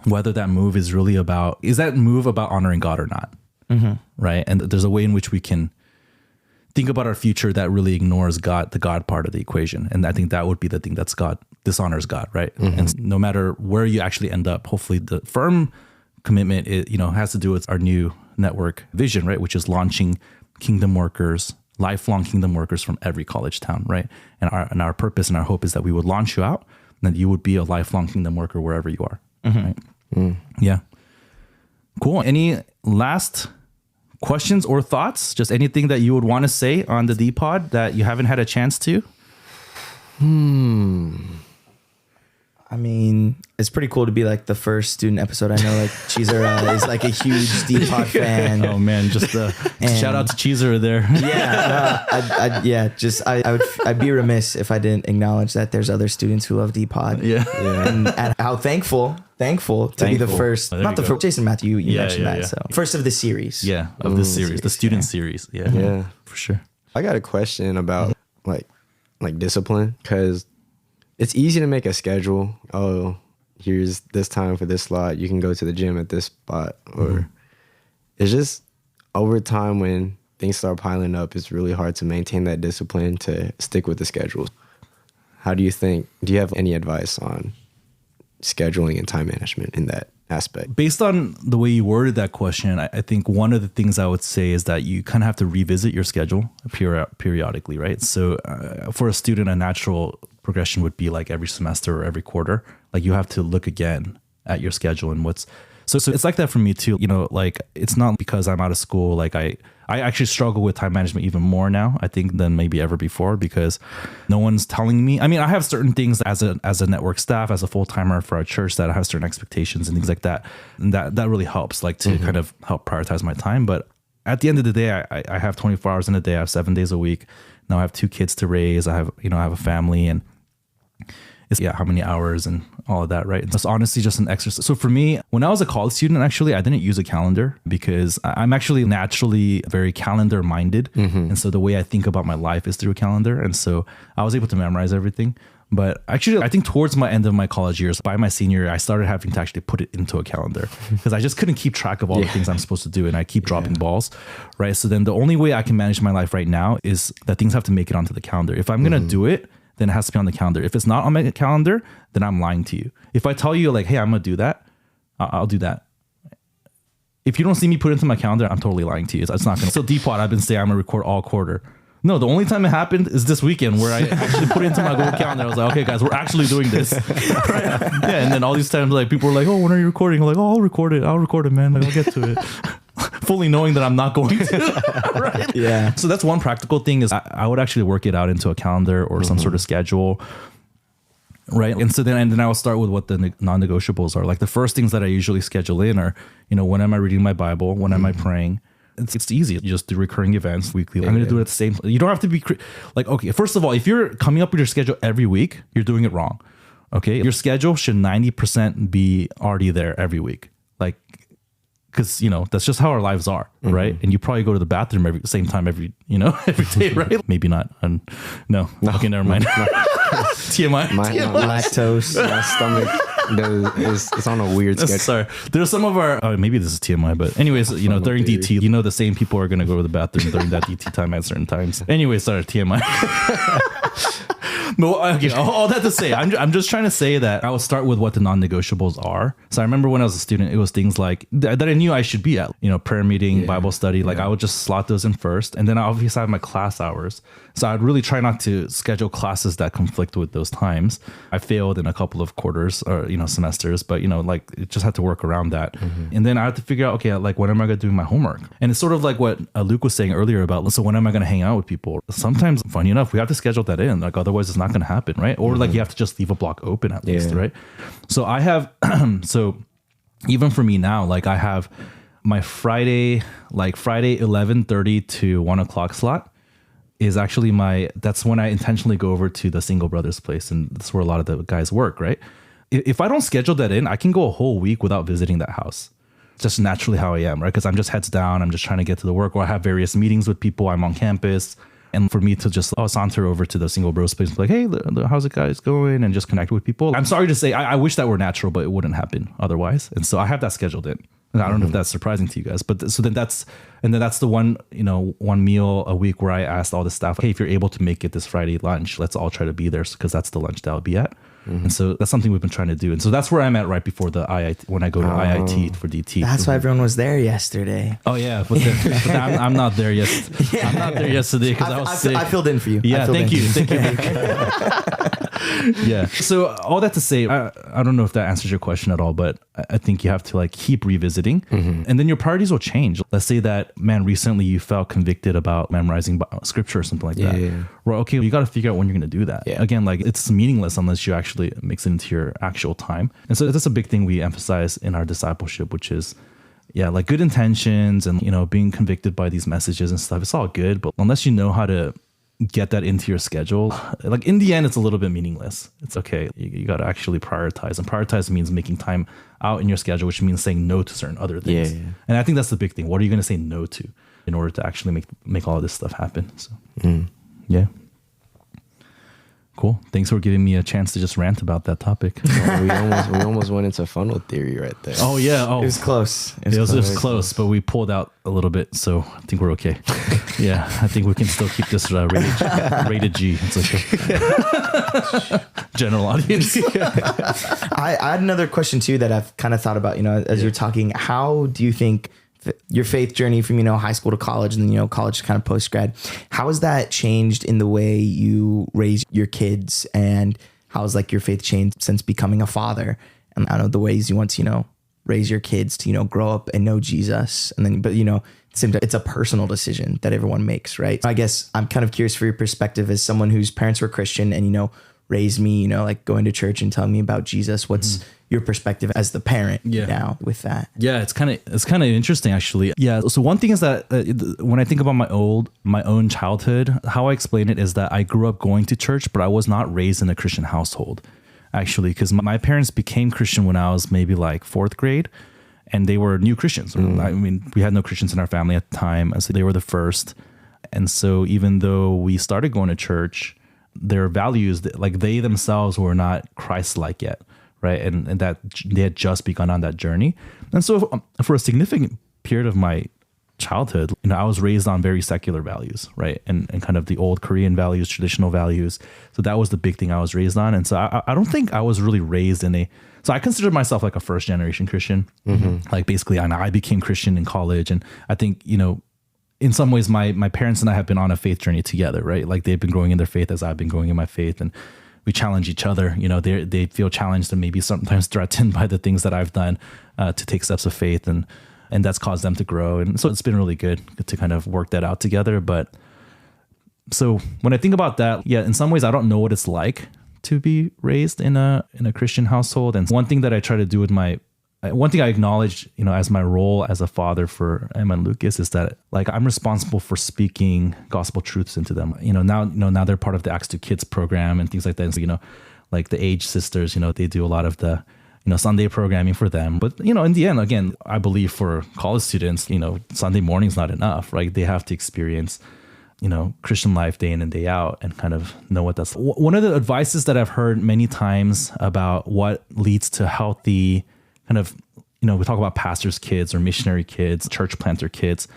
[SPEAKER 1] whether that move is that move about honoring God or not. Right. And there's a way in which we can think about our future that really ignores God, the God part of the equation. And I think that would be the thing that's dishonors God. Right. And no matter where you actually end up, hopefully the firm commitment, has to do with our new network vision, right? Which is launching kingdom workers, lifelong kingdom workers from every college town. Right. And our purpose and our hope is that we would launch you out and that you would be a lifelong kingdom worker wherever you are. Right. Yeah. Cool. Any last questions or thoughts? Just anything that you would want to say on the dPod that you haven't had a chance to?
[SPEAKER 3] I mean, it's pretty cool to be like the first student episode. I know like Cheezer is like a huge dPod fan.
[SPEAKER 1] Oh man, just shout out to Cheezer there.
[SPEAKER 3] I'd be remiss if I didn't acknowledge that there's other students who love dPod. And how thankful to be the first. Not the first. Jason Matthew, you mentioned that. So first of the series.
[SPEAKER 1] Yeah, of the series, the student series. Yeah, for sure.
[SPEAKER 2] I got a question about like discipline, because it's easy to make a schedule. Oh, here's this time for this slot. You can go to the gym at this spot. Or it's just over time when things start piling up, it's really hard to maintain that discipline to stick with the schedule. How do you have any advice on scheduling and time management in that aspect?
[SPEAKER 1] Based on the way you worded that question, I think one of the things I would say is that you kind of have to revisit your schedule periodically, right? So for a student, a natural progression would be like every semester or every quarter. Like you have to look again at your schedule and so it's like that for me too. Like it's not because I'm out of school. Like I actually struggle with time management even more now, I think, than maybe ever before, because no one's telling me. I mean, I have certain things as a network staff, as a full timer for our church, that I have certain expectations and things like that. And that really helps, like to kind of help prioritize my time. But at the end of the day, I have 24 hours in a day. I have 7 days a week. Now I have 2 kids to raise. I have a family, and it's how many hours and all of that, right? It's honestly just an exercise. So for me, when I was a college student, actually, I didn't use a calendar because I'm actually naturally very calendar minded. And so the way I think about my life is through a calendar. And so I was able to memorize everything. But actually, I think towards my end of my college years, by my senior year, I started having to actually put it into a calendar because I just couldn't keep track of all the things I'm supposed to do. And I keep dropping balls, right? So then the only way I can manage my life right now is that things have to make it onto the calendar. If I'm going to do it, then it has to be on the calendar. If it's not on my calendar, then I'm lying to you. If I tell you like, hey, I'm going to do that, I'll do that. If you don't see me put it into my calendar, I'm totally lying to you. It's not going to. So dPod, I've been saying I'm going to record all quarter. No, the only time it happened is this weekend where I actually put it into my Google Calendar. I was like, okay, guys, we're actually doing this. And then all these times, like people were like, oh, when are you recording? I'm like, oh, I'll record it, man. Like, I'll get to it. Fully knowing that I'm not going to. Right?
[SPEAKER 3] Yeah.
[SPEAKER 1] So that's one practical thing is I would actually work it out into a calendar or some sort of schedule. Right. And so then I will start with what the non-negotiables are. Like the first things that I usually schedule in are, when am I reading my Bible? When am I praying? It's easy. You just do recurring events weekly. I'm going to do it at the same. You don't have to be like, okay, first of all, if you're coming up with your schedule every week, you're doing it wrong. Okay. Your schedule should 90% be already there every week. Like, because, that's just how our lives are. Right. And you probably go to the bathroom every same time every day. Right. Maybe not. No. Okay. Never mind. TMI.
[SPEAKER 2] My lactose, my stomach, it's on a weird schedule.
[SPEAKER 1] Sorry. There's some of our, maybe this is TMI, but anyways, during DT, the same people are going to go to the bathroom during that DT time at certain times. Anyways, sorry, TMI. But okay, all that to say, I'm just trying to say that I will start with what the non-negotiables are. So I remember when I was a student, it was things like that I knew I should be at, prayer meeting, Bible study. Like I would just slot those in first. And then I obviously have my class hours. So I'd really try not to schedule classes that conflict with those times. I failed in a couple of quarters or, semesters, but, it just had to work around that. And then I had to figure out, okay, like when am I going to do my homework? And it's sort of like what Luke was saying earlier about, so when am I going to hang out with people? Sometimes, funny enough, we have to schedule that in. Like otherwise it's not going to happen, right? Or like you have to just leave a block open at least, right? So I have, so even for me now, like I have my Friday 11:30 to 1 o'clock slot is actually that's when I intentionally go over to the single brothers place. And that's where a lot of the guys work, right? If I don't schedule that in, I can go a whole week without visiting that house. Just naturally how I am, right? Because I'm just heads down. I'm just trying to get to the work, or I have various meetings with people. I'm on campus. And for me to just saunter over to the single bros place, like, hey, how's it guys going? And just connect with people. I'm sorry to say, I wish that were natural, but it wouldn't happen otherwise. And so I have that scheduled in. And I don't know if that's surprising to you guys, but so then that's the one, one meal a week where I asked all the staff, hey, if you're able to make it this Friday lunch, let's all try to be there because that's the lunch that I'll be at. And so that's something we've been trying to do. And so that's where I'm at right before the IIT, when I go to IIT for DT.
[SPEAKER 3] That's why everyone was there yesterday.
[SPEAKER 1] Oh yeah. But I'm not there yet. I'm not there yesterday because I was sick.
[SPEAKER 3] I filled in for you.
[SPEAKER 1] Yeah. Thank you. Yeah. So all that to say, I don't know if that answers your question at all, but I think you have to like keep revisiting and then your priorities will change. Let's say that, man, recently you felt convicted about memorizing scripture or something like that. Yeah. Well, okay, you got to figure out when you're going to do that. Yeah. Again, like it's meaningless unless you actually mix it into your actual time. And so that's a big thing we emphasize in our discipleship, which is, like good intentions and, being convicted by these messages and stuff. It's all good, but unless you know how to get that into your schedule, like in the end, it's a little bit meaningless. It's okay. You got to actually prioritize, and prioritize means making time out in your schedule, which means saying no to certain other things. Yeah. And I think that's the big thing. What are you going to say no to in order to actually make all of this stuff happen? So, yeah. Cool. Thanks for giving me a chance to just rant about that topic.
[SPEAKER 2] We almost went into funnel theory right there.
[SPEAKER 1] Oh yeah. Oh,
[SPEAKER 3] it was close.
[SPEAKER 1] It was close, but we pulled out a little bit, so I think we're okay. Yeah, I think we can still keep this rated G. It's okay. General audience.
[SPEAKER 3] I had another question too that I've kind of thought about. As you're talking, how do you think your faith journey from high school to college and then college to kind of post grad, how has that changed in the way you raise your kids, and how has like your faith changed since becoming a father? And I know the ways you want to raise your kids to grow up and know Jesus, and then but it's a personal decision that everyone makes, right? I guess I'm kind of curious for your perspective as someone whose parents were Christian and raised me, like going to church and telling me about Jesus. What's your perspective as the parent now with that?
[SPEAKER 1] Yeah, it's kind of interesting actually. Yeah. So one thing is that when I think about my own childhood, how I explain it is that I grew up going to church, but I was not raised in a Christian household actually, because my parents became Christian when I was maybe like 4th grade, and they were new Christians. I mean, we had no Christians in our family at the time, and so they were the first. And so even though we started going to church, their values, like they themselves were not Christ-like yet, right? And that they had just begun on that journey. And so for a significant period of my childhood, I was raised on very secular values, right? And kind of the old Korean values, traditional values. So that was the big thing I was raised on. And so I don't think I was really raised so I consider myself like a first generation Christian. Like basically I became Christian in college. And I think, in some ways, my parents and I have been on a faith journey together, right? Like they've been growing in their faith as I've been growing in my faith, and we challenge each other. They feel challenged and maybe sometimes threatened by the things that I've done to take steps of faith, and that's caused them to grow. And so it's been really good to kind of work that out together. But so when I think about that, in some ways I don't know what it's like to be raised in a Christian household. And one thing that I try to do with one thing I acknowledge, as my role as a father for Emma and Lucas is that like I'm responsible for speaking gospel truths into them. Now they're part of the Acts 2 Kids program and things like that. And so, like the Age Sisters, they do a lot of the Sunday programming for them. But, in the end, again, I believe for college students, Sunday morning's not enough, right? They have to experience, Christian life day in and day out and kind of know what that's. One of the advices that I've heard many times about what leads to healthy kind of, we talk about pastors' kids or missionary kids, church planter kids.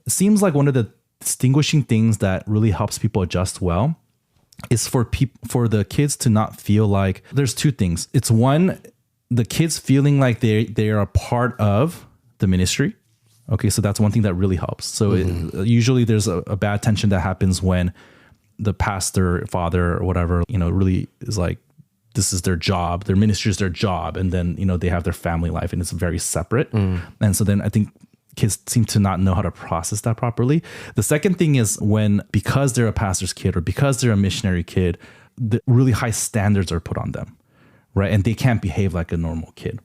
[SPEAKER 1] Seems like one of the distinguishing things that really helps people adjust well is for the kids to not feel like there's two things. It's one, the kids feeling like they are a part of the ministry. Okay, so that's one thing that really helps. So usually there's a bad tension that happens when the pastor, father, or whatever, really is like, this is their job, their ministry is their job, and then they have their family life, and it's very separate. And so then I think kids seem to not know how to process that properly. The second thing is because they're a pastor's kid or because they're a missionary kid, the really high standards are put on them, right? And they can't behave like a normal kid,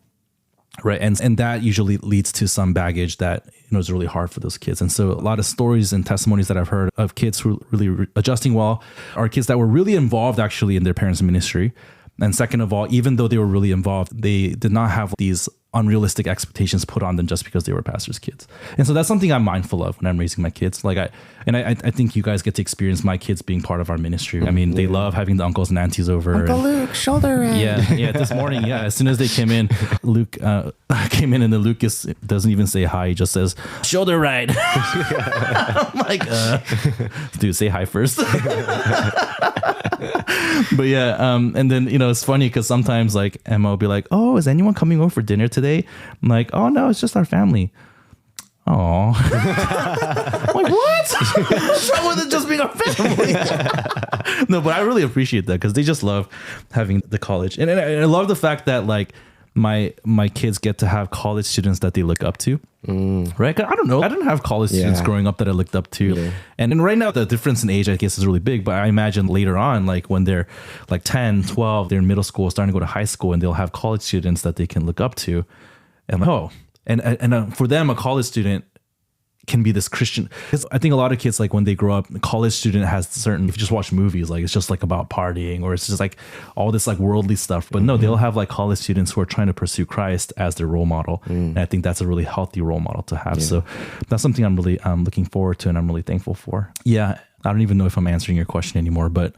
[SPEAKER 1] right? And that usually leads to some baggage that is really hard for those kids. And so a lot of stories and testimonies that I've heard of kids who are really adjusting well are kids that were really involved actually in their parents' ministry. And second of all, even though they were really involved, they did not have these unrealistic expectations put on them just because they were pastors' kids. And so that's something I'm mindful of when I'm raising my kids. I think you guys get to experience my kids being part of our ministry. I mean, they love having the uncles and aunties over.
[SPEAKER 3] Uncle Luke, shoulder ride.
[SPEAKER 1] Yeah. This morning, as soon as they came in, Luke came in, and then Lucas doesn't even say hi. He just says, shoulder ride. I'm like, dude, say hi first. But yeah, and then, it's funny because sometimes like Emma will be like, oh, is anyone coming over for dinner today? I'm like, oh no, it's just our family. Oh, like what? What's wrong with it just being our family? No, but I really appreciate that because they just love having the college, and I love the fact that like my kids get to have college students that they look up to, right? 'Cause I don't know, I didn't have college students growing up that I looked up to, and right now the difference in age I guess is really big. But I imagine later on, like when they're like 10, 12, they're in middle school, starting to go to high school, and they'll have college students that they can look up to, and like, And for them, a college student can be this Christian. I think a lot of kids, like when they grow up, a college student has certain, if you just watch movies, like it's just like about partying or it's just like all this like worldly stuff. But no, they'll have like college students who are trying to pursue Christ as their role model. And I think that's a really healthy role model to have. So that's something I'm really looking forward to and I'm really thankful for. Yeah, I don't even know if I'm answering your question anymore, but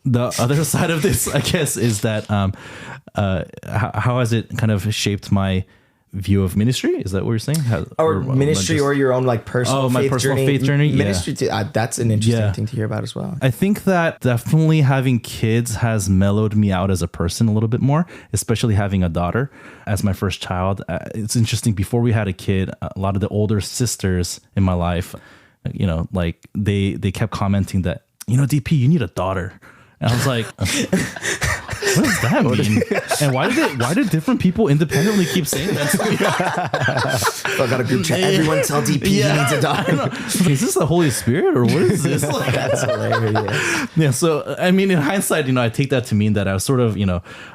[SPEAKER 1] the other side of this, I guess, is that how has it kind of shaped my view of ministry? Is that what you're saying?
[SPEAKER 3] Or ministry, or your own like personal
[SPEAKER 1] faith journey.
[SPEAKER 3] Ministry, that's an interesting thing to hear about as well.
[SPEAKER 1] I think that definitely having kids has mellowed me out as a person a little bit more, especially having a daughter as my first child. It's interesting. Before we had a kid, a lot of the older sisters in my life, like they kept commenting that, DP, you need a daughter. And I was like, what does that mean? And why did different people independently keep saying that to me?
[SPEAKER 3] I got a group chat. Everyone tell DP he needs a daughter.
[SPEAKER 1] Is this the Holy Spirit or what is this? Like,
[SPEAKER 3] that's hilarious.
[SPEAKER 1] Yeah. So, I mean, in hindsight, I take that to mean that I was sort of,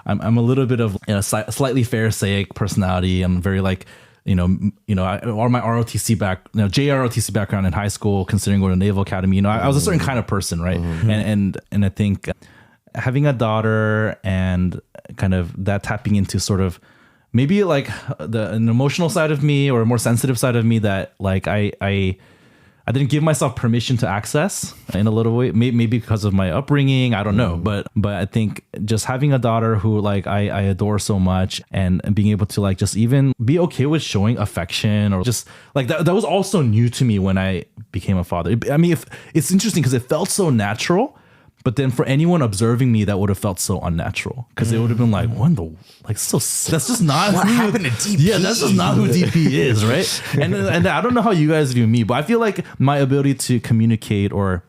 [SPEAKER 1] I'm a little bit of slightly Pharisaic personality. I'm very like, or my ROTC JROTC background in high school, considering going to Naval Academy, I was a certain kind of person, right? And I think having a daughter and kind of that tapping into sort of maybe like an emotional side of me or a more sensitive side of me that like I didn't give myself permission to access in a little way, maybe because of my upbringing. I don't know. But I think just having a daughter who like I adore so much and being able to like just even be okay with showing affection or just like that was also new to me when I became a father. I mean, it's interesting because it felt so natural. But then for anyone observing me, that would have felt so unnatural because it would have been like, what in the, like, so that's just not
[SPEAKER 3] what happened to DP.
[SPEAKER 1] Yeah, that's just not who DP is, right? And I don't know how you guys view me, but I feel like my ability to communicate or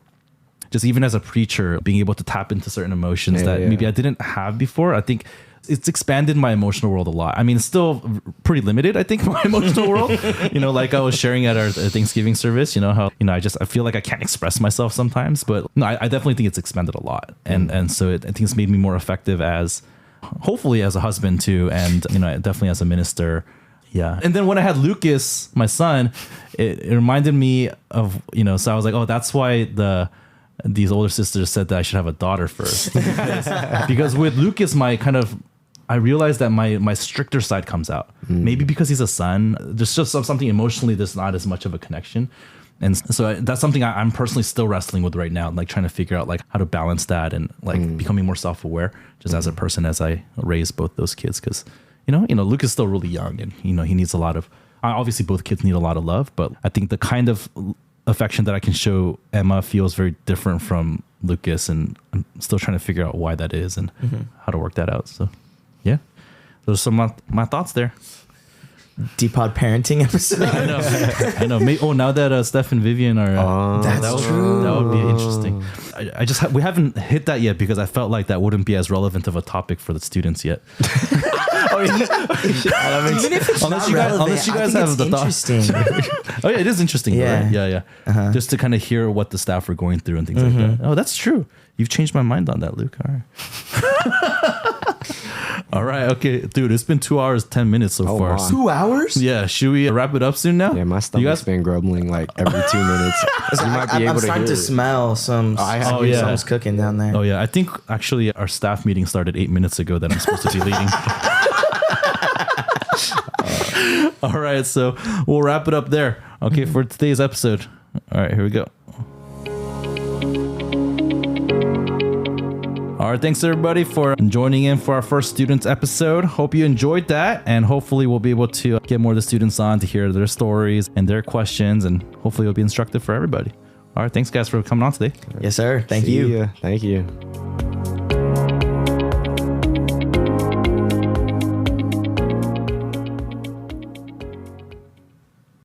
[SPEAKER 1] just even as a preacher, being able to tap into certain emotions that maybe I didn't have before. I think it's expanded my emotional world a lot. I mean, it's still pretty limited, I think, my emotional world. Like I was sharing at our Thanksgiving service, how, I feel like I can't express myself sometimes, but no, I definitely think it's expanded a lot. And so I think it's made me more effective hopefully as a husband too. And, definitely as a minister. Yeah. And then when I had Lucas, my son, it reminded me of, so I was like, oh, that's why these older sisters said that I should have a daughter first. Because with Lucas, I realized that my stricter side comes out. Maybe because he's a son, there's just something emotionally there's not as much of a connection. And so that's something I'm personally still wrestling with right now, like trying to figure out like how to balance that and like becoming more self-aware just as a person as I raise both those kids. Because, Luke is still really young and, he needs a lot of, obviously both kids need a lot of love, but I think the kind of affection that I can show Emma feels very different from Lucas. And I'm still trying to figure out why that is and how to work that out. So yeah, those are some of my thoughts there.
[SPEAKER 3] dPod parenting episode.
[SPEAKER 1] I know. Now that Steph and Vivian are,
[SPEAKER 3] true.
[SPEAKER 1] That would be interesting. We haven't hit that yet because I felt like that wouldn't be as relevant of a topic for the students yet.
[SPEAKER 3] Even if it's
[SPEAKER 1] unless you guys have the thought. Oh yeah, it is interesting.
[SPEAKER 3] Yeah.
[SPEAKER 1] Right? Yeah. Uh-huh. Just to kind of hear what the staff are going through and things like that. Oh, that's true. You've changed my mind on that, Luke. All right. All right. Okay, dude. It's been 2 hours 10 minutes so far.
[SPEAKER 2] Wow.
[SPEAKER 3] 2 hours?
[SPEAKER 1] Yeah. Should we wrap it up soon now?
[SPEAKER 2] Yeah, my stomach's been grumbling like every 2 minutes. You might be able
[SPEAKER 3] I'm
[SPEAKER 2] to
[SPEAKER 3] starting
[SPEAKER 2] hear
[SPEAKER 3] to
[SPEAKER 2] it.
[SPEAKER 3] smell something's cooking down there.
[SPEAKER 1] Oh yeah. I think actually our staff meeting started 8 minutes ago that I'm supposed to be leading. All right. So we'll wrap it up there. Okay, for today's episode. All right. Here we go. All right, thanks everybody for joining in for our first students episode. Hope you enjoyed that, and hopefully we'll be able to get more of the students on to hear their stories and their questions, and hopefully it'll be instructive for everybody. All right, thanks guys for coming on today.
[SPEAKER 3] Yes, sir. Thank you.
[SPEAKER 2] Thank you.